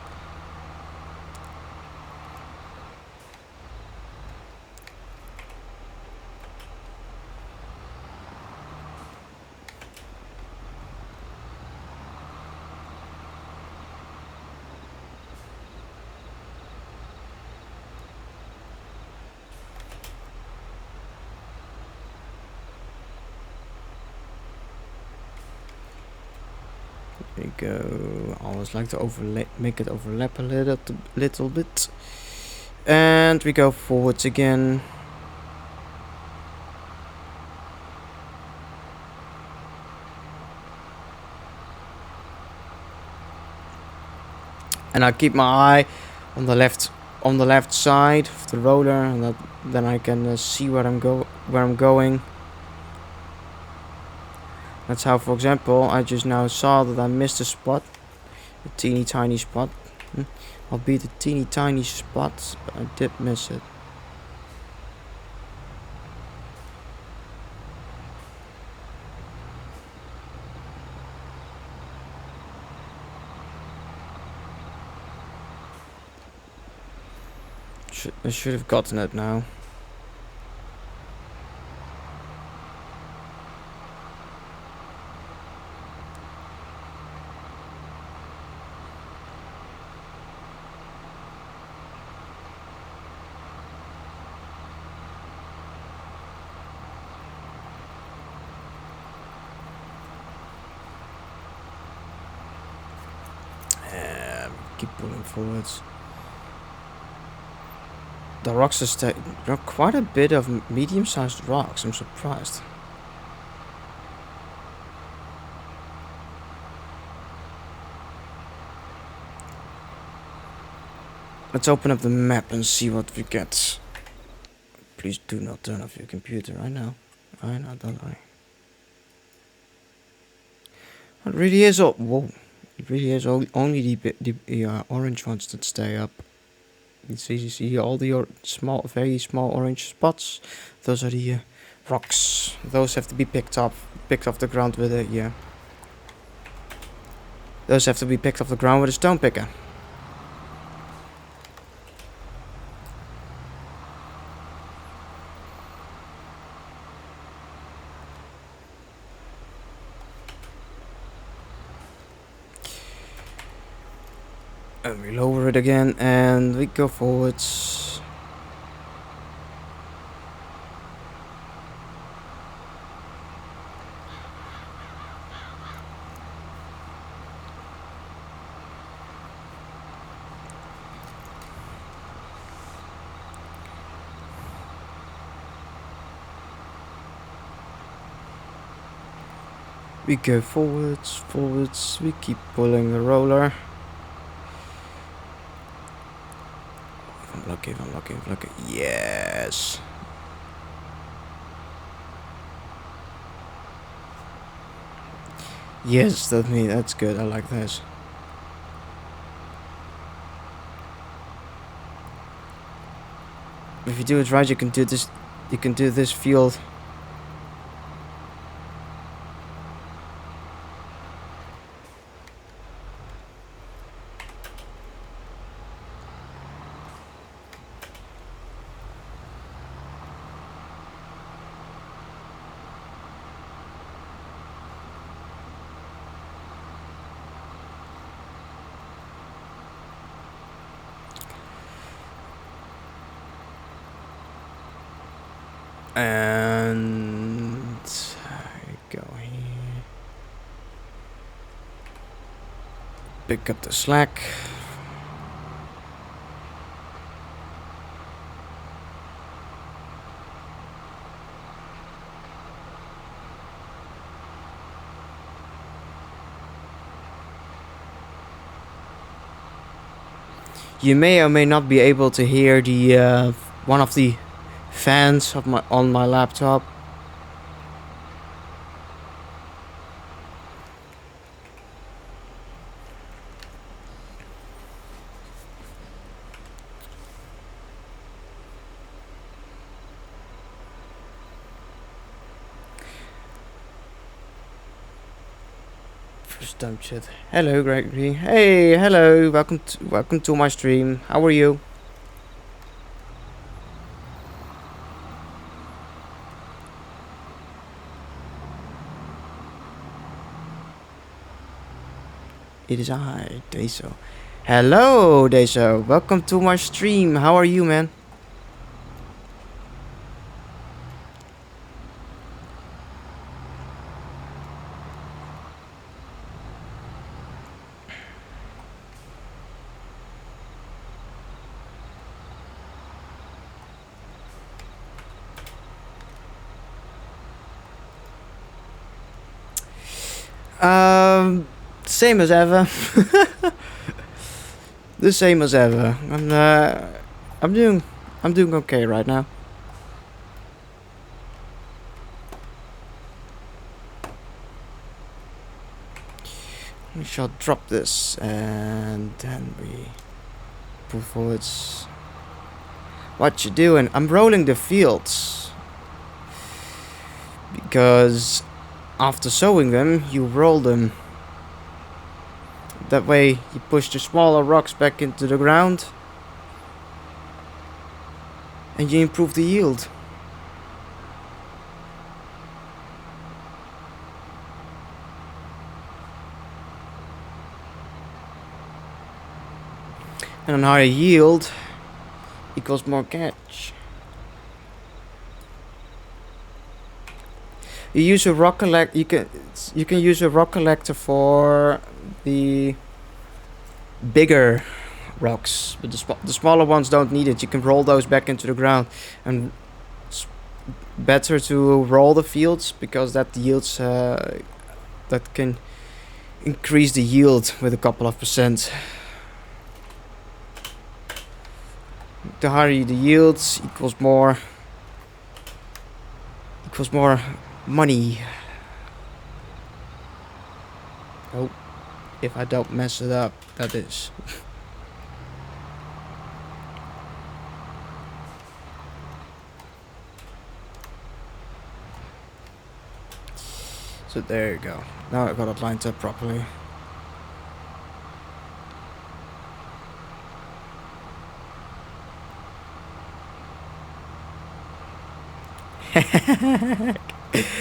There you go. I always like to make it overlap a little bit. And we go forwards again. And I keep my eye on the left side of the roller, and then I can see where I'm going. That's how, for example, I just now saw that I missed a spot, a teeny tiny spot. Albeit a teeny tiny spot, but I did miss it. I should have gotten it now. Keep pulling forwards. The rocks there are quite a bit of medium-sized rocks. I'm surprised. Let's open up the map and see what we get. Please do not turn off your computer. I know, don't worry. It really is all. Whoa! It really is only the orange ones that stay up. You see all the very small orange spots. Those are the rocks. Those have to be picked off the ground with a Those have to be picked off the ground with a stone picker. And we lower it again, and we go forwards. We go forwards, we keep pulling the roller. If I'm lucky. Yes! Yes, that's good, I like this. If you do it right, you can do this field. And pick up the slack. You may or may not be able to hear the one of the fans of on my laptop. First time chat. Hello, Gregory. Hey, hello. Welcome to my stream. How are you? It is I, Deso. Hello, Deso. Welcome to my stream. How are you, man? Same as ever. The same as ever. I'm doing okay right now. We shall drop this and then we pull forwards. What you doing? I'm rolling the fields because after sowing them, you roll them. That way, you push the smaller rocks back into the ground and you improve the yield. And a higher yield equals more catch. You use a rock collect. You can use a rock collector for the bigger rocks, but the smaller ones don't need it. You can roll those back into the ground, and it's better to roll the fields because that yields that can increase the yield with a couple of percent. The higher the yields equals more money. Oh, if I don't mess it up, that is. So there you go. Now I got it lined up properly.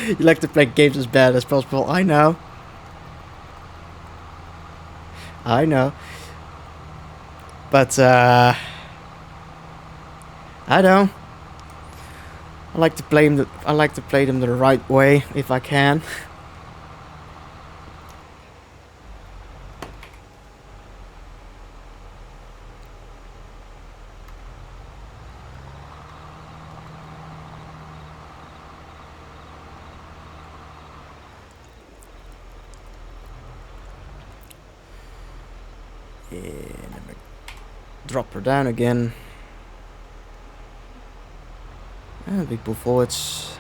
You like to play games as bad as possible. I know. But I don't. I like to play them the right way if I can. And drop her down again. And we pull forwards.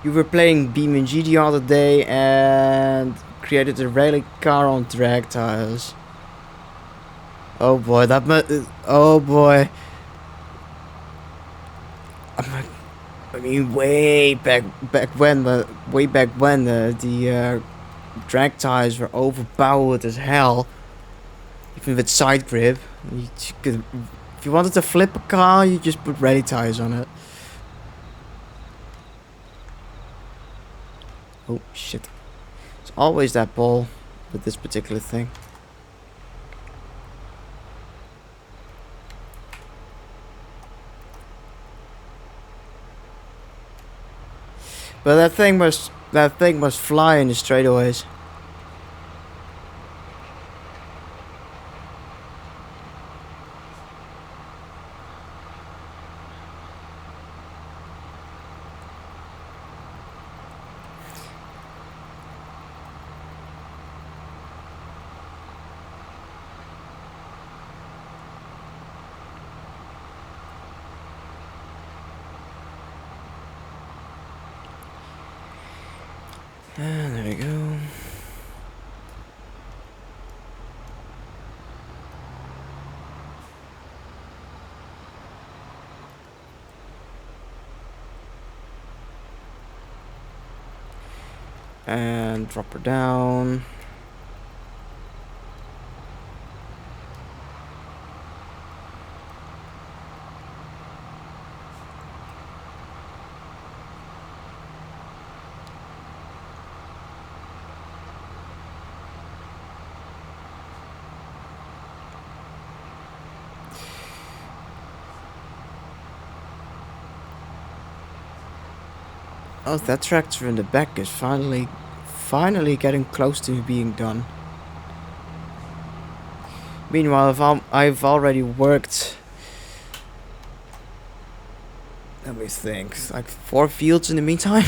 You were playing BeamNG the other day and created a rally car on drag tires. Oh boy, oh boy. I mean, way back when the drag tires were overpowered as hell, even with side grip. If you wanted to flip a car, you just put rally tires on it. Oh shit! It's always that ball with this particular thing. But that thing must fly in the straightaways. And there we go. And drop her down. Oh, that tractor in the back is finally getting close to being done. Meanwhile, I've already worked, let me think, like 4 fields in the meantime.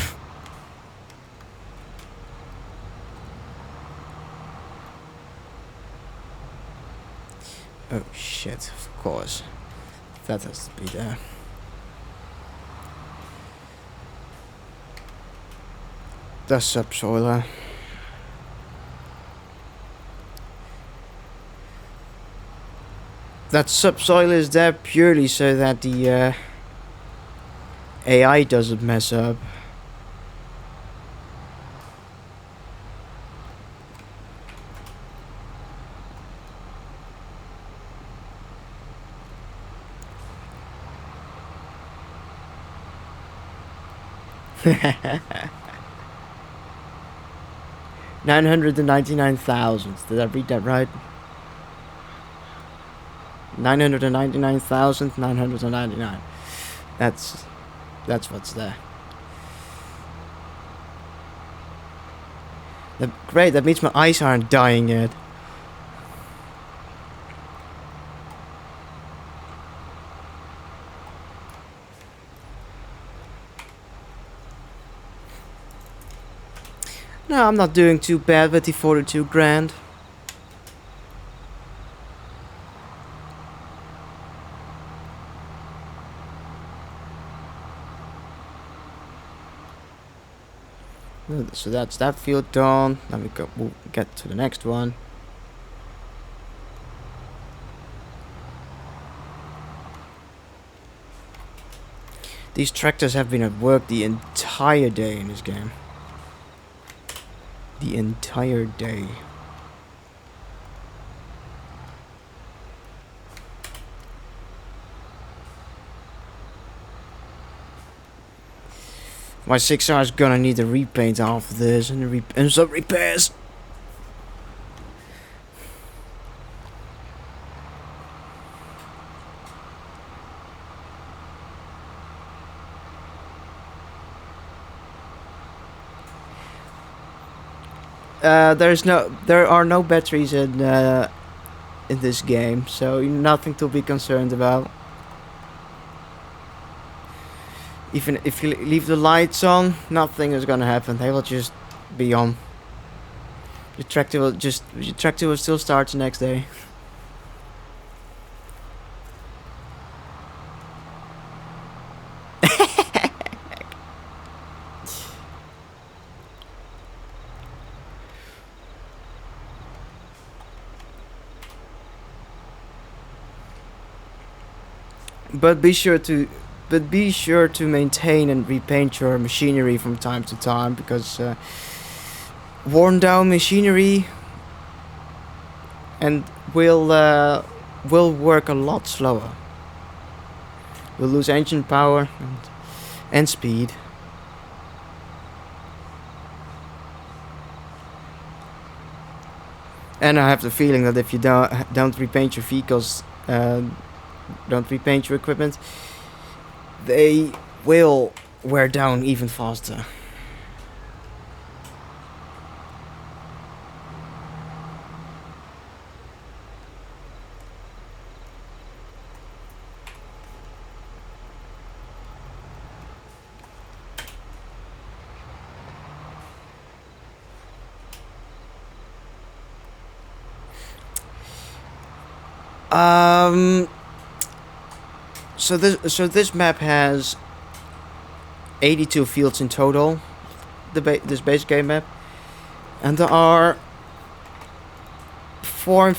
Oh shit, of course. That has to be there. The subsoiler. That subsoil is there purely so that the AI doesn't mess up. $999,000. Did I read that right? 999,999. That's what's there. Great, that means my eyes aren't dying yet. No, I'm not doing too bad with the 42 grand. So that's that field done. Now we'll get to the next one. These tractors have been at work the entire day in this game. The entire day. My 6R is gonna need a repaint after this and some repairs. There are no batteries in this game, so nothing to be concerned about. Even if you leave the lights on, nothing is gonna happen. They will just be on. Your tractor will still start the next day. But be sure to maintain and repaint your machinery from time to time, because worn down machinery and will work a lot slower. We'll lose engine power and speed. And I have the feeling that if you don't repaint your vehicles, don't repaint your equipment, they will wear down even faster. Um. So this map has 82 fields in total. This base game map, and there are 5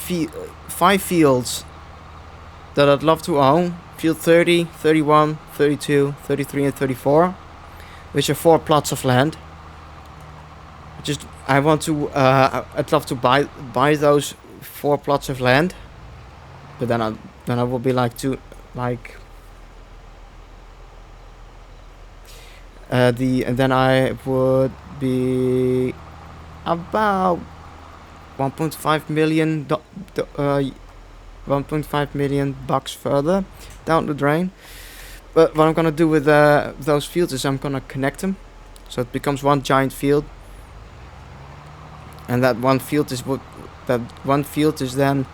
fields that I'd love to own. Field 30, 31, 32, 33, and 34, which are 4 plots of land. I want to. I'd love to buy those 4 plots of land, but then I will be like and then I would be about 1.5 million 1.5 million bucks further down the drain. But what I'm gonna do with those fields is I'm gonna connect them, so it becomes one giant field. And that one field is then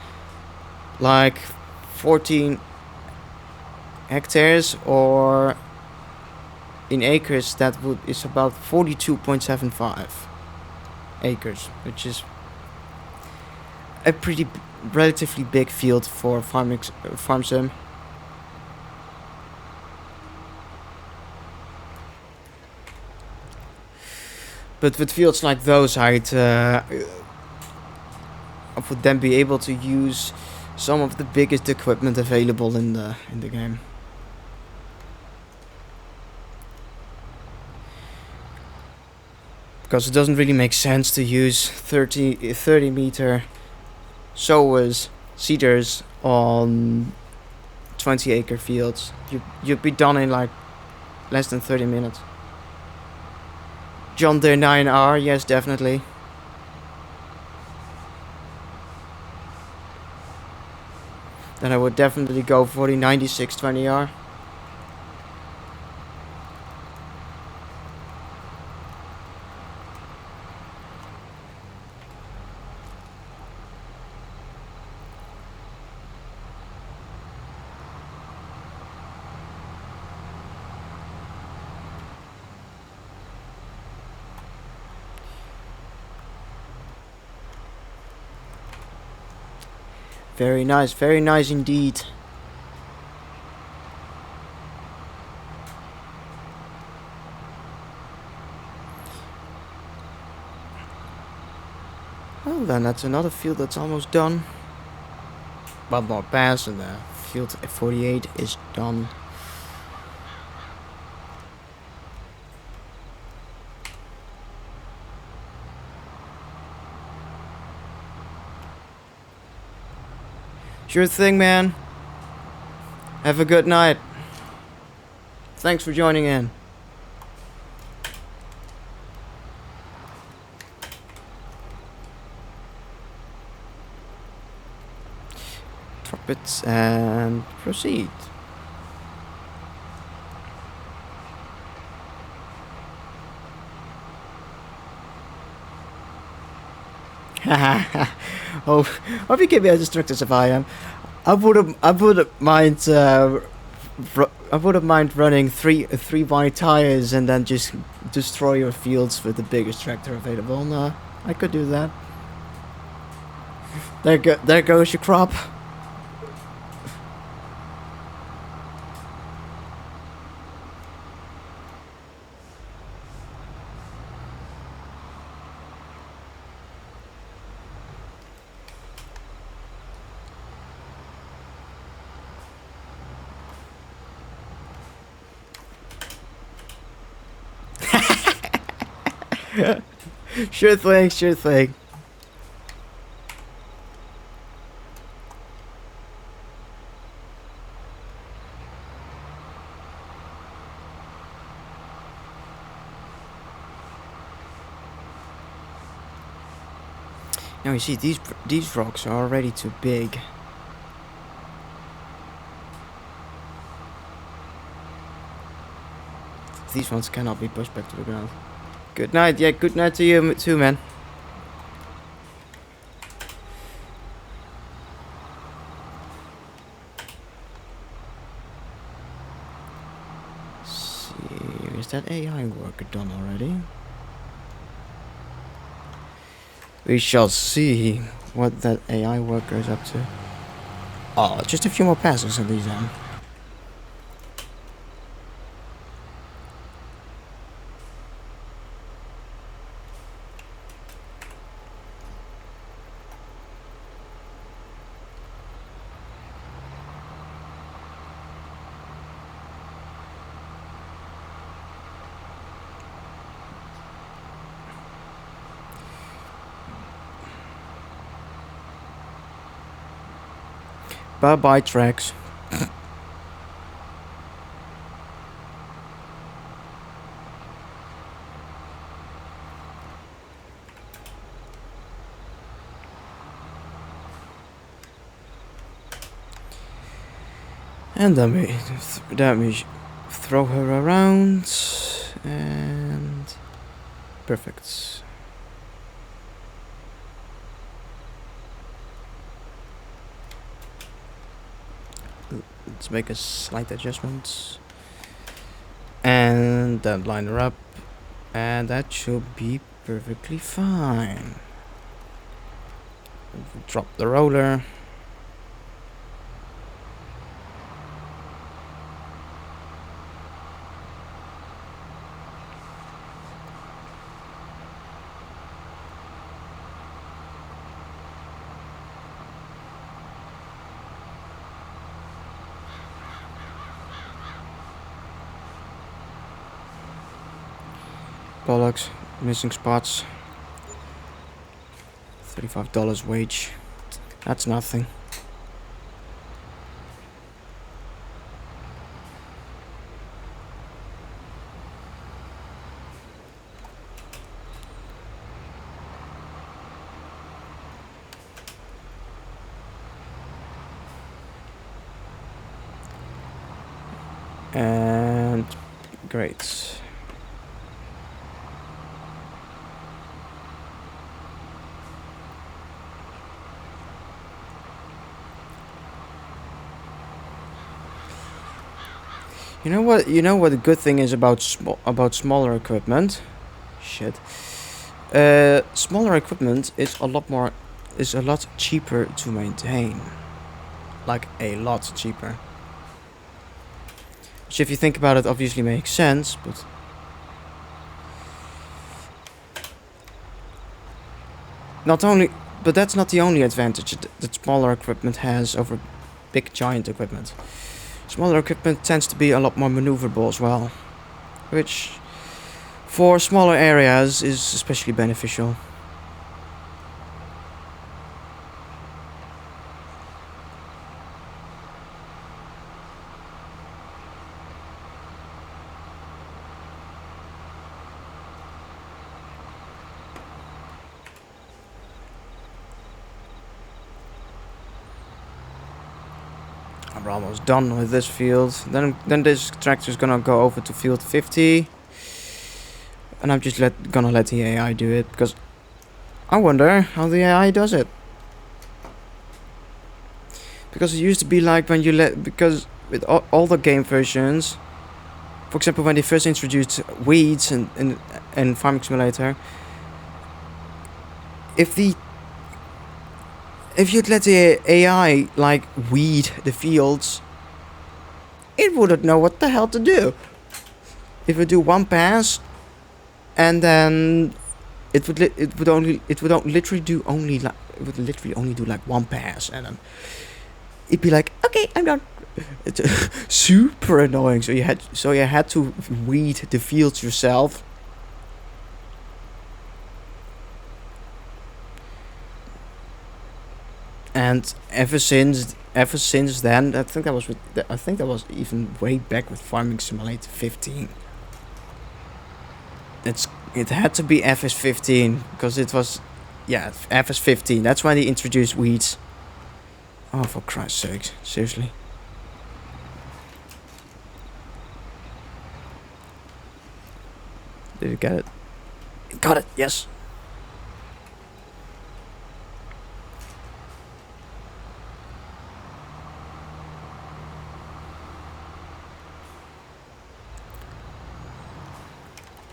like 14 hectares, or in acres is about 42.75 acres, which is a relatively big field for farm sim. But with fields like those, I would then be able to use some of the biggest equipment available in the game. Because it doesn't really make sense to use 30 meter sowers, seeders on 20 acre fields. You'd be done in like less than 30 minutes. John Deere 9R, yes, definitely. Then I would definitely go for the 9620R. Very nice indeed. Well then, that's another field that's almost done. One more pass and the field 48 is done. Sure thing, man. Have a good night. Thanks for joining in. Drop it and proceed. Oh, hope you can be as destructive as I am. I wouldn't mind. I wouldn't mind running three wide tires and then just destroy your fields with the biggest tractor available. No, I could do that. There goes your crop. Sure thing. Now you see these rocks are already too big. These ones cannot be pushed back to the ground. Good night, yeah, good night to you too, man. See, is that AI worker done already? We shall see what that AI worker is up to. Oh, just a few more passes at these end. Bye-bye tracks. And then we throw her around, and perfect. Let's make a slight adjustment, and then line her up, and that should be perfectly fine. Drop the roller. Deluxe, missing spots. $35 wage. That's nothing. And great. You know what? You know what the good thing is about smaller equipment? Shit. Smaller equipment is a lot cheaper to maintain. Like a lot cheaper. Which, if you think about it, obviously makes sense, but that's not the only advantage that smaller equipment has over big giant equipment. Smaller equipment tends to be a lot more maneuverable as well, which for smaller areas is especially beneficial. We're almost done with this field. Then this tractor is gonna go over to field 50, and I'm just gonna let the AI do it, because I wonder how the AI does it. Because it used to be like when because with all the game versions, for example, when they first introduced weeds in Farming Simulator, if you'd let the AI like weed the fields, it wouldn't know what the hell to do. If we do one pass, and then it would literally only do like one pass, and then it'd be like, okay, I'm done. It's super annoying. So you had to weed the fields yourself. And ever since then, I think that was even way back with Farming Simulator 15. It had to be FS15, because it was, yeah, FS15. That's when they introduced weeds. Oh, for Christ's sake, seriously. Did you get it? Got it, yes.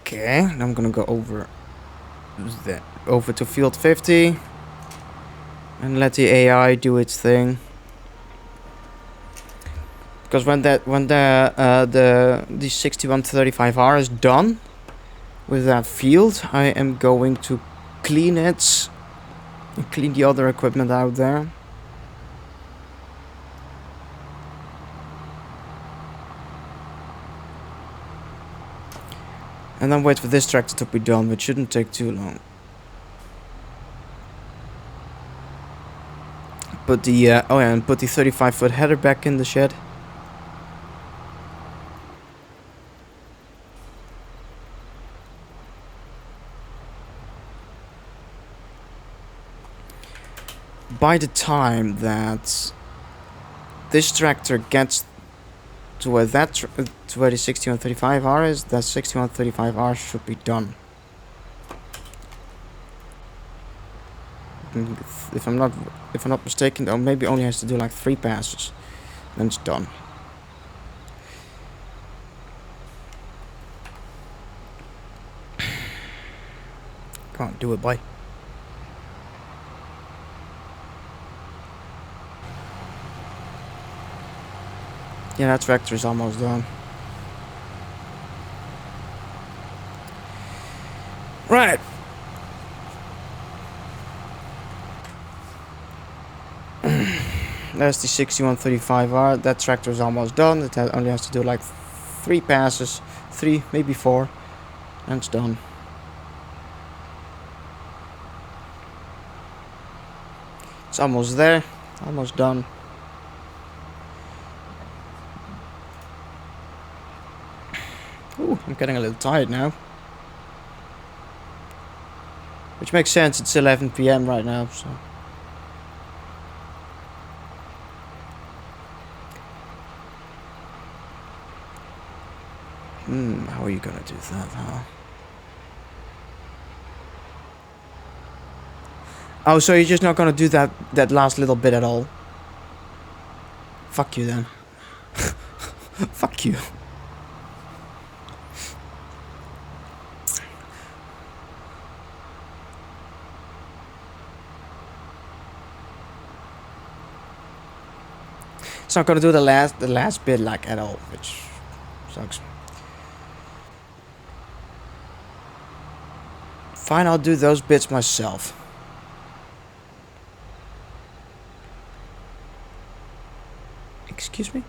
Okay, now I'm gonna go over to field 50 and let the AI do its thing. Because when the 6135R is done with that field, I am going to clean it and clean the other equipment out there. And then wait for this tractor to be done, which shouldn't take too long. Put the and put the 35-foot header back in the shed. By the time that this tractor gets to where to where the 6135R is, that 6135R should be done. If I'm not mistaken, though, maybe only has to do like 3 passes, then it's done. Can't do it, boy. Yeah, that tractor is almost done. Right. There's the 6135R. That tractor is almost done. It only has to do like 3 passes. 3, maybe 4. And it's done. It's almost there. Almost done. Ooh, I'm getting a little tired now. Which makes sense, it's 11 PM right now, so... how are you gonna do that, huh? Oh, so you're just not gonna do that last little bit at all? Fuck you then. Fuck you. It's not gonna do the last bit like at all, which sucks. Fine, I'll do those bits myself. Excuse me?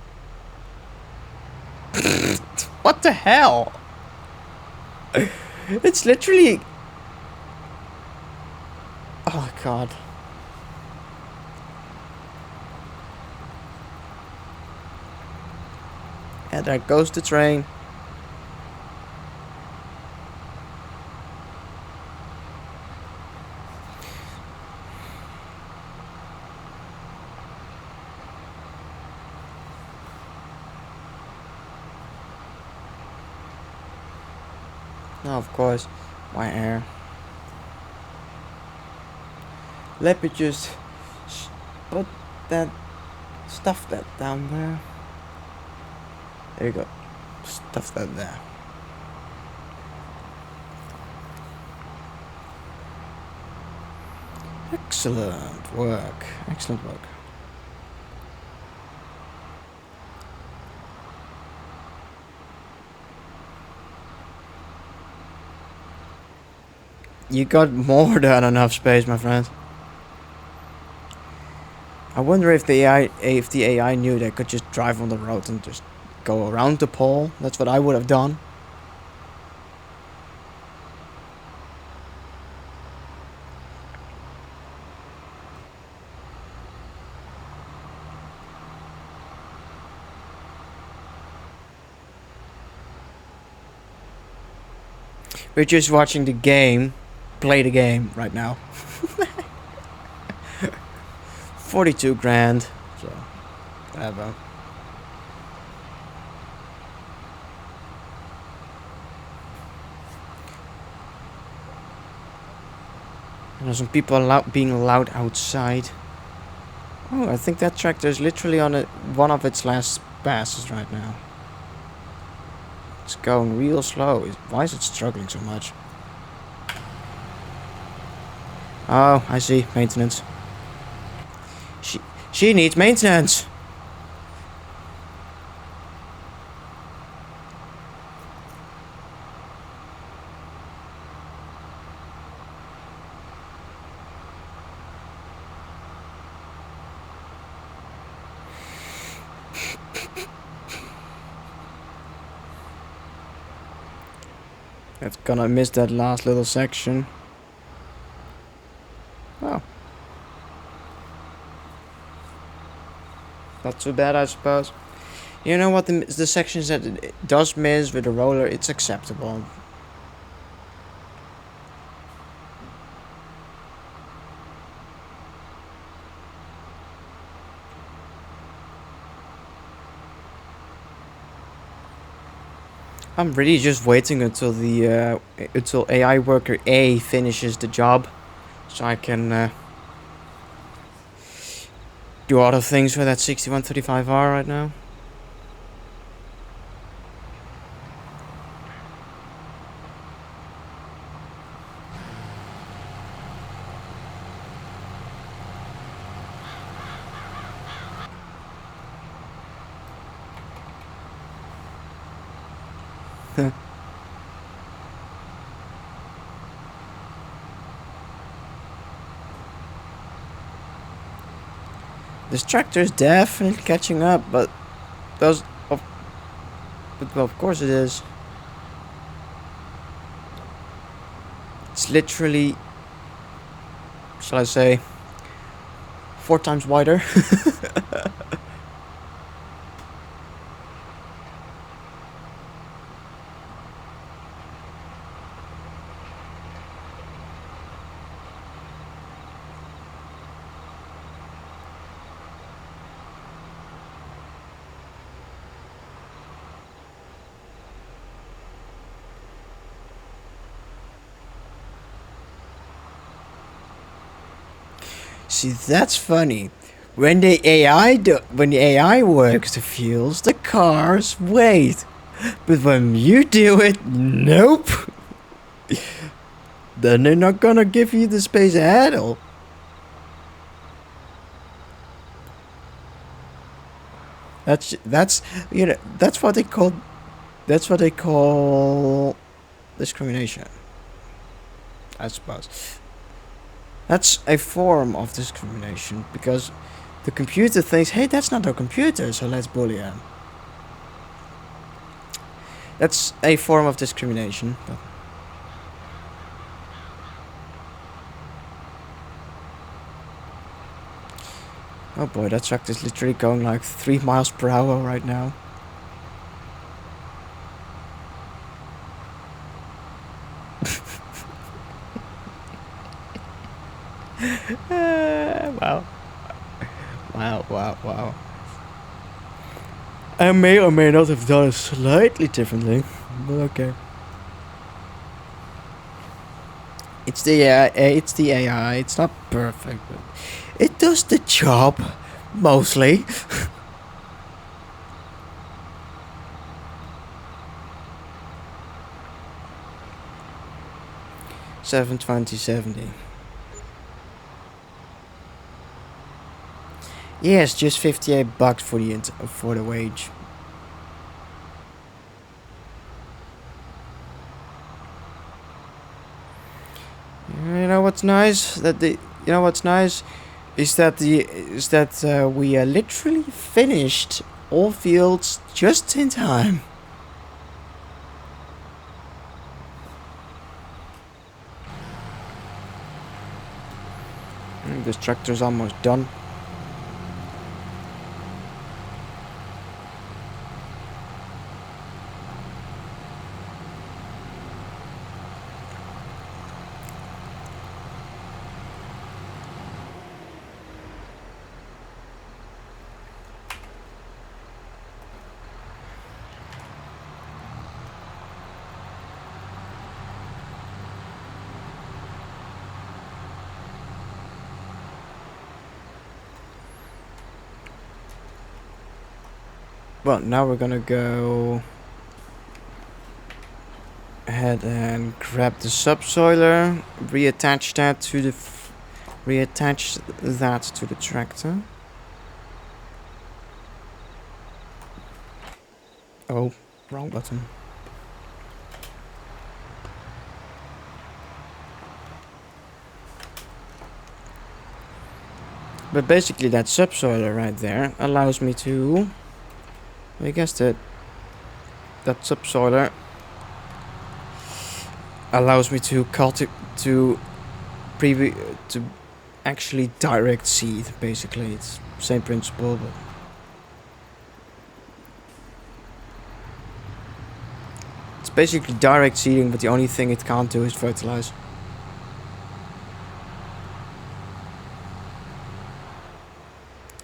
What the hell? It's literally... Oh god. And there goes the train. Oh, of course, my air. Let me just put that, stuff that down there. There you go. Stuff that there. Excellent work. Excellent work. You got more than enough space, my friend. I wonder if the AI knew they could just drive on the road and just go around the pole. That's what I would have done. We're just watching the game play the game right now. 42 grand. So, whatever. And there's some people being allowed outside. Oh, I think that tractor is literally on one of its last passes right now. It's going real slow. Why is it struggling so much? Oh, I see. Maintenance. She needs maintenance. It's gonna miss that last little section. Oh. Not too bad, I suppose. You know what, the sections that it does miss with the roller, it's acceptable. I'm really just waiting until the until AI worker A finishes the job, so I can do other things with that 6135R right now. This tractor is definitely catching up, but those, well, of course it is. It's literally, shall I say, 4 times wider. See, that's funny. When the AI works the fuels, the cars wait. But when you do it, nope. Then they're not gonna give you the space at all. That's you know that's what they call discrimination, I suppose. That's a form of discrimination because the computer thinks, hey, that's not a computer, so let's bully him. That's a form of discrimination. But oh boy, that truck is literally going like 3 miles per hour right now. Wow. Wow. I may or may not have done it slightly differently, but okay. It's the AI. It's not perfect, but it does the job mostly. 720/70. Yes, just $58 for the wage. You know what's nice? Is that we literally finished all fields just in time. This tractor's almost done. Well, now we're gonna go ahead and grab the subsoiler, reattach that to the tractor. Oh, wrong button. But basically that subsoiler right there allows me to, I guess that subsoiler allows me to to to actually direct seed. Basically, it's same principle, but it's basically direct seeding. But the only thing it can't do is fertilize.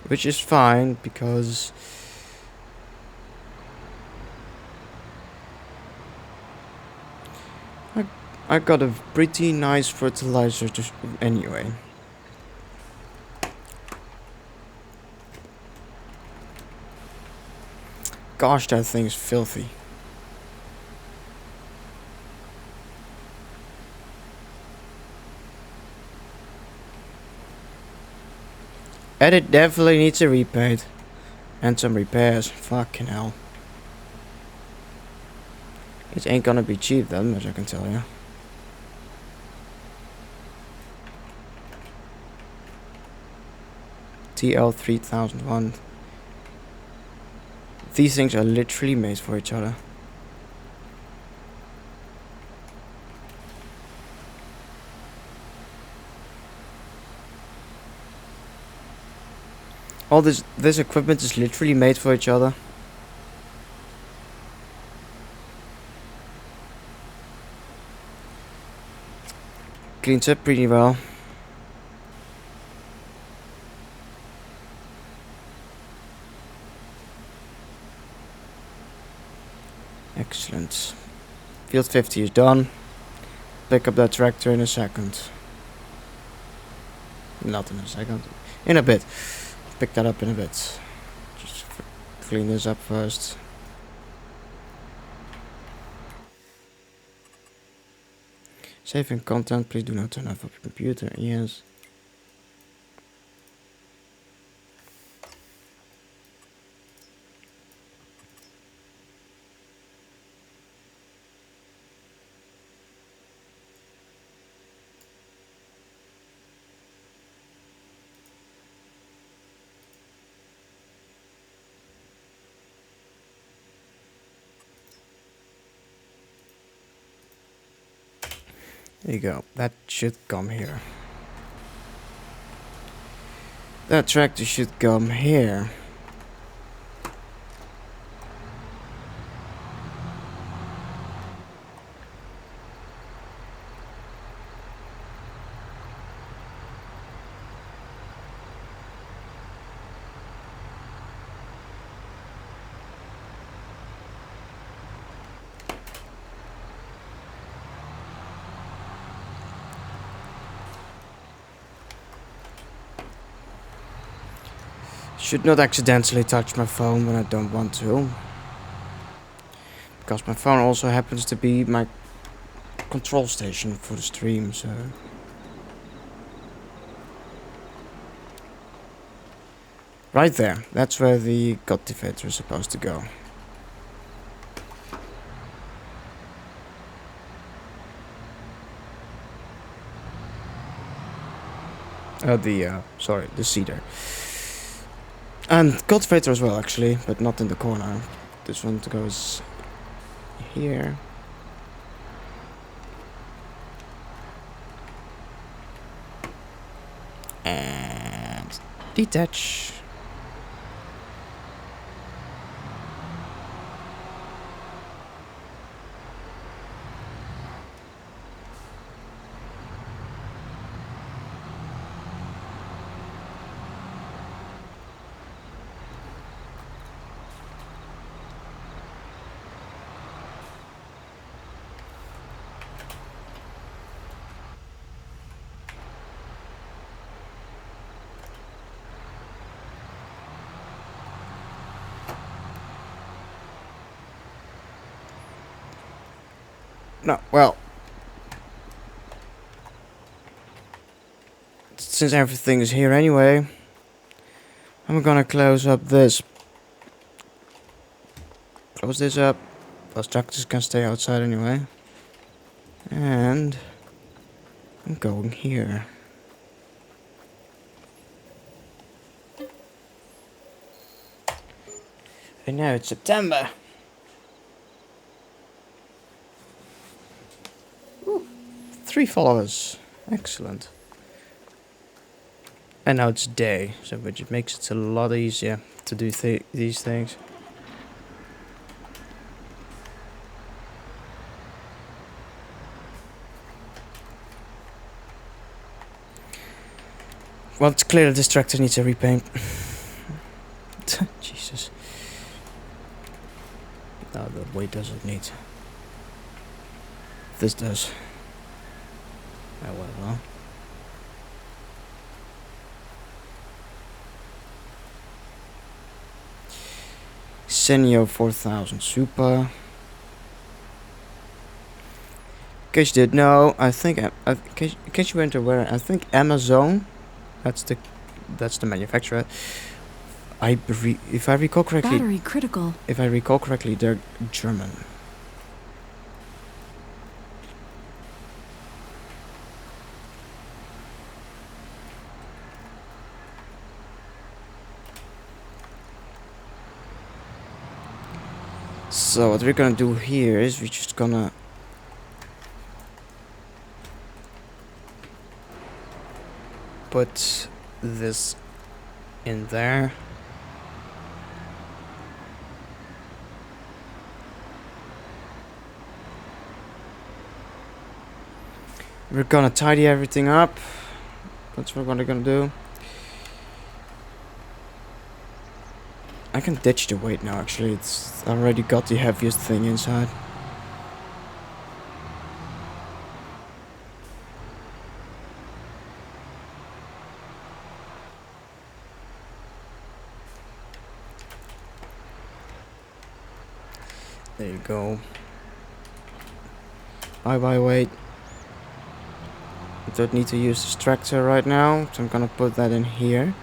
Which is fine because I got a pretty nice fertilizer just anyway. Gosh, that thing's filthy. And it definitely needs a repaint. And some repairs. Fucking hell. It ain't gonna be cheap, that much I can tell you. TL3001. These things are literally made for each other. All this equipment is literally made for each other. Cleans up pretty well. Excellent. Field 50 is done. Pick up that tractor in a second. Not in a second. In a bit. Pick that up in a bit. Just clean this up first. Saving content, please do not turn off your computer. Yes. There you go. That should come here. That tractor should come here. Should not accidentally touch my phone when I don't want to. Because my phone also happens to be my control station for the stream, so... Right there. That's where the cultivator is supposed to go. The cedar. And cultivator as well, actually, but not in the corner. This one goes here. And detach. No, well, since everything is here anyway, I'm gonna close up this. Close this up. Those tractors can stay outside anyway. And I'm going here. And now it's September. Woo. 3 followers. Excellent. And now it's day, so which makes it a lot easier to do these things. Well, it's clear that this tractor needs a repaint. Jesus. No, the weight doesn't need. This does. Oh well. Senio 4000 Super. In case you didn't know, I think in case you weren't aware, I think Amazon, that's the manufacturer. If I recall correctly, Battery critical. if I recall correctly, they're German. So what we're gonna do here is we're just gonna put this in there. We're gonna tidy everything up. That's what we're gonna do. I can ditch the weight now, actually. It's already got the heaviest thing inside. There you go. Bye weight. I don't need to use this tractor right now, so I'm gonna put that in here.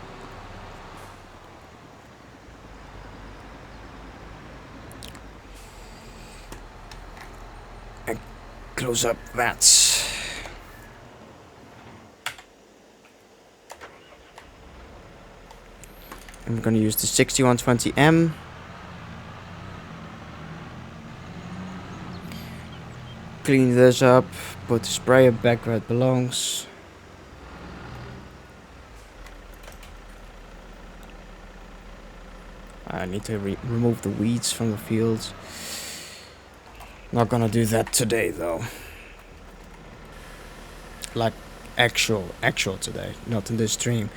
And close up that. And we're gonna use the 6120M. Clean this up, put the sprayer back where it belongs. I need to remove the weeds from the fields. Not gonna do that today though. Like actual today, not in this stream.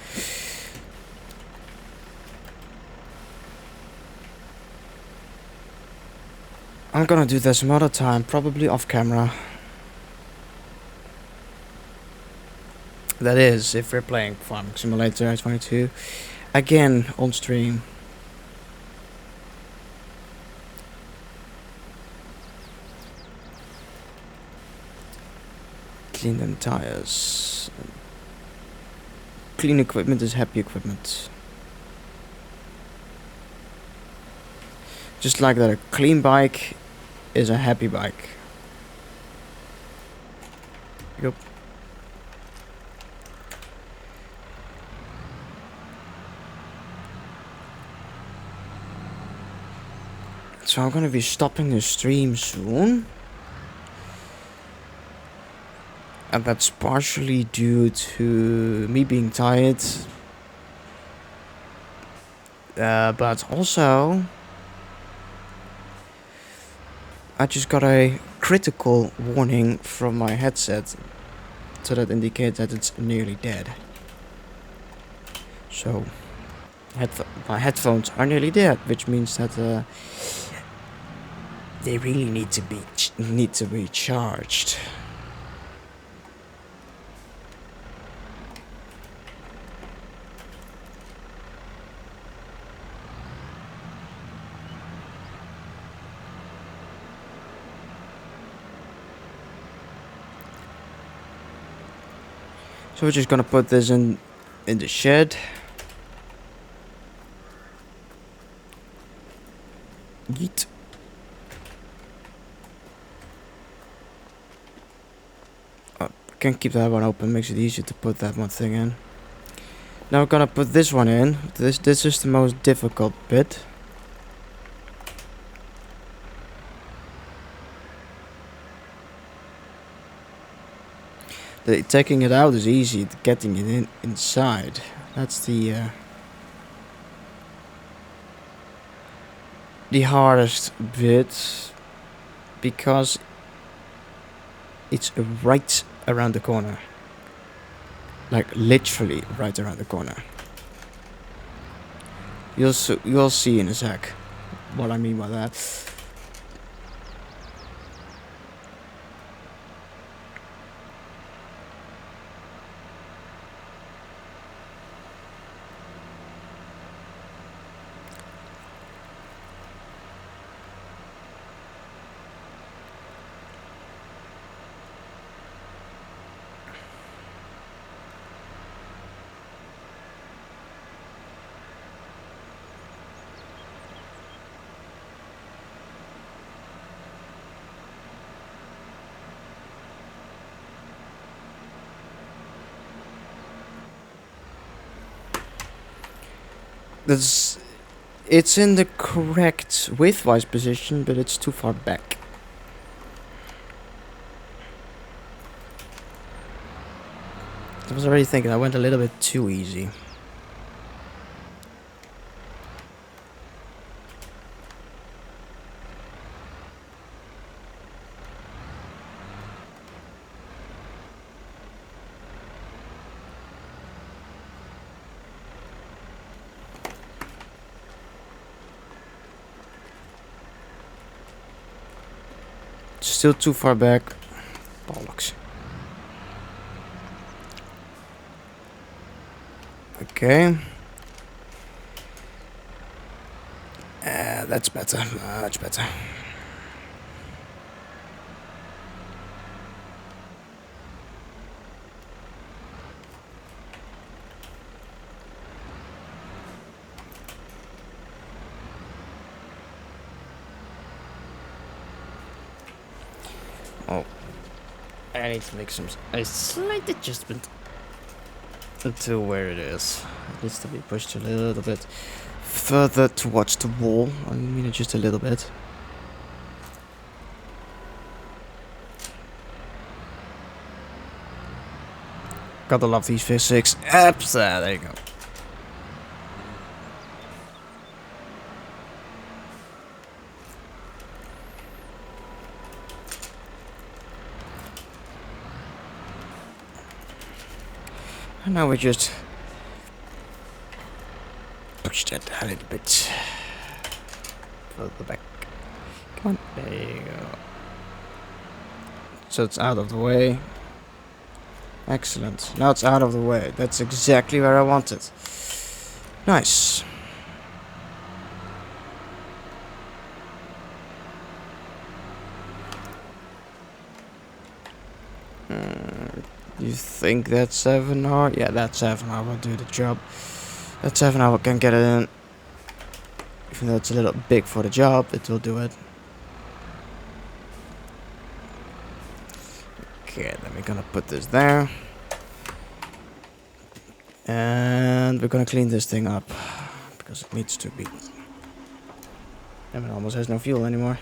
I'm gonna do that some other time, probably off camera. That is, if we're playing Farming Simulator 22 again on stream. Clean them tires. Clean equipment is happy equipment. Just like that, a clean bike is a happy bike. Yup. So I'm gonna be stopping the stream soon. And that's partially due to me being tired. But also, I just got a critical warning from my headset. So that indicates that it's nearly dead. So, my headphones are nearly dead, which means that they really need to be charged. So we're just gonna put this in the shed. Yeet. Can't keep that one open, makes it easier to put that one thing in. Now we're gonna put this one in. This is the most difficult bit. Taking it out is easy. Getting it inside, that's the hardest bit, because it's right around the corner. Like literally right around the corner. You'll see in a sec what I mean by that. It's in the correct width-wise position, but it's too far back. I was already thinking I went a little bit too easy. Still too far back. Bollocks. Okay. That's better. Much better. Oh. I need to make a slight adjustment to where it is. It needs to be pushed a little bit further towards the wall. I mean, just a little bit. Gotta love these physics. There you go. And now we just push that a little bit further back. Come on, there you go. So it's out of the way. Excellent. Now it's out of the way. That's exactly where I want it. Nice. You think that 7R? Yeah, that 7R will do the job. That 7R can get it in. Even though it's a little big for the job, it will do it. Okay, then we're gonna put this there. And we're gonna clean this thing up. Because it needs to be. And it almost has no fuel anymore.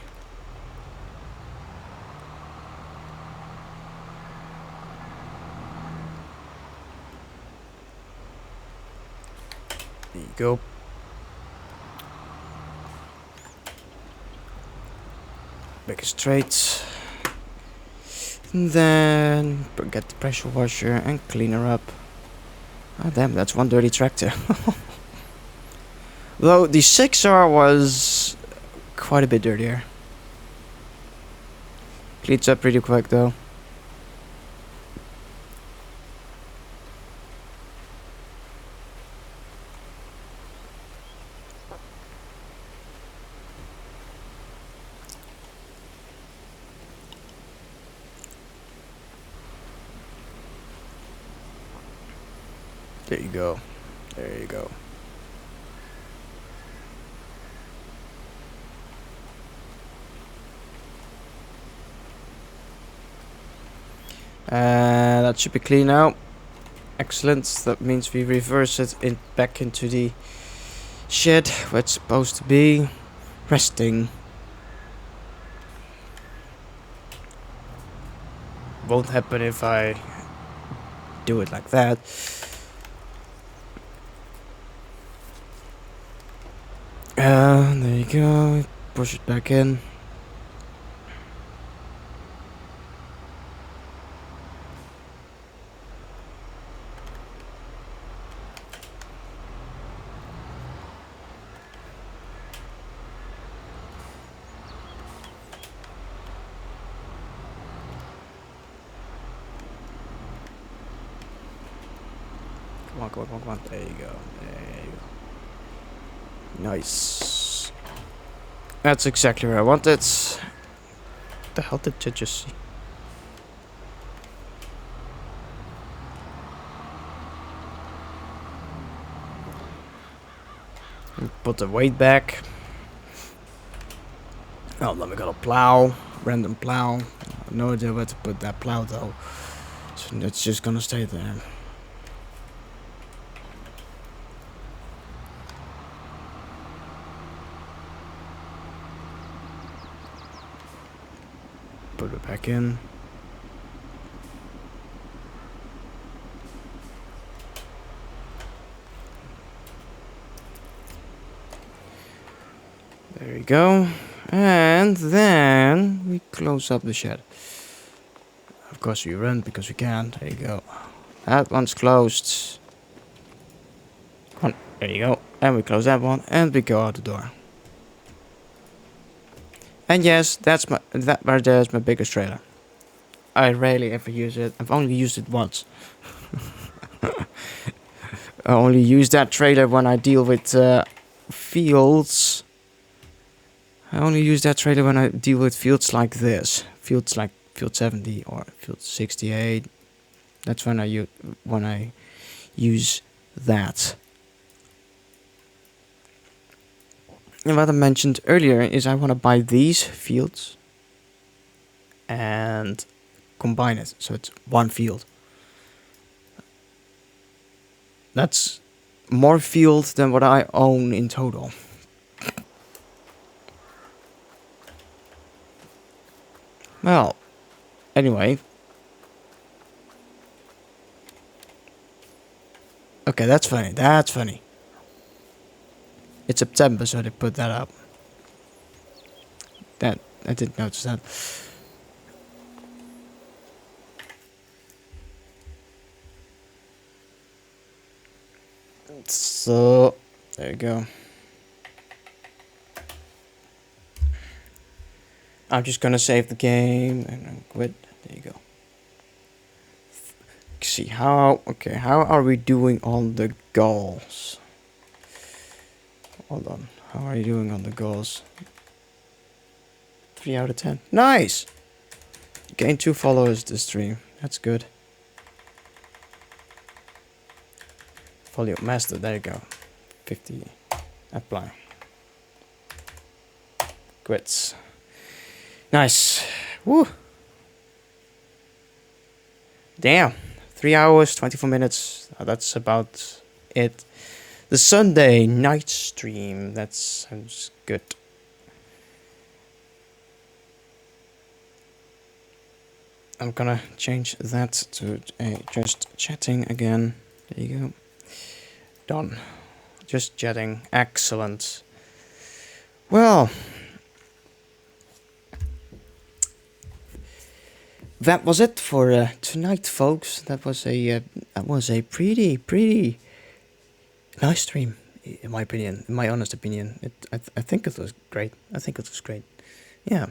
There you go. Make it straight. And then get the pressure washer and clean her up. Ah, damn, that's one dirty tractor. Though the 6R was quite a bit dirtier. Cleans up pretty quick though. There you go. There you go. That should be clean now. Excellent. That means we reverse it back into the shed where it's supposed to be. Resting. Won't happen if I do it like that. There you go. Push it back in. Come on, come on, come on, come on. There you go. There you go. Nice. That's exactly where I wanted. What the hell did you just see? Put the weight back. Oh, then we got a plow. Random plow. No idea where to put that plow though. So it's just gonna stay there. Put it back in. There we go. And then we close up the shed. Of course we run because we can. There you go. That one's closed. Come on. There you go. And we close that one and we go out the door. And yes, that's that right there is my biggest trailer. I rarely ever use it. I've only used it once. I only use that trailer when I deal with fields. I only use that trailer when I deal with fields like this. Fields like field 70 or field 68. That's when I use that. And what I mentioned earlier is I want to buy these fields and combine it so it's one field. That's more field than what I own in total. Well, anyway. Okay, that's funny. That's funny. It's September, so they put that up. That I didn't notice that. So there you go. I'm just gonna save the game and then quit. There you go. See how are we doing on the goals? Hold on. How are you doing on the goals? 3 out of 10. Nice! Gain 2 followers this stream. That's good. Follow master. There you go. 50. Apply. Quits. Nice. Woo! Damn. 3 hours, 24 minutes. That's about it. The Sunday night stream. That sounds good. I'm gonna change that to just chatting again. There you go. Done. Just chatting. Excellent. Well, that was it for tonight, folks. That was a pretty nice stream, in my opinion, in my honest opinion. I think it was great. I think it was great. Yeah.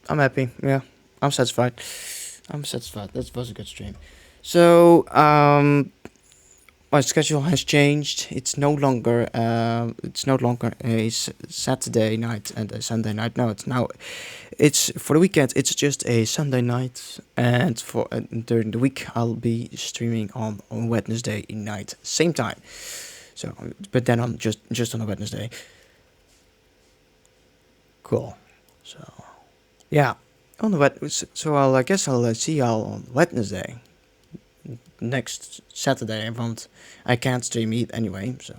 I'm happy. Yeah. I'm satisfied. That was a good stream. So, my schedule has changed. It's no longer a Saturday night and a Sunday night. No, it's for the weekend. It's just a Sunday night, and for during the week I'll be streaming on Wednesday night, same time. So, but then I'm just on a Wednesday. Cool. So, yeah, on the so I guess I'll see y'all on Wednesday. Next Saturday, I can't stream it anyway, so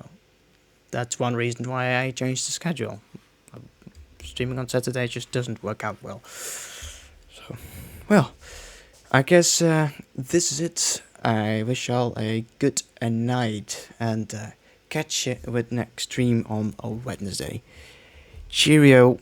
that's one reason why I changed the schedule. Streaming on Saturday just doesn't work out well. So, well, I guess this is it. I wish y'all a good night and catch you with next stream on a Wednesday. Cheerio.